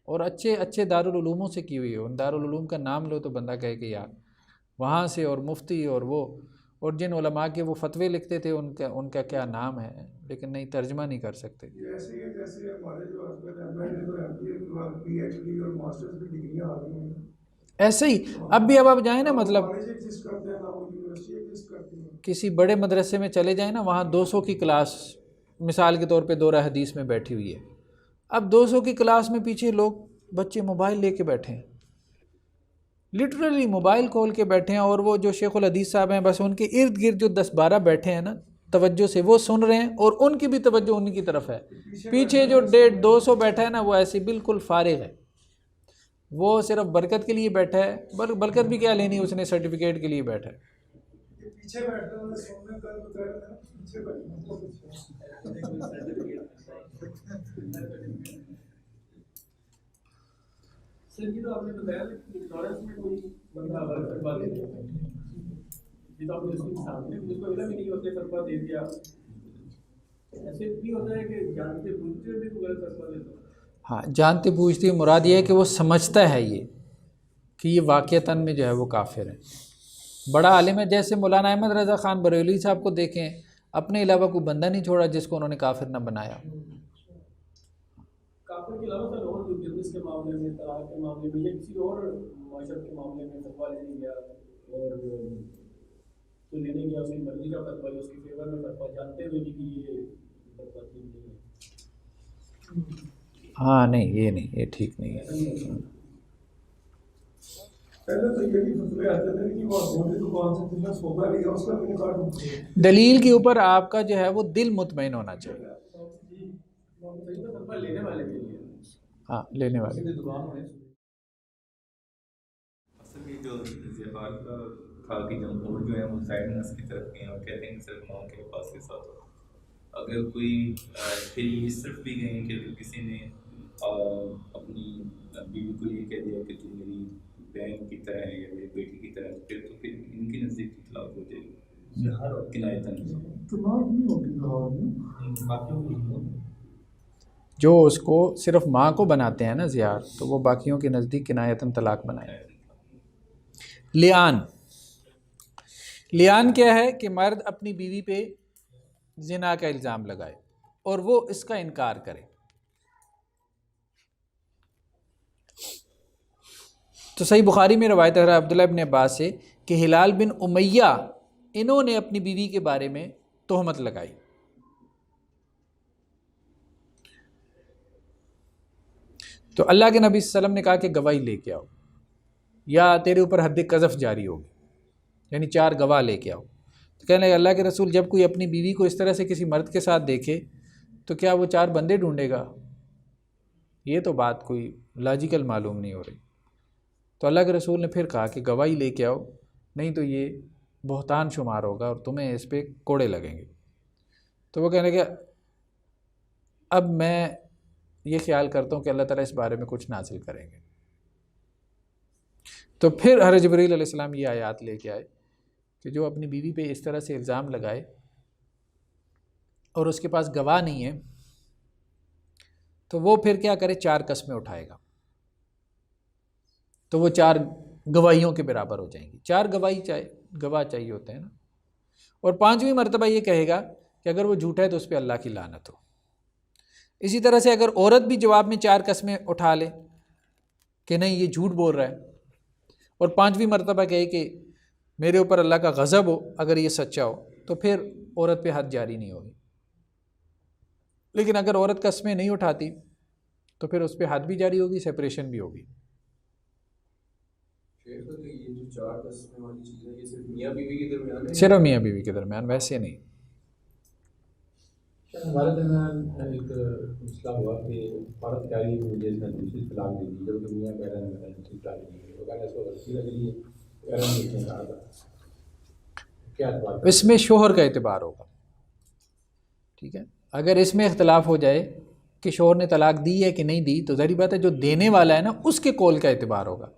اور اچھے دارالعلوموں سے کی ہوئی ہے. ان دارالعلوم کا نام لو تو بندہ کہے کہ یار وہاں سے، اور مفتی اور وہ، اور جن علماء کے وہ فتوے لکھتے تھے ان کا کیا نام ہے، لیکن نہیں ترجمہ نہیں کر سکتے.
ایسے ہی جیسے ہمارے جو ہسبینڈ پی ایچ ڈی اور ماسٹرز کی ڈگریاں آ گئی ہیں،
ایسے ہی اب بھی آپ جائیں نا، مطلب کسی بڑے مدرسے میں چلے جائیں نا، وہاں 200 کی کلاس مثال کے طور پہ دورہ حدیث میں بیٹھی ہوئی ہے. اب 200 کی کلاس میں پیچھے لوگ بچے موبائل لے کے بیٹھے ہیں، لٹرلی موبائل کھول کے بیٹھے ہیں، اور وہ جو شیخ الحدیث صاحب ہیں بس ان کے ارد گرد جو 10-12 بیٹھے ہیں نا توجہ سے وہ سن رہے ہیں، اور ان کی بھی توجہ ان کی طرف ہے. پیچھے جو 150-200 بیٹھا ہے نا وہ ایسے بالکل فارغ ہے، وہ صرف برکت کے لیے بیٹھا ہے. برکت بھی کیا لینی، اس نے سرٹیفکیٹ کے لیے بیٹھا ہے.
سر یہ تو آپ نے بتایا کہ لارنس میں کوئی بندہ فتویٰ دے دیا، یہ تو آپ نے اس کے سامنے جس کو علم ہی نہیں ہوتے فتویٰ دے دیا. ایسے بھی ہوتا ہے کہ جانتے بوجھتے بھی کوئی غلط فتویٰ دیتا ہے.
ہاں جانتے بوجھتے مراد یہ ہے کہ وہ سمجھتا ہے یہ کہ یہ واقعتاً میں جو ہے وہ کافر ہے. بڑا عالم ہے، جیسے مولانا احمد رضا خان بریلوی صاحب کو دیکھیں، اپنے علاوہ کوئی بندہ نہیں چھوڑا جس کو انہوں نے کافر نہ بنایا.
کافر کے علاوہ سر اور بزنس کے معاملے میں، طلاق کے معاملے میں، یا کسی اور معاشرت کے معاملے میں فتویٰ لینے گیا اور تو لینے گیا اس کی مرضی کا فتویٰ، اس کی فیور میں فتویٰ، جانتے ہوئے بھی کہ یہ فتویٰ ٹھیک نہیں ہے.
ہاں نہیں یہ ٹھیک نہیں ہے.
پہلے تو یہ بھی فتوے آتے تھے کہ وہ موٹی دکان سے جس نے سودا لیا اس کا بھی نکاح ٹوٹ گیا.
دلیل کے اوپر آپ کا جو ہے وہ دل مطمئن ہونا چاہیے.
لینے والے کے لیے،
ہاں لینے والے.
اصل یہ جو زہار کا تھا کہ جمہور جو ہے وہ سائڈنس کی طرف گئے اور کہتے ہیں کہ صرف ماؤں کے پاس کے ساتھ ہو. اگر کوئی پھر یہ صرف بھی گئے کہ کسی نے اپنی بیوی کو یہ کہہ دیا کہ تم میری بہن کی طرح ہے یا بیٹی کی طرح تو پھر ان کی نزدیک طلاق ہو جائے گی کنایتاً.
طلاق نہیں ہوگی زہار میں.
جو اس کو صرف ماں کو بناتے ہیں نا زیار، تو وہ باقیوں کے نزدیک کنایتاً طلاق بنائے. لیان کیا ہے کہ مرد اپنی بیوی پہ زنا کا الزام لگائے اور وہ اس کا انکار کرے. تو صحیح بخاری میں روایت ہے عبداللہ ابن عباس سے کہ ہلال بن امیہ انہوں نے اپنی بیوی کے بارے میں تہمت لگائی. تو اللہ کے نبی صلی اللہ علیہ وسلم نے کہا کہ گواہی لے کے آؤ یا تیرے اوپر حد قذف جاری ہوگی، یعنی 4 گواہ لے کے آؤ. تو کہنے لگے اللہ کے رسول جب کوئی اپنی بیوی کو اس طرح سے کسی مرد کے ساتھ دیکھے تو کیا وہ 4 بندے ڈھونڈے گا؟ یہ تو بات کوئی لاجیکل معلوم نہیں ہو رہی. تو اللہ کے رسول نے پھر کہا کہ گواہی لے کے آؤ، نہیں تو یہ بہتان شمار ہوگا اور تمہیں اس پہ کوڑے لگیں گے. تو وہ کہنے لگے اب میں یہ خیال کرتا ہوں کہ اللہ تعالیٰ اس بارے میں کچھ نازل کریں گے. تو پھر حضرت جبرائیل علیہ السلام یہ آیات لے کے آئے کہ جو اپنی بیوی پہ اس طرح سے الزام لگائے اور اس کے پاس گواہ نہیں ہے تو وہ پھر کیا کرے، 4 قسمیں اٹھائے گا. تو وہ 4 گواہیوں کے برابر ہو جائیں گی. 4 گواہ چاہیے ہوتے ہیں نا. اور 5ویں مرتبہ یہ کہے گا کہ اگر وہ جھوٹا ہے تو اس پہ اللہ کی لعنت ہو. اسی طرح سے اگر عورت بھی جواب میں 4 قسمیں اٹھا لے کہ نہیں یہ جھوٹ بول رہا ہے اور 5ویں مرتبہ کہے کہ میرے اوپر اللہ کا غضب ہو اگر یہ سچا ہو، تو پھر عورت پہ حد جاری نہیں ہوگی. لیکن اگر عورت قسمیں نہیں اٹھاتی تو پھر اس پہ حد بھی جاری ہوگی، سیپریشن بھی ہوگی.
یہ جو 4 قسمیں والی چیز ہے یہ صرف میاں بیوی کے درمیان ہے؟
صرف میاں بیوی کے درمیان، ویسے نہیں.
ہمارے درمیان ایک مسئلہ ہوا کہ عورت کہہ رہی ہے مجھے اس نے دوسری طلاق دے دی، جبکہ میاں کہہ رہا ہے میں نے دوسری طلاق دی ہے. وہ کہنا اس کو غلطی لگ رہی ہے، کہہ رہا ہے مجھے کہا تھا. کیا اعتبار
اس میں شوہر کا اعتبار ہوگا. ٹھیک ہے، اگر اس میں اختلاف ہو جائے کہ شوہر نے طلاق دی ہے کہ نہیں دی تو ظاہری بات ہے جو دینے والا ہے نا اس کے قول کا اعتبار ہوگا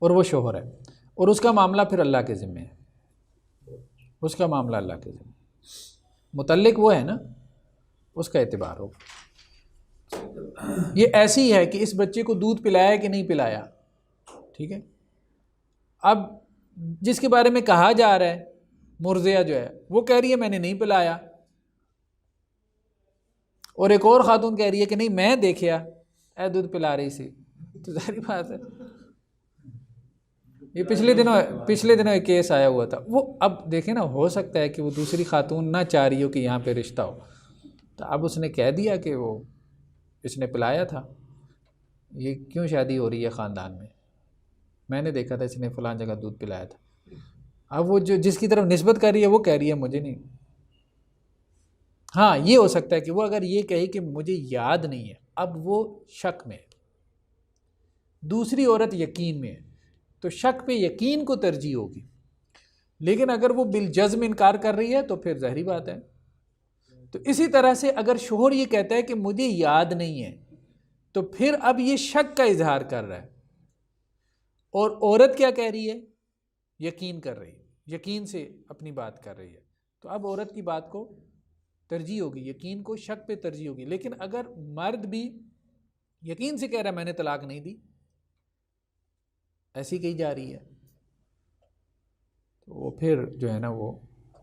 اور وہ شوہر ہے اور اس کا معاملہ پھر اللہ کے ذمہ ہے. اس کا معاملہ اللہ کے ذمہ، متعلق وہ ہے نا، اس کا اعتبار ہوگا. یہ ایسی ہے کہ اس بچے کو دودھ پلایا کہ نہیں پلایا. ٹھیک ہے، اب جس کے بارے میں کہا جا رہا ہے مرضیہ جو ہے وہ کہہ رہی ہے میں نے نہیں پلایا، اور ایک اور خاتون کہہ رہی ہے کہ نہیں میں دیکھیا اے دودھ پلا رہی سی. تو ظاہری بات ہے یہ پچھلے دنوں ایک کیس آیا ہوا تھا. وہ اب دیکھیں نا، ہو سکتا ہے کہ وہ دوسری خاتون نہ چاہ رہی ہو کہ یہاں پہ رشتہ ہو، تو اب اس نے کہہ دیا کہ وہ اس نے پلایا تھا. یہ کیوں شادی ہو رہی ہے خاندان میں نے دیکھا تھا اس نے فلاں جگہ دودھ پلایا تھا. اب وہ جو جس کی طرف نسبت کر رہی ہے وہ کہہ رہی ہے مجھے نہیں. ہاں یہ ہو سکتا ہے کہ وہ اگر یہ کہے کہ مجھے یاد نہیں ہے، اب وہ شک میں ہے، دوسری عورت یقین میں ہے، تو شک پہ یقین کو ترجیح ہوگی. لیکن اگر وہ بالجزم انکار کر رہی ہے تو پھر ظاہری بات ہے. تو اسی طرح سے اگر شوہر یہ کہتا ہے کہ مجھے یاد نہیں ہے تو پھر اب یہ شک کا اظہار کر رہا ہے، اور عورت کیا کہہ رہی ہے، یقین کر رہی ہے، یقین سے اپنی بات کر رہی ہے. تو اب عورت کی بات کو ترجیح ہوگی، یقین کو شک پہ ترجیح ہوگی. لیکن اگر مرد بھی یقین سے کہہ رہا ہے میں نے طلاق نہیں دی، ایسی کہی جا رہی ہے، تو وہ پھر جو ہے نا وہ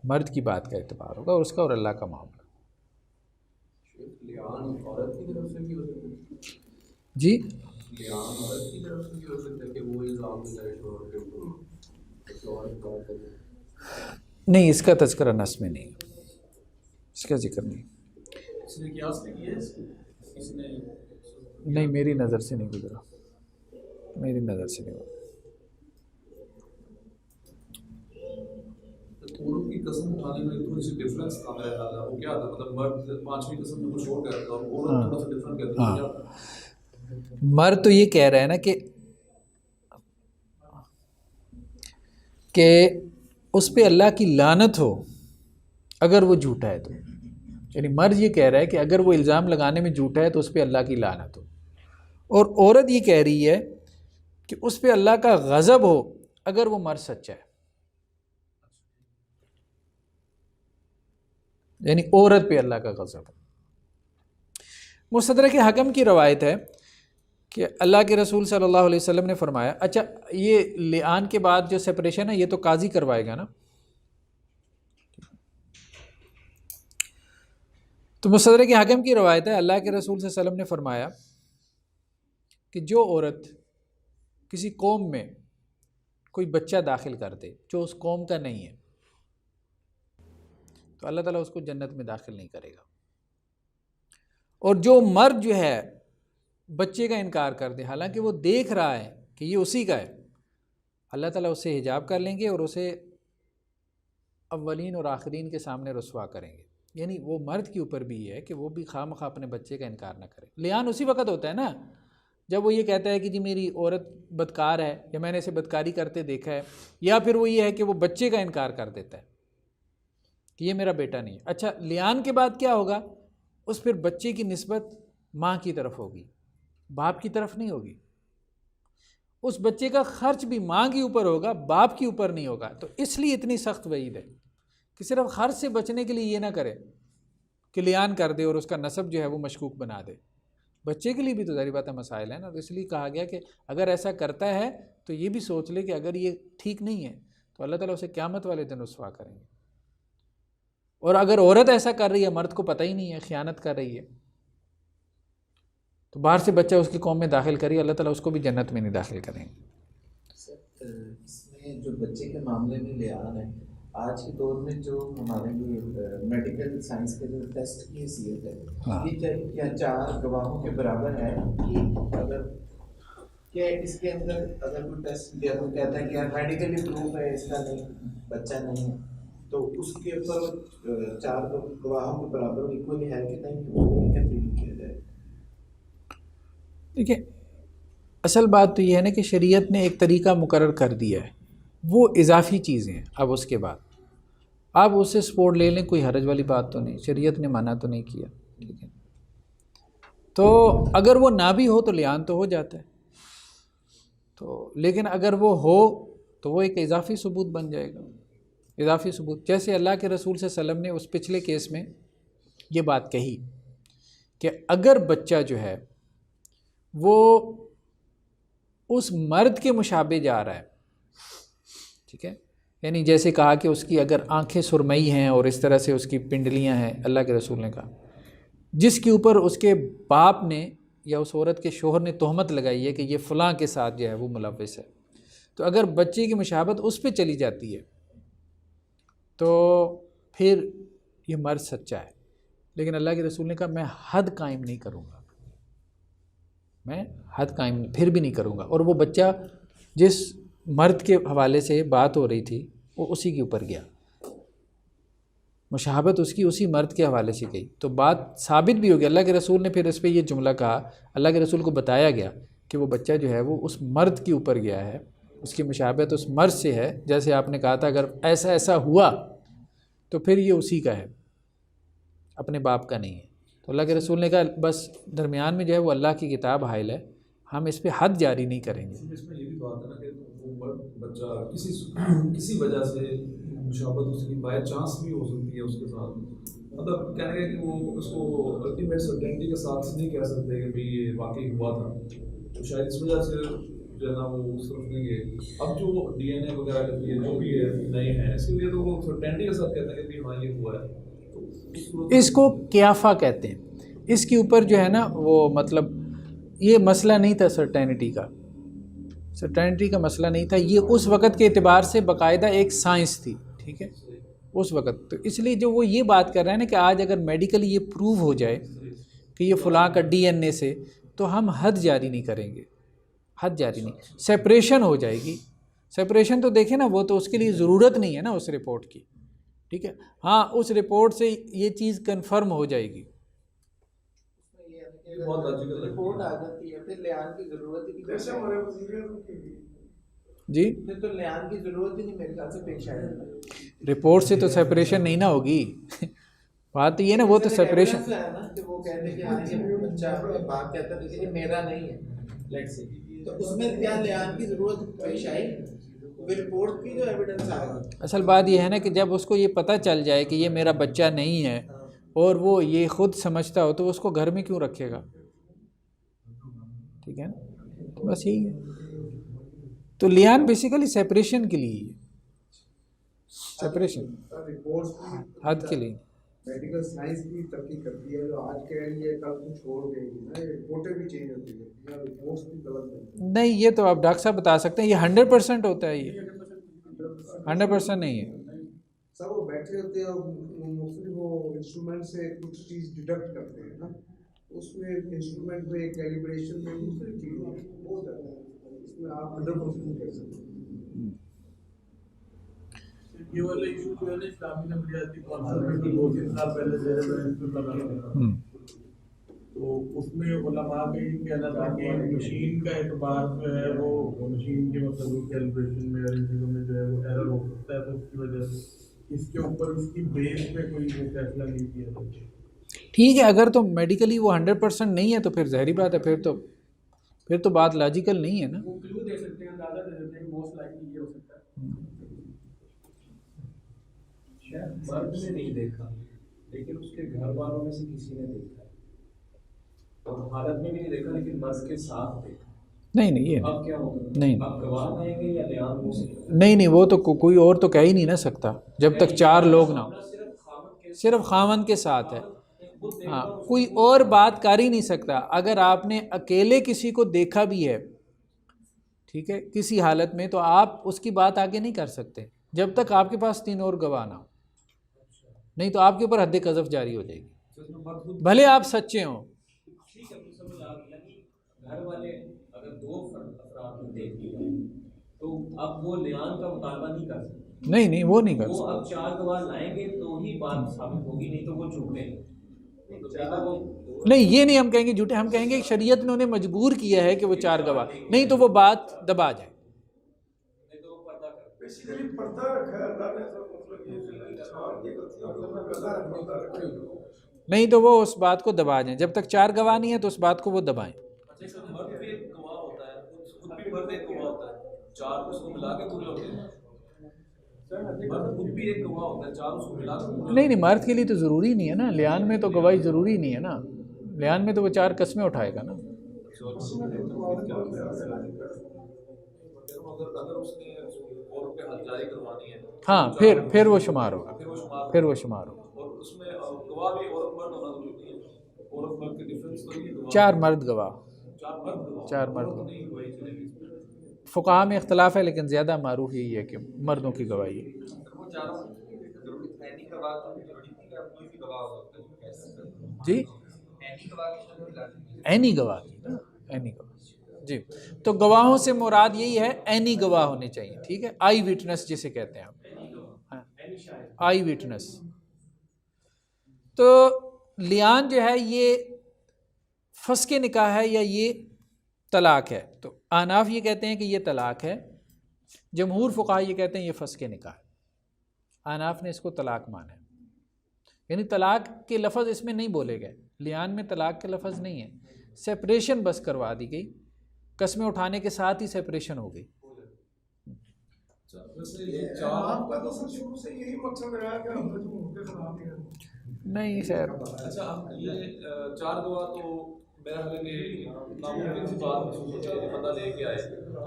مرد کی بات کا اعتبار ہوگا اور اس کا اور اللہ کا معاملہ.
لیان عورت کی طرف سے بھی ہو سکتا ہے؟
جی
لیان عورت کی طرف سے بھی ہو سکتا ہے کہ وہ الزام لگائے شوہر کے اوپر، شوہر انکار کرے؟
نہیں، اس کا تذکرہ نص میں نہیں، اس کا ذکر نہیں.
اس نے قیاس نہیں کیا اس نے؟
نہیں، میری نظر سے نہیں گزرا، میری نظر سے نہیں گزرا.
عورت کی قسم اٹھانے میں تھوڑی سی ڈفرینس تھا میرا خیال ہے. وہ کیا تھا، مطلب مرد 5ویں قسم میں کچھ اور کہتا تھا اور عورت تھوڑا سا ڈفرینٹ کہتی ہے، کیا تھا؟
مرد تو یہ کہہ رہا ہے نا کہ اس پہ اللہ کی لعنت ہو اگر وہ جھوٹا ہے. تو یعنی مرد یہ کہہ رہا ہے کہ اگر وہ الزام لگانے میں جھوٹا ہے تو اس پہ اللہ کی لعنت ہو، اور عورت یہ کہہ رہی ہے کہ اس پہ اللہ کا غضب ہو اگر وہ مرد سچا ہے، یعنی عورت پہ اللہ کا غضب ہو۔ مستدرک حکم کی روایت ہے کہ اللہ کے رسول صلی اللہ علیہ وسلم نے فرمایا، اچھا یہ لعان کے بعد جو سپریشن ہے یہ تو قاضی کروائے گا نا، تو مستدرک حکم کی روایت ہے اللہ کے رسول صلی اللہ علیہ وسلم نے فرمایا کہ جو عورت کسی قوم میں کوئی بچہ داخل کر دے جو اس قوم کا نہیں ہے تو اللہ تعالیٰ اس کو جنت میں داخل نہیں کرے گا، اور جو مرد جو ہے بچے کا انکار کر دے حالانکہ وہ دیکھ رہا ہے کہ یہ اسی کا ہے، اللہ تعالیٰ اس سے حجاب کر لیں گے اور اسے اولین اور آخرین کے سامنے رسوا کریں گے۔ یعنی وہ مرد کے اوپر بھی ہے کہ وہ بھی خواہ مخواہ اپنے بچے کا انکار نہ کرے۔ لعان اسی وقت ہوتا ہے نا جب وہ یہ کہتا ہے کہ جی میری عورت بدکار ہے یا میں نے اسے بدکاری کرتے دیکھا ہے، یا پھر وہ یہ ہے کہ وہ بچے کا انکار کر دیتا ہے کہ یہ میرا بیٹا نہیں ہے۔ اچھا لعان کے بعد کیا ہوگا؟ اس پھر بچے کی نسبت ماں کی طرف ہوگی، باپ کی طرف نہیں ہوگی، اس بچے کا خرچ بھی ماں کے اوپر ہوگا، باپ کے اوپر نہیں ہوگا۔ تو اس لیے اتنی سخت وعید ہے کہ صرف خرچ سے بچنے کے لیے یہ نہ کرے کہ لعان کر دے اور اس کا نسب جو ہے وہ مشکوک بنا دے، بچے کے لیے بھی تو ظاہر بات ہے مسائل ہیں نا، تو اس لیے کہا گیا کہ اگر ایسا کرتا ہے تو یہ بھی سوچ لے کہ اگر یہ ٹھیک نہیں ہے تو اللہ تعالیٰ اسے قیامت والے دن رسوا کریں گے، اور اگر عورت ایسا کر رہی ہے مرد کو پتہ ہی نہیں ہے خیانت کر رہی ہے تو باہر سے بچہ اس کی قوم میں داخل کری اللہ تعالیٰ اس کو بھی جنت میں نہیں داخل کریں گے۔
اس میں جو بچے کے معاملے میں لعان ہے، آج کے دور میں جو ہمارے لیے میڈیکل سائنس کے جو ٹیسٹ کی حیثیت ہے، یہ کیا 4 گواہوں کے برابر ہے کہ اگر کیا اس کے اندر اگر کوئی ٹیسٹ کیا تو کہتا ہے کہ یار میڈیکلی پروف ہے اس کا نہیں بچہ نہیں ہے، تو اس کے اوپر 4 گواہوں کے برابر ایکولی ہے کہ نہیں، اس کو تبدیل کیا جائے؟
دیکھیں اصل بات تو یہ ہے نا کہ شریعت نے ایک طریقہ مقرر کر دیا ہے، وہ اضافی چیزیں ہیں، اب اس کے بعد آپ اس سے سپورٹ لے لیں، کوئی حرج والی بات تو نہیں، شریعت نے منع تو نہیں کیا، ٹھیک ہے، تو اگر وہ نہ بھی ہو تو لعان تو ہو جاتا ہے، تو لیکن اگر وہ ہو تو وہ ایک اضافی ثبوت بن جائے گا، اضافی ثبوت۔ جیسے اللہ کے رسول صلی اللہ علیہ وسلم نے اس پچھلے کیس میں یہ بات کہی کہ اگر بچہ جو ہے وہ اس مرد کے مشابہ جا رہا ہے، ٹھیک ہے، یعنی جیسے کہا کہ اس کی اگر آنکھیں سرمئی ہیں اور اس طرح سے اس کی پنڈلیاں ہیں، اللہ کے رسول نے کہا جس کے اوپر اس کے باپ نے یا اس عورت کے شوہر نے تہمت لگائی ہے کہ یہ فلاں کے ساتھ جو ہے وہ ملوث ہے، تو اگر بچے کی مشابہت اس پہ چلی جاتی ہے تو پھر یہ مرد سچا ہے، لیکن اللہ کے رسول نے کہا میں حد قائم نہیں کروں گا، میں حد قائم پھر بھی نہیں کروں گا، اور وہ بچہ جس مرد کے حوالے سے بات ہو رہی تھی وہ اسی کے اوپر گیا، مشابہت اس کی اسی مرد کے حوالے سے گئی، تو بات ثابت بھی ہو گئی۔ اللہ کے رسول نے پھر اس پہ یہ جملہ کہا، اللہ کے رسول کو بتایا گیا کہ وہ بچہ جو ہے وہ اس مرد کے اوپر گیا ہے، اس کی مشابہت اس مرد سے ہے، جیسے آپ نے کہا تھا اگر ایسا ایسا ہوا تو پھر یہ اسی کا ہے، اپنے باپ کا نہیں ہے۔ تو اللہ کے رسول نے کہا بس درمیان میں جو ہے وہ اللہ کی کتاب حائل ہے، ہم اس پہ حد جاری نہیں کریں گے۔
اس میں یہ بھی بات ہے نا کہ وہ بچہ کسی وجہ سے مشابہت اس کی بائی چانس بھی ہو سکتی ہے اس کے ساتھ، مطلب کہنے کا کہ وہ اس کو الٹیمیٹ سرٹینٹی کے ساتھ نہیں کہہ سکتے کہ بھئی یہ واقعی ہوا تھا، تو شاید اس وجہ سے جو ہے نا وہ اس طرف نہیں گئے۔ اب جو ڈی این اے وغیرہ کے لیے جو بھی ہے نئے ہیں، اس کے لیے تو وہ سرٹینٹی کے ساتھ کہتے ہیں کہ ہاں یہ ہوا ہے۔
اس کو قیافہ کہتے ہیں، اس کے اوپر جو ہے نا وہ مطلب یہ مسئلہ نہیں تھا سرٹینٹی کا مسئلہ نہیں تھا، یہ اس وقت کے اعتبار سے باقاعدہ ایک سائنس تھی، ٹھیک ہے، اس وقت، تو اس لیے جو وہ یہ بات کر رہے ہیں نا کہ آج اگر میڈیکلی یہ پروو ہو جائے کہ یہ فلاں کا ڈی این اے سے، تو ہم حد جاری نہیں کریں گے، حد جاری نہیں، سیپریشن ہو جائے گی۔ سیپریشن تو دیکھیں نا، وہ تو اس کے لیے ضرورت نہیں ہے نا اس رپورٹ کی، ٹھیک ہے، ہاں اس رپورٹ سے یہ چیز کنفرم ہو جائے گی۔
رپورٹ آ جاتی ہے پھر لعان کی ضرورت ہی
جیسے
نہیں،
ہمارے وزیر
جی
پھر تو لعان کی ضرورت ہی نہیں میرے خیال سے پیش آئے گا۔
رپورٹ سے تو سیپریشن نہیں نہ ہوگی، بات یہ نا وہ تو سیپریشن
ہے نا کہ وہ کہتے ہیں کہ ہاں یہ بچہ باپ کہتا ہے کہ یہ میرا نہیں ہے، لیٹس سے تو اس میں کیا لیان کی ضرورت پیش آئی؟ رپورٹ کی جو ایویڈنس آ گئی.
اصل بات یہ ہے نا کہ جب اس کو یہ پتہ چل جائے کہ یہ میرا بچہ نہیں ہے اور وہ یہ خود سمجھتا ہو تو اس کو گھر میں کیوں رکھے گا؟ ٹھیک ہے نا، بس یہی ہے. تو لیان بیسیکلی سیپریشن کے لیے ہے، سیپریشن حد کے لیے.
میڈیکل سائنس کی ترقی کرتی ہے، جو آج کہہ رہی ہے کل کچھ چھوڑ دے گی نا، رپورٹیں بھی چینج ہوتی ہے، رپورٹس بھی غلط ہیں.
نہیں، یہ تو آپ ڈاکٹر صاحب بتا سکتے ہیں، یہ 100% ہوتا ہے، یہ 100% نہیں ہے.
سب وہ بیٹھے ہوتے ہیں اور مختلف وہ انسٹرومنٹ سے کچھ چیز ڈیڈکٹ کرتے ہیں نا، اس میں انسٹرومنٹ میں کیلیبریشن میں مختلف چیزیں ہو جاتا ہے، اس میں آپ 100% نہیں کر سکتے.
یہ والا ایشو جو ہے نا اسلامی نظریاتی کونسل میں بھی 2-3 سال پہلے زیر بحث پہ لگا تھا، تو اس میں علماء کا یہ کہنا تھا کہ مشین کا اعتبار جو ہے وہ مشین کے مطلب کیلیبریشن میں اور ان چیزوں میں جو ہے وہ ایرر ہو سکتا ہے، تو اس کی وجہ سے اس کے اوپر اس کی بیس پہ کوئی وہ فیصلہ نہیں کیا جاتا.
ٹھیک ہے، اگر تو میڈیکلی وہ 100% نہیں ہے تو پھر ظاہری بات ہے، پھر تو بات لاجیکل نہیں ہے نا.
وہ کلو دے سکتے ہیں، اندازہ دے سکتے ہیں، موسٹ لائکلی یہ ہو سکتا ہے.
شاید مرد نے نہیں دیکھا لیکن اس کے گھر والوں میں سے کسی نے دیکھا ہے، اور حالت میں بھی نہیں دیکھا لیکن مرد کے ساتھ دیکھا.
نہیں یہ
اب کیا ہوگا؟
نہیں
اب گواہ آئیں گے یا لیان ہو سکے؟
نہیں، وہ تو کوئی اور تو کہہ ہی نہیں نہ سکتا جب تک 4 لوگ نہ ہو. صرف خاوند کے ساتھ ہے. ہاں، کوئی اور بات کر ہی نہیں سکتا. اگر آپ نے اکیلے کسی کو دیکھا بھی ہے، ٹھیک ہے، کسی حالت میں، تو آپ اس کی بات آگے نہیں کر سکتے جب تک آپ کے پاس 3 اور گواہ نہ ہو. نہیں تو آپ کے اوپر حد قذف جاری ہو جائے گی، بھلے آپ سچے ہوں.
گھر والے اگر 2 افراد نے دیکھ لیا تو اب وہ لیان کا مطالبہ نہیں کر سکتے.
نہیں وہ نہیں کر
وہ
سکتے.
اب 4 گواہ لائیں گے تو ہی بات ثابت ہوگی، نہیں تو وہ جھوٹے ہیں.
نہیں، یہ نہیں ہم کہیں گے جھوٹے، ہم کہیں گے شریعت نے انہیں مجبور کیا ہے کہ وہ 4 گواہ، نہیں تو وہ بات دبا جائے.
بیسیکلی پردہ رکھا ہے اللہ نے، مطلب یہ انسان کی غلطیوں کو پردہ رکھا ہے.
نہیں تو وہ اس بات کو دبا جائیں. جب تک 4 گواہ نہیں ہے تو اس بات کو وہ دبائیں.
مرد بھی ایک گواہ ہوتا ہے، خود بھی مرد ایک گواہ ہوتا ہے، 4 اس کو ملا کے پورے ہوتے ہیں. مرد خود بھی ایک گواہ ہوتا ہے، 4 اس کو ملا کے پورے.
نہیں مرد کے لیے تو ضروری نہیں ہے نا، لیان میں تو گواہی ضروری نہیں ہے نا. لیان میں تو وہ 4 قسمیں اٹھائے گا نا.
اگر اس نے عورت پہ حد جاری کروانی ہے،
ہاں پھر وہ شمار ہوگا، پھر وہ شمار ہوگا.
اور اس میں گواہ بھی عورت مرد ہونا ضروری نہیں ہے. عورت مرد کے ڈفرینس تو نہیں ہے.
4 مرد گواہ،
4 مرد گواہ.
فقہاء میں اختلاف ہے لیکن زیادہ معروف یہی ہے کہ مردوں کی گواہی ہے. جی عینی گواہ کی نا، عینی گواہ. جی تو گواہوں سے مراد یہی ہے عینی گواہ ہونے چاہیے. ٹھیک ہے، آئی وٹنس جسے کہتے ہیں آپ، آئی وٹنس. تو لیان جو ہے یہ فسخ نکاح ہے یا یہ طلاق ہے؟ تو احناف یہ کہتے ہیں کہ یہ طلاق ہے، جمہور فقہاء یہ کہتے ہیں یہ فسخ نکاح ہے. احناف نے اس کو طلاق مانا ہے، یعنی طلاق کے لفظ اس میں نہیں بولے گئے. لیان میں طلاق کے لفظ نہیں ہے، سیپریشن بس کروا دی گئی، قسمیں اٹھانے کے ساتھ ہی سیپریشن ہو گئی.
آپ کا تو سر شروع سے یہی مقصد رہا کہ ہم نے جمہور کے خلاف ہی ہے.
نہیں خیر،
اچھا یہ 4 گواہ تو میرا خیال ہے کہ ناممکن سی بات محسوس ہوتی ہے کہ بندہ لے کے آئے.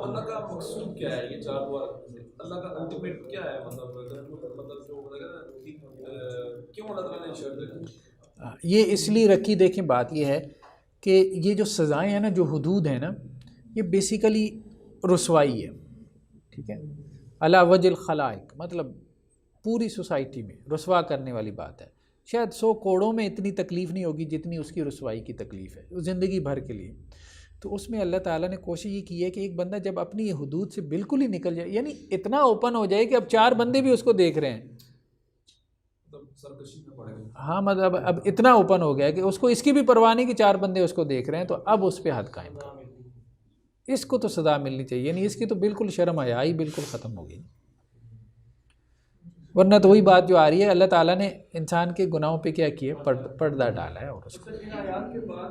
اللہ کا مقصود کیا ہے یہ 4 گواہ رکھنے سے؟ اللہ کا الٹیمیٹ کیا ہے؟ مطلب جو کیوں اللہ تعالیٰ نے شرط رکھی؟
یہ اس لیے رکھی، دیکھیں بات یہ ہے کہ یہ جو سزائیں ہیں نا، جو حدود ہیں نا، یہ بیسیکلی رسوائی ہے. ٹھیک ہے، علی وجہ الخلائق، مطلب پوری سوسائٹی میں رسوا کرنے والی بات ہے. شاید 100 کوڑوں میں اتنی تکلیف نہیں ہوگی جتنی اس کی رسوائی کی تکلیف ہے زندگی بھر کے لیے. تو اس میں اللہ تعالیٰ نے کوشش یہ کی ہے کہ ایک بندہ جب اپنی یہ حدود سے بالکل ہی نکل جائے، یعنی اتنا اوپن ہو جائے کہ اب 4 بندے بھی اس کو دیکھ رہے ہیں. ہاں مطلب اب اتنا اوپن ہو گیا کہ اس کو اس کی بھی پرواہ نہیں کہ 4 بندے اس کو دیکھ رہے ہیں، تو اب اس پہ حد قائم کر. اس کو تو سزا ملنی چاہیے، یعنی اس کی تو بالکل شرم حیا ہی بالکل ختم ہو گئی. ورنہ تو وہی بات جو آ رہی ہے، اللہ تعالیٰ نے انسان کے گناہوں پہ کیا کیے، پردہ ڈالا ہے. اور اس کو
آیات کے بعد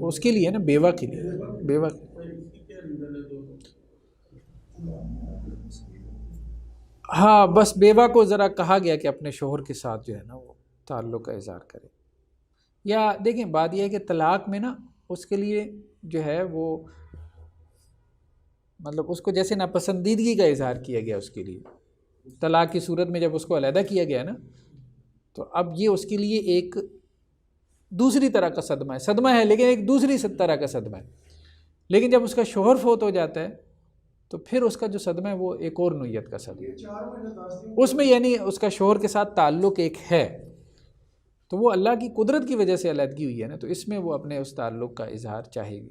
اس کے لیے نا، بیوہ کے لیے، بیوہ. ہاں بس بیوہ کو ذرا کہا گیا کہ اپنے شوہر کے ساتھ جو ہے نا وہ تعلق کا اظہار کرے. یا دیکھیں بات یہ ہے کہ طلاق میں نا اس کے لیے جو ہے وہ مطلب اس کو جیسے ناپسندیدگی کا اظہار کیا گیا اس کے لیے طلاق کی صورت میں، جب اس کو علیحدہ کیا گیا نا تو اب یہ اس کے لیے ایک دوسری طرح کا صدمہ ہے لیکن ایک دوسری طرح کا صدمہ ہے. لیکن جب اس کا شوہر فوت ہو جاتا ہے تو پھر اس کا جو صدمہ ہے وہ ایک اور نوعیت کا صدمہ ہے. اس میں یعنی اس کا شوہر کے ساتھ تعلق ایک ہے تو وہ اللہ کی قدرت کی وجہ سے علیحدگی ہوئی ہے نا، تو اس میں وہ اپنے اس تعلق کا اظہار چاہے گی.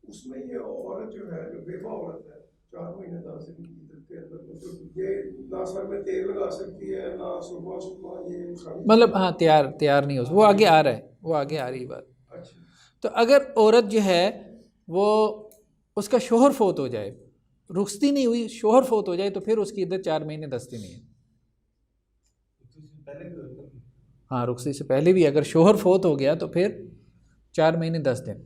اس میں یہ عورت جو ہے جو بیوہ عورت ہے 4 مہینے 10 دن کی عدت کے اندر یہ نہ سر میں تیل لگا سکتی ہے نہ صبح یہ
مطلب ہاں تیار نہیں ہو، وہ آگے آ رہا ہے، وہ آگے آ رہی بات. تو اگر عورت جو ہے وہ اس کا شوہر فوت ہو جائے، رخصتی نہیں ہوئی، شوہر فوت ہو جائے تو پھر اس کی عدت 4 مہینے 10 دن ہے. ہاں رخصتی سے پہلے بھی اگر شوہر فوت ہو گیا تو پھر 4 مہینے 10 دن.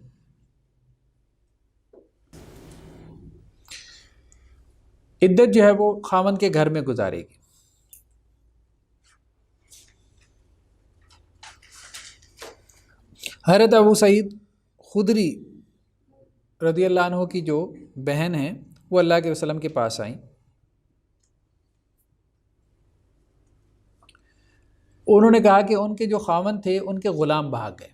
عدت جو ہے وہ خاوند کے گھر میں گزارے گی. حضرت ابو سعید خدری رضی اللہ عنہ کی جو بہن ہیں وہ اللہ کے وسلم کے پاس آئیں. انہوں نے کہا کہ ان کے جو خاوند تھے ان کے غلام بھاگ گئے،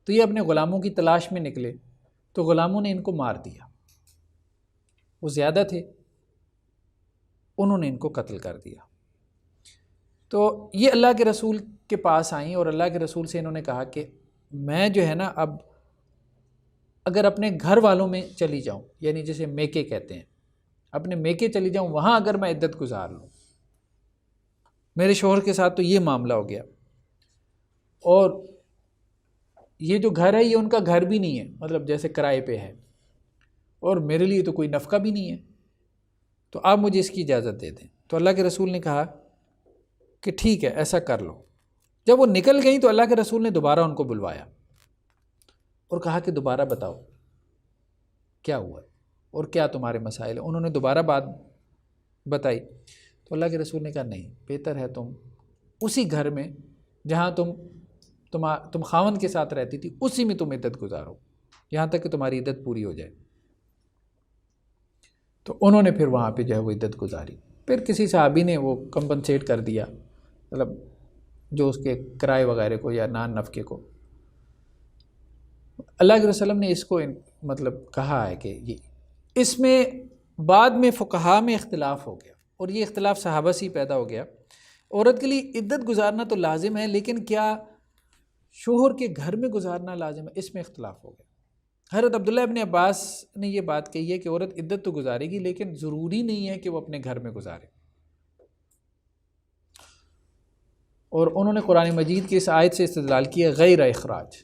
تو یہ اپنے غلاموں کی تلاش میں نکلے تو غلاموں نے ان کو مار دیا. وہ زیادہ تھے، انہوں نے ان کو قتل کر دیا. تو یہ اللہ کے رسول کے پاس آئیں اور اللہ کے رسول سے انہوں نے کہا کہ میں جو ہے نا اب اگر اپنے گھر والوں میں چلی جاؤں، یعنی جسے میکے کہتے ہیں، اپنے میکے چلی جاؤں، وہاں اگر میں عدت گزار لوں، میرے شوہر کے ساتھ تو یہ معاملہ ہو گیا، اور یہ جو گھر ہے یہ ان کا گھر بھی نہیں ہے، مطلب جیسے کرائے پہ ہے، اور میرے لیے تو کوئی نفقہ بھی نہیں ہے، تو آپ مجھے اس کی اجازت دے دیں. تو اللہ کے رسول نے کہا کہ ٹھیک ہے ایسا کر لو. جب وہ نکل گئیں تو اللہ کے رسول نے دوبارہ ان کو بلوایا اور کہا کہ دوبارہ بتاؤ کیا ہوا اور کیا تمہارے مسائل ہیں. انہوں نے دوبارہ بات بتائی تو اللہ کے رسول نے کہا نہیں، بہتر ہے تم اسی گھر میں جہاں تم خاوند کے ساتھ رہتی تھی اسی میں تم عدت گزارو یہاں تک کہ تمہاری عدت پوری ہو جائے. تو انہوں نے پھر وہاں پہ جو ہے وہ عدت گزاری. پھر کسی صحابی نے وہ کمپنسیٹ کر دیا، مطلب جو اس کے کرائے وغیرہ کو یا نان نفقے کو. اللہ کے رسول نے اس کو مطلب کہا ہے کہ یہ اس میں بعد میں فقہا میں اختلاف ہو گیا، اور یہ اختلاف صحابہ سے ہی پیدا ہو گیا. عورت کے لیے عدت گزارنا تو لازم ہے، لیکن کیا شوہر کے گھر میں گزارنا لازم ہے، اس میں اختلاف ہو گیا. حضرت عبداللہ ابن عباس نے یہ بات کہی ہے کہ عورت عدت تو گزارے گی لیکن ضروری نہیں ہے کہ وہ اپنے گھر میں گزارے. اور انہوں نے قرآن مجید کی اس آیت سے استدلال کیا غیر اخراج.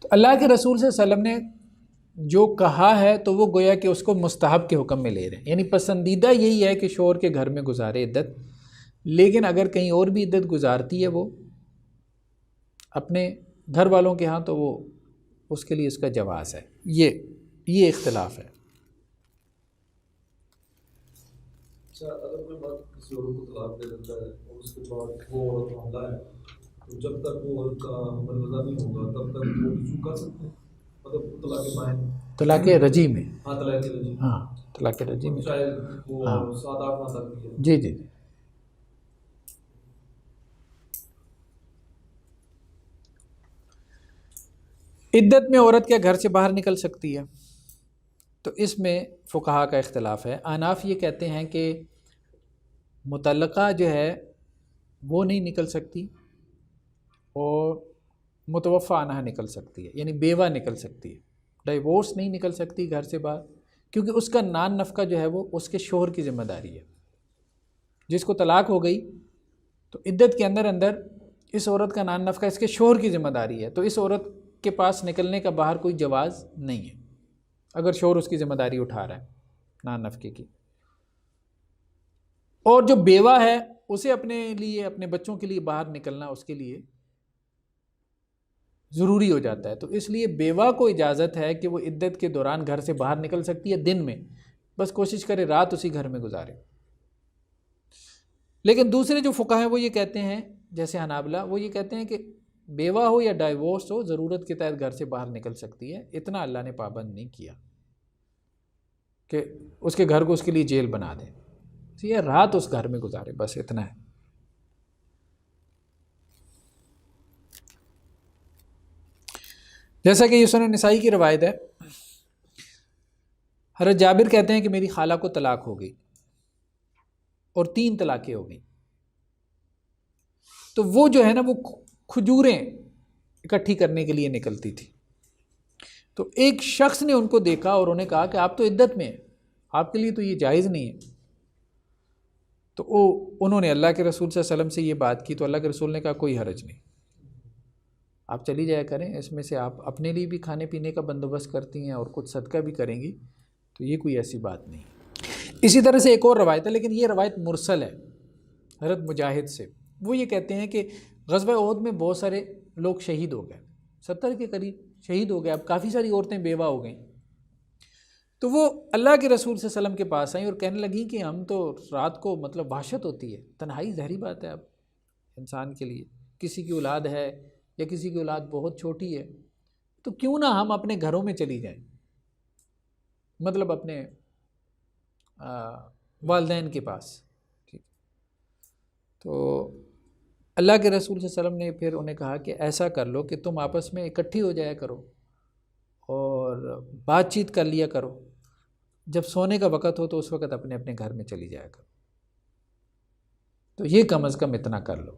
تو اللہ کے رسول صلی اللہ علیہ وسلم نے جو کہا ہے تو وہ گویا کہ اس کو مستحب کے حکم میں لے رہے ہیں، یعنی پسندیدہ یہی ہے کہ شوہر کے گھر میں گزارے عدت، لیکن اگر کہیں اور بھی عدت گزارتی ہے وہ اپنے گھر والوں کے ہاں تو وہ اس کے لیے اس کا جواز ہے. یہ اختلاف ہے.
اچھا اگر کوئی بات کسی عورت کو طلاق دے دیتا ہے اور اس کے بعد وہ عورت حاملہ ہے تو جب تک وہ عورت کا حمل وضع نہیں ہوگا تب تک وہ رجوع کر سکتے ہیں، مطلب طلاق بائن،
طلاق رجی میں.
ہاں طلاق رجی،
ہاں طلاق رجی میں
چاہے وہ
ہاں
7-8 ماہ تک بھی ہے.
جی جی جی. عدت میں عورت کیا گھر سے باہر نکل سکتی ہے؟ تو اس میں فقہا کا اختلاف ہے. احناف یہ کہتے ہیں کہ مطلقہ جو ہے وہ نہیں نکل سکتی اور متوفی عنہا نکل سکتی ہے، یعنی بیوہ نکل سکتی ہے. ڈائیورس نہیں نکل سکتی گھر سے باہر، کیونکہ اس کا نان نفقہ جو ہے وہ اس کے شوہر کی ذمہ داری ہے. جس کو طلاق ہو گئی تو عدت کے اندر اس عورت کا نان نفقہ اس کے شوہر کی ذمہ داری ہے، تو اس عورت کے پاس نکلنے کا باہر کوئی جواز نہیں ہے. اگر شوہر اس کی ذمہ داری اٹھا رہا ہے نان نفقے کی. اور جو بیوہ ہے اسے اپنے لیے اپنے بچوں کے لیے باہر نکلنا اس کے لیے ضروری ہو جاتا ہے. تو اس لیے بیوہ کو اجازت ہے کہ وہ عدت کے دوران گھر سے باہر نکل سکتی ہے دن میں، بس کوشش کرے رات اسی گھر میں گزارے. لیکن دوسرے جو فقہا ہیں وہ یہ کہتے ہیں، جیسے حنابلہ، وہ یہ کہتے ہیں کہ بیوہ ہو یا ڈائیورس ہو ضرورت کے تحت گھر سے باہر نکل سکتی ہے. اتنا اللہ نے پابند نہیں کیا کہ اس کے گھر کو اس کے لیے جیل بنا دیں. یہ رات اس گھر میں گزارے، بس اتنا ہے. جیسا کہ یہ سنن نسائی کی روایت ہے، حضرت جابر کہتے ہیں کہ میری خالہ کو طلاق ہو گئی اور 3 طلاقیں ہو گئیں. تو وہ جو ہے نا وہ کھجوریں اکٹھی کرنے کے لیے نکلتی تھی. تو ایک شخص نے ان کو دیکھا اور انہیں کہا کہ آپ تو عدت میں ہیں، آپ کے لیے تو یہ جائز نہیں ہے. تو انہوں نے اللہ کے رسول صلی اللہ علیہ وسلم سے یہ بات کی، تو اللہ کے رسول نے کہا کوئی حرج نہیں، آپ چلی جایا کریں، اس میں سے آپ اپنے لیے بھی کھانے پینے کا بندوبست کرتی ہیں اور کچھ صدقہ بھی کریں گی، تو یہ کوئی ایسی بات نہیں. اسی طرح سے ایک اور روایت ہے، لیکن یہ روایت مرسل ہے حضرت مجاہد سے. وہ یہ کہتے ہیں کہ غزوہ احد میں بہت سارے لوگ شہید ہو گئے، 70 کے قریب شہید ہو گئے. اب کافی ساری عورتیں بیوہ ہو گئیں. تو وہ اللہ کے رسول صلی اللہ علیہ وسلم کے پاس آئیں اور کہنے لگیں کہ ہم تو رات کو مطلب وحشت ہوتی ہے، تنہائی ظاہری بات ہے اب انسان کے لیے، کسی کی اولاد ہے یا کسی کی اولاد بہت چھوٹی ہے، تو کیوں نہ ہم اپنے گھروں میں چلی جائیں، مطلب اپنے والدین کے پاس. ٹھیک. تو اللہ کے رسول صلی اللہ علیہ وسلم نے پھر انہیں کہا کہ ایسا کر لو کہ تم آپس میں اکٹھی ہو جایا کرو اور بات چیت کر لیا کرو، جب سونے کا وقت ہو تو اس وقت اپنے اپنے گھر میں چلی جایا کرو. تو یہ کم از کم اتنا کر لو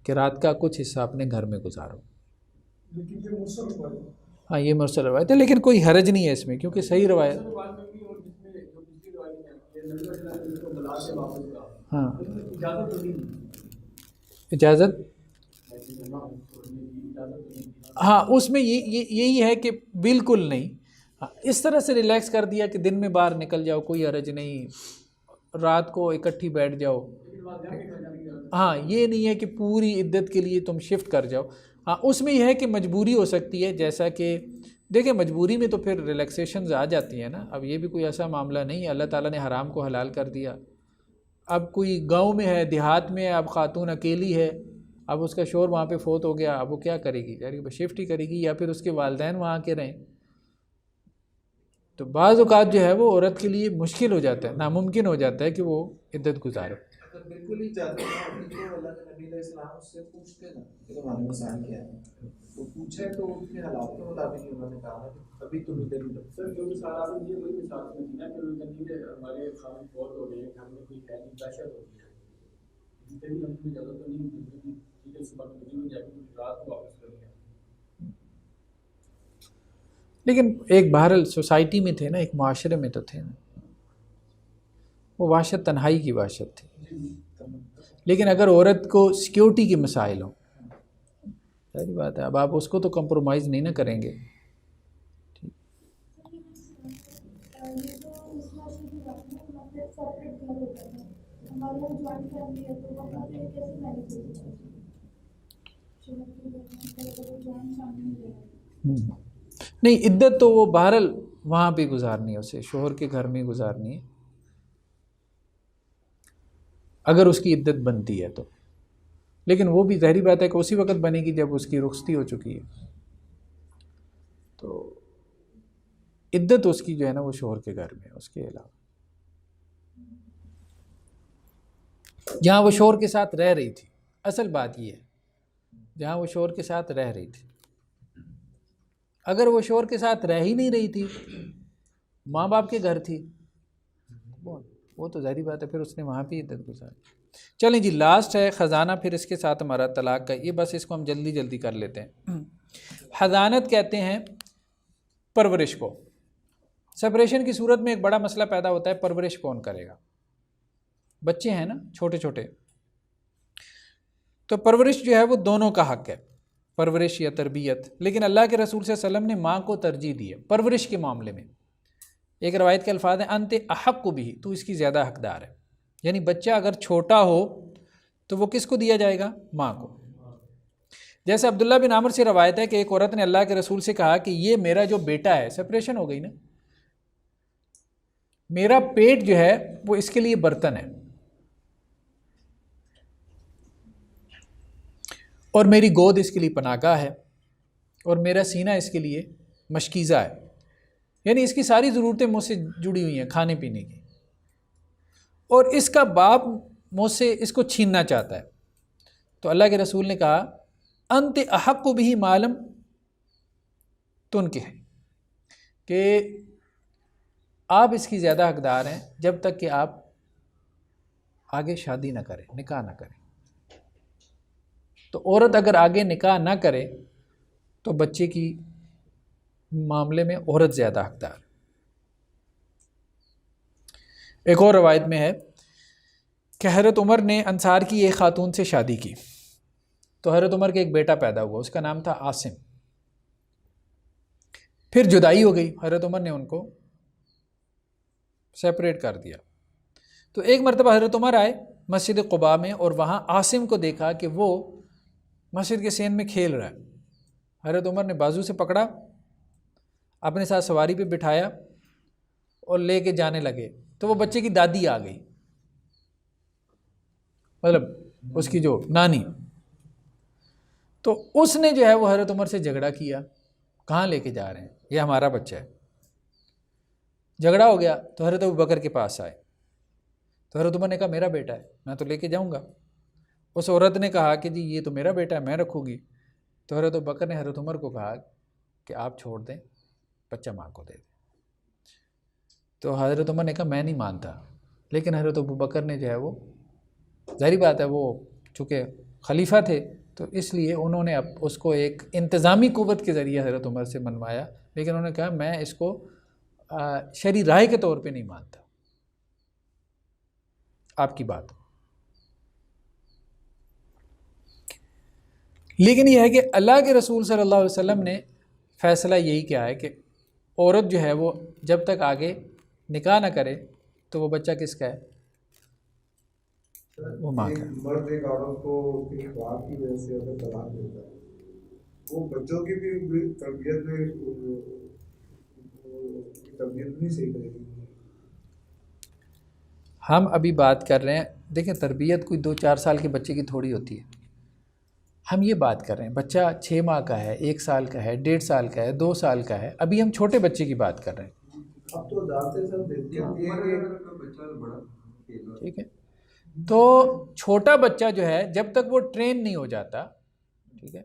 کہ رات کا کچھ حصہ اپنے گھر میں گزارو. ہاں یہ مرسل روایت ہے، لیکن کوئی حرج نہیں ہے اس میں، کیونکہ صحیح روایت. ہاں اجازت، ہاں اس میں یہی ہے کہ بالکل نہیں. اس طرح سے ریلیکس کر دیا کہ دن میں باہر نکل جاؤ، کوئی حرج نہیں، رات کو اکٹھی بیٹھ جاؤ. ہاں یہ نہیں ہے کہ پوری عدت کے لیے تم شفٹ کر جاؤ. ہاں اس میں یہ ہے کہ مجبوری ہو سکتی ہے، جیسا کہ دیکھیں مجبوری میں تو پھر ریلیکسیشنز آ جاتی ہیں نا. اب یہ بھی کوئی ایسا معاملہ نہیں ہے، اللہ تعالیٰ نے حرام کو حلال کر دیا. اب کوئی گاؤں میں ہے، دیہات میں ہے، اب خاتون اکیلی ہے، اب اس کا شوہر وہاں پہ فوت ہو گیا، اب وہ کیا کرے گی؟ یعنی شفٹ ہی کرے گی، یا پھر اس کے والدین وہاں کے رہیں. تو بعض اوقات جو ہے وہ عورت کے لیے مشکل ہو جاتا ہے، ناممکن ہو جاتا ہے کہ وہ عدت گزارے.
اگر بالکل ہی چاہتے ہیں تو اللہ کے نبی علیہ السلام اس سے پوچھتے نا کہ تمہارے مسائل کیا ہے، تو پوچھے تو ان کے حالات کے مطابق ہی انہوں نے کہا کہ ابھی تم ادھر ہی رہو.
سر جو مثال آپ نے یہ وہی مثال سمجھی نا کہ وہ کہتی ہے ہمارے خاندان فوت ہو گئے ہیں، ہم نے کوئی خیالی دہشت ہو گئی ہے، جتنے بھی ہم کو اجازت تو نہیں ملتی، ٹھیک ہے صبح کو میں جا کے رات کو واپس کر لیا.
لیکن ایک بہرحال سوسائٹی میں تھے نا، ایک معاشرے میں تو تھے نا، وہ وحشت تنہائی کی وحشت تھی. لیکن اگر عورت کو سیکیورٹی کے مسائل ہوں، ساری بات ہے، اب آپ اس کو تو کمپرومائز نہیں نہ کریں گے. نہیں عدت تو وہ بہرحال وہاں پہ گزارنی ہے، اسے شوہر کے گھر میں گزارنی ہے اگر اس کی عدت بنتی ہے تو. لیکن وہ بھی ظاہری بات ہے کہ اسی وقت بنے گی جب اس کی رخصتی ہو چکی ہے. تو عدت اس کی جو ہے نا وہ شوہر کے گھر میں ہے. اس کے علاوہ جہاں وہ شوہر کے ساتھ رہ رہی تھی، اصل بات یہ ہے جہاں وہ شوہر کے ساتھ رہ رہی تھی، اگر وہ شوہر کے ساتھ رہ ہی نہیں رہی تھی، ماں باپ کے گھر تھی، وہ تو ظاہری بات ہے پھر اس نے وہاں پہ عدت گزاری. چلیں جی لاسٹ ہے خزانہ، پھر اس کے ساتھ ہمارا طلاق کا، یہ بس اس کو ہم جلدی جلدی کر لیتے ہیں. حضانت کہتے ہیں پرورش کو. سپریشن کی صورت میں ایک بڑا مسئلہ پیدا ہوتا ہے، پرورش کون کرے گا؟ بچے ہیں نا چھوٹے چھوٹے، تو پرورش جو ہے وہ دونوں کا حق ہے، پرورش یا تربیت. لیکن اللہ کے رسول صلی اللہ علیہ وسلم نے ماں کو ترجیح دی ہے پرورش کے معاملے میں. ایک روایت کے الفاظ ہیں انت احق بھی، تو اس کی زیادہ حقدار ہے، یعنی بچہ اگر چھوٹا ہو تو وہ کس کو دیا جائے گا؟ ماں کو۔ جیسے عبداللہ بن عامر سے روایت ہے کہ ایک عورت نے اللہ کے رسول سے کہا کہ یہ میرا جو بیٹا ہے، سپریشن ہو گئی نا، میرا پیٹ جو ہے وہ اس کے لیے برتن ہے اور میری گود اس کے لیے پناہ گاہ ہے اور میرا سینہ اس کے لیے مشکیزہ ہے، یعنی اس کی ساری ضرورتیں مجھ سے جڑی ہوئی ہیں کھانے پینے کی، اور اس کا باپ مجھ سے اس کو چھیننا چاہتا ہے۔ تو اللہ کے رسول نے کہا انت احق بھی معلوم تنکح، کہ آپ اس کی زیادہ حقدار ہیں جب تک کہ آپ آگے شادی نہ کریں، نکاح نہ کریں۔ تو عورت اگر آگے نکاح نہ کرے تو بچے کی معاملے میں عورت زیادہ حقدار۔ ایک اور روایت میں ہے کہ حضرت عمر نے انصار کی ایک خاتون سے شادی کی، تو حضرت عمر کے ایک بیٹا پیدا ہوا، اس کا نام تھا عاصم۔ پھر جدائی ہو گئی، حضرت عمر نے ان کو سیپریٹ کر دیا۔ تو ایک مرتبہ حضرت عمر آئے مسجد قباء میں اور وہاں عاصم کو دیکھا کہ وہ مسجد کے سین میں کھیل رہا ہے۔ حضرت عمر نے بازو سے پکڑا، اپنے ساتھ سواری پہ بٹھایا اور لے کے جانے لگے، تو وہ بچے کی دادی آ گئی، مطلب اس کی جو نانی۔ تو اس نے جو ہے وہ حضرت عمر سے جھگڑا کیا، کہاں لے کے جا رہے ہیں، یہ ہمارا بچہ ہے۔ جھگڑا ہو گیا تو حضرت ابوبکر کے پاس آئے، تو حضرت عمر نے کہا میرا بیٹا ہے، میں تو لے کے جاؤں گا۔ اس عورت نے کہا کہ جی یہ تو میرا بیٹا ہے، میں رکھوں گی۔ تو حضرت ابوبکر نے حضرت عمر کو کہا کہ آپ چھوڑ دیں، بچہ ماں کو دے دیں۔ تو حضرت عمر نے کہا میں نہیں مانتا، لیکن حضرت ابوبکر نے جو ہے وہ ظاہری بات ہے وہ چونکہ خلیفہ تھے تو اس لیے انہوں نے اب اس کو ایک انتظامی قوت کے ذریعے حضرت عمر سے منوایا، لیکن انہوں نے کہا میں اس کو شرعی رائے کے طور پہ نہیں مانتا، آپ کی بات۔ لیکن یہ ہے کہ اللہ کے رسول صلی اللہ علیہ وسلم نے فیصلہ یہی کیا ہے کہ عورت جو ہے وہ جب تک آگے نکاح نہ کرے تو وہ بچہ کس کا ہے؟ وہ ماں کا۔
مرد ایک عورت کو اپنی خواب کی وجہ سے اگر طلاق دیتا ہے، وہ بچوں کی بھی تربیت میں تربیت نہیں صحیح کرے گی۔
ہم ابھی بات کر رہے ہیں، دیکھیں تربیت کوئی 2-4 سال کے بچے کی تھوڑی ہوتی ہے، ہم یہ بات کر رہے ہیں بچہ 6 ماہ کا ہے، 1 سال کا ہے، 1.5 سال کا ہے، 2 سال کا ہے، ابھی ہم چھوٹے بچے کی بات کر رہے ہیں۔
اب تو دانتے سب دیتی ہیں،
ٹھیک ہے، تو چھوٹا بچہ جو ہے جب تک وہ ٹرین نہیں ہو جاتا، ٹھیک ہے،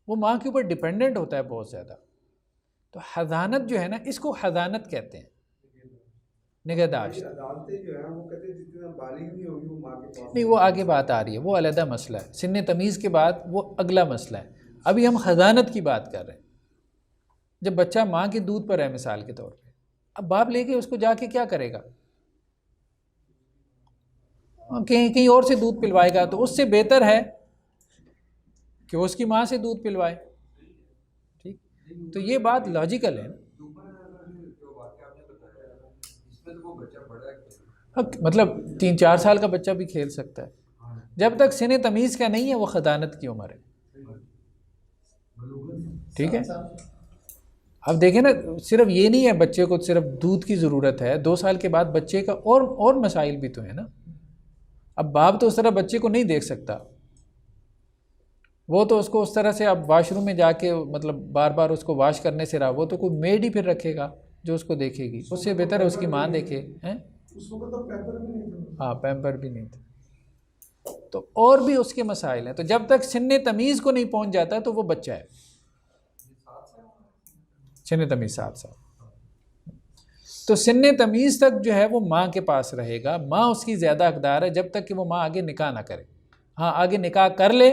وہ ماں کے اوپر ڈیپینڈنٹ ہوتا ہے بہت زیادہ۔ تو حضانت جو ہے نا، اس کو حضانت کہتے ہیں، نگہداشت۔
عدالتیں جو ہیں وہ کہتے ہیں جتنا بالغ نہیں ہوگی وہ ماں کے پاس
نہیں، وہ آگے بات آ رہی ہے، وہ علیحدہ مسئلہ ہے، سن تمیز کے بعد وہ اگلا مسئلہ ہے۔ ابھی ہم حضانت کی بات کر رہے ہیں، جب بچہ ماں کے دودھ پر ہے مثال کے طور پہ، اب باپ لے کے اس کو جا کے کیا کرے گا؟ کہیں اور سے دودھ پلوائے گا، تو اس سے بہتر ہے کہ وہ اس کی ماں سے دودھ پلوائے۔ ٹھیک، تو یہ بات لاجیکل ہے نا، مطلب 3-4 سال کا بچہ بھی کھیل سکتا ہے، جب تک سن تمیز کا نہیں ہے وہ خدانت کی عمر ہے۔ ٹھیک ہے، اب دیکھیں نا، صرف یہ نہیں ہے بچے کو صرف دودھ کی ضرورت ہے، 2 سال کے بعد بچے کا اور مسائل بھی تو ہیں نا۔ اب باپ تو اس طرح بچے کو نہیں دیکھ سکتا، وہ تو اس کو اس طرح سے اب واش روم میں جا کے مطلب بار بار اس کو واش کرنے سے رہا، وہ تو کوئی میڈ ہی پھر رکھے گا جو اس کو دیکھے گی، اس سے بہتر ہے اس کی ماں دیکھے ہیں۔
اس وقت تو پیپر بھی نہیں تھا۔
ہاں، پیمپر بھی نہیں تھا، تو اور بھی اس کے مسائل ہیں۔ تو جب تک سن تمیز کو نہیں پہنچ جاتا تو وہ بچہ ہے، سن تمیز 7 سال۔ تو سن تمیز تک جو ہے وہ ماں کے پاس رہے گا، ماں اس کی زیادہ حقدار ہے جب تک کہ وہ ماں آگے نکاح نہ کرے۔ ہاں، آگے نکاح کر لے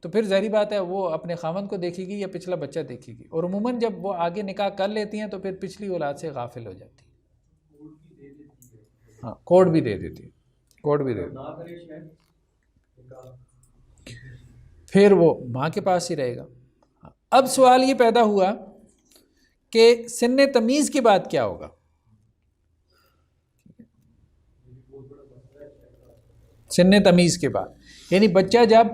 تو پھر ظاہری بات ہے وہ اپنے خاوند کو دیکھے گی یا پچھلا بچہ دیکھے گی، اور عموماً جب وہ آگے نکاح کر لیتی ہیں تو پھر پچھلی اولاد سے غافل ہو جاتی ہے۔ ہاں، کوڈ بھی دے دیتی ہے، کوڈ بھی دے دیتی ہے، پھر وہ ماں کے پاس ہی رہے گا۔ اب سوال یہ پیدا ہوا کہ سن تمیز کے بعد کیا ہوگا؟ سن تمیز کے بعد، یعنی بچہ جب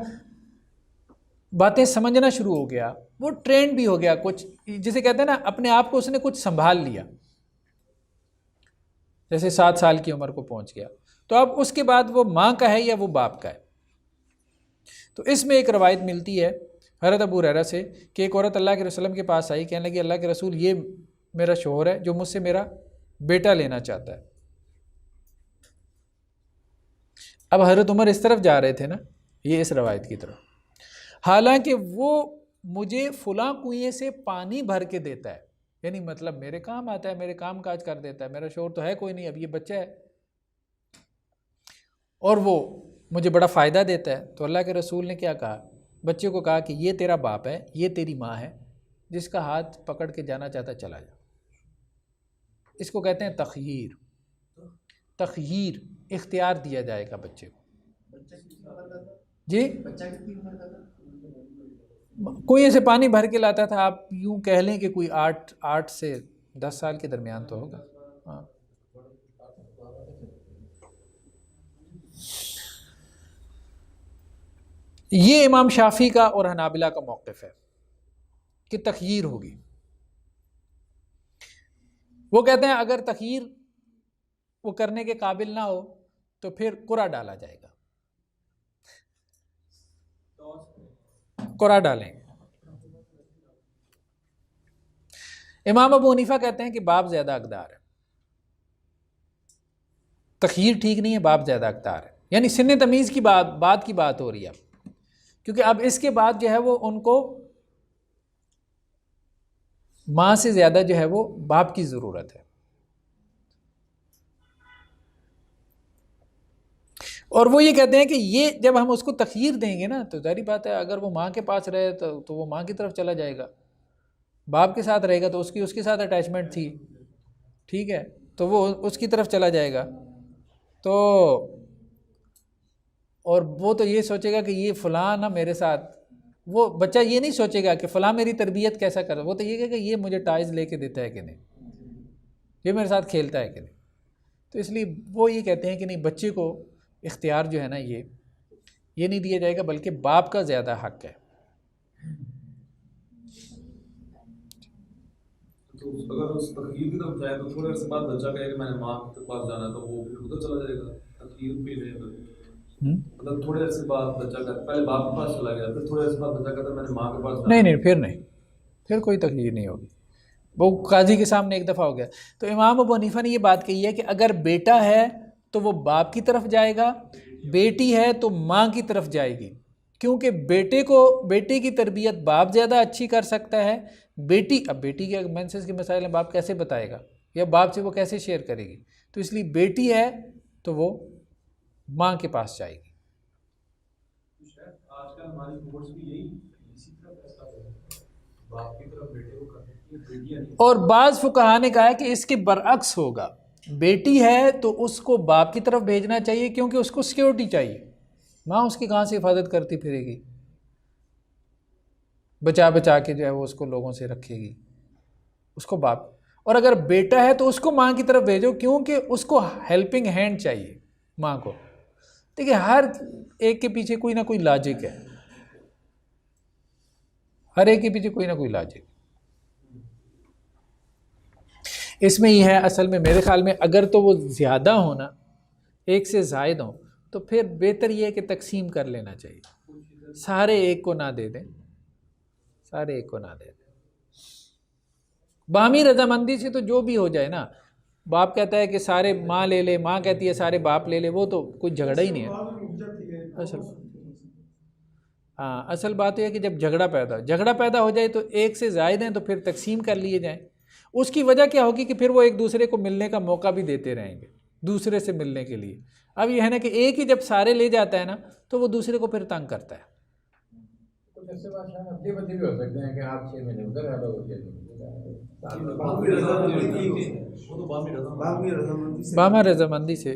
باتیں سمجھنا شروع ہو گیا، وہ ٹرینڈ بھی ہو گیا، کچھ جسے کہتے ہیں نا اپنے آپ کو اس نے کچھ سنبھال لیا، جیسے 7 سال کی عمر کو پہنچ گیا، تو اب اس کے بعد وہ ماں کا ہے یا وہ باپ کا ہے۔ تو اس میں ایک روایت ملتی ہے حضرت ابو ہریرہ سے کہ ایک عورت اللہ کے رسول کے پاس آئی، کہنے لگی اللہ کے رسول یہ میرا شوہر ہے جو مجھ سے میرا بیٹا لینا چاہتا ہے۔ اب حضرت عمر اس طرف جا رہے تھے نا، یہ اس روایت کی طرف، حالانکہ وہ مجھے فلاں کنویں سے پانی بھر کے دیتا ہے، یعنی مطلب میرے کام آتا ہے، میرے کام کاج کر دیتا ہے، میرا شوہر تو ہے کوئی نہیں، اب یہ بچہ ہے اور وہ مجھے بڑا فائدہ دیتا ہے۔ تو اللہ کے رسول نے کیا کہا؟ بچے کو کہا کہ یہ تیرا باپ ہے، یہ تیری ماں ہے، جس کا ہاتھ پکڑ کے جانا چاہتا چلا جا۔ اس کو کہتے ہیں تخییر، تخییر، اختیار دیا جائے گا بچے کو۔ جی کوئی ایسے پانی بھر کے لاتا تھا، آپ یوں کہہ لیں کہ کوئی 8 سے 10 سال کے درمیان تو ہوگا۔ ہاں یہ امام شافعی کا اور حنابلہ کا موقف ہے کہ تخییر ہوگی۔ وہ کہتے ہیں اگر تخییر وہ کرنے کے قابل نہ ہو تو پھر قرعہ ڈالا جائے گا، قرعہ ڈالیں گے۔ امام ابو حنیفہ کہتے ہیں کہ باپ زیادہ حقدار ہے، تخییر ٹھیک نہیں ہے، باپ زیادہ حقدار ہے، یعنی سن تمیز کی بات کی بات ہو رہی ہے، کیونکہ اب اس کے بعد جو ہے وہ ان کو ماں سے زیادہ جو ہے وہ باپ کی ضرورت ہے۔ اور وہ یہ کہتے ہیں کہ یہ جب ہم اس کو تخییر دیں گے نا تو ظاہری بات ہے اگر وہ ماں کے پاس رہے تو وہ ماں کی طرف چلا جائے گا، باپ کے ساتھ رہے گا تو اس کے ساتھ اٹیچمنٹ تھی، ٹھیک ہے، تو وہ اس کی طرف چلا جائے گا، تو اور وہ تو یہ سوچے گا کہ یہ فلاں نا میرے ساتھ، وہ بچہ یہ نہیں سوچے گا کہ فلاں میری تربیت کیسا کر رہا، وہ تو یہ کہے کہ یہ مجھے ٹائز لے کے دیتا ہے کہ نہیں، یہ میرے ساتھ کھیلتا ہے کہ نہیں۔ تو اس لیے وہ یہ کہتے ہیں کہ نہیں، بچے کو اختیار جو ہے نا یہ نہیں دیا جائے گا، بلکہ باپ کا زیادہ حق ہے۔
تو اگر اس تخییر کی طرف جائے تو تھوڑے عرصے بعد بچہ کہے کہ میں نے ماں کے پاس جانا ہے تو وہ پھر ادھر چلا جائے گا، تخییر پہ رہے گا، مطلب تھوڑے عرصے بعد بچہ کہتا پہلے باپ کے پاس چلا گیا، پھر تھوڑے عرصے بعد بچہ کہتا میں نے ماں کے پاس جانا،
نہیں، پھر کوئی تخییر نہیں ہوگی، وہ قاضی کے سامنے ایک دفعہ ہو گیا۔ تو امام ابو حنیفہ نے یہ بات کہی ہے کہ اگر بیٹا ہے تو وہ باپ کی طرف جائے گا، بیٹی ہے تو ماں کی طرف جائے گی، کیونکہ بیٹے کی تربیت باپ زیادہ اچھی کر سکتا ہے، اب بیٹی کے مینسز کے مسائل ہیں، باپ کیسے بتائے گا یا باپ سے وہ کیسے شیئر کرے گی، تو اس لیے بیٹی ہے تو وہ ماں کے پاس جائے گی۔
آج کل ہماری بورڈز بھی یہی اسی طرح فیصلہ کر رہے ہیں، باپ کی طرف بیٹے کو کرنے کی بیٹیاں نہیں۔
اور بعض فقہا نے کہا ہے کہ اس کے برعکس ہوگا، بیٹی ہے تو اس کو باپ کی طرف بھیجنا چاہیے کیونکہ اس کو سیکیورٹی چاہیے، ماں اس کی کہاں سے حفاظت کرتی پھرے گی، بچا کے جو ہے وہ اس کو لوگوں سے رکھے گی، اس کو باپ۔ اور اگر بیٹا ہے تو اس کو ماں کی طرف بھیجو کیونکہ اس کو ہیلپنگ ہینڈ چاہیے ماں کو۔ دیکھیے ہر ایک کے پیچھے کوئی نہ کوئی لاجک ہے، ہر ایک کے پیچھے کوئی نہ کوئی لاجک۔ اس میں یہ ہے اصل میں میرے خیال میں اگر تو وہ زیادہ ہونا، ایک سے زائد ہوں، تو پھر بہتر یہ ہے کہ تقسیم کر لینا چاہیے، سارے ایک کو نہ دے دیں، باہمی رضامندی سے تو جو بھی ہو جائے نا، باپ کہتا ہے کہ سارے ماں لے لے، ماں کہتی ہے سارے باپ لے لے، وہ تو کوئی جھگڑا ہی نہیں ہے اصل بات یہ ہے کہ جب جھگڑا پیدا ہو جائے تو ایک سے زائد ہیں تو پھر تقسیم کر لیے جائیں۔ اس کی وجہ کیا ہوگی کہ پھر وہ ایک دوسرے کو ملنے کا موقع بھی دیتے رہیں گے، دوسرے سے ملنے کے لیے۔ اب یہ ہے نا کہ ایک ہی جب سارے لے جاتا ہے نا تو وہ دوسرے کو پھر تنگ کرتا ہے۔
ایسے بادشاہ اپنے بندے بھی ہو سکتے ہیں کہ آپ 6 مہینے ادھر ہے لوگ
باہمی رضامندی سے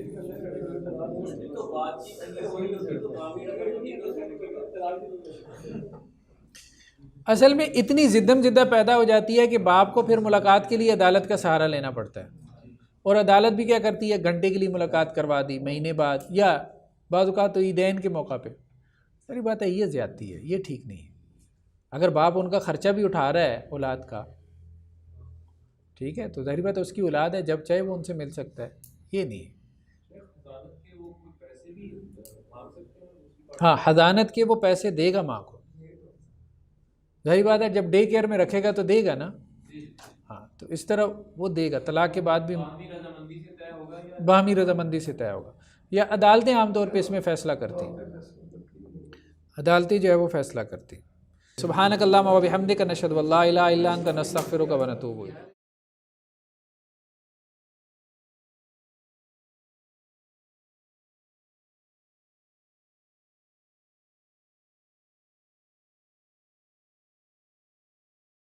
اصل میں اتنی زدم زدہ پیدا ہو جاتی ہے کہ باپ کو پھر ملاقات کے لیے عدالت کا سہارا لینا پڑتا ہے، اور عدالت بھی کیا کرتی ہے، گھنٹے کے لیے ملاقات کروا دی، مہینے بعد، یا بعض اوقات تو عیدین کے موقع پہ. ساری بات ہے یہ زیادتی ہے، یہ ٹھیک نہیں ہے. اگر باپ ان کا خرچہ بھی اٹھا رہا ہے اولاد کا، ٹھیک ہے، تو ظاہری بات ہے اس کی اولاد ہے، جب چاہے وہ ان سے مل سکتا ہے، یہ نہیں ہے. ہاں حضانت کے وہ پیسے دے گا ماں کو، ظاہری بات ہے جب ڈے کیئر میں رکھے گا تو دے گا نا. ہاں تو اس طرح وہ دے گا. طلاق کے بعد بھی باہمی رضامندی سے طے ہوگا، یا عدالتیں عام طور پہ اس میں فیصلہ کرتی ہیں، عدالتیں جو ہے وہ فیصلہ کرتی ہیں. سبحانک اللہم و بحمدک نشہد ان لا الہ الا انت نستغفرک و نتوب الیک.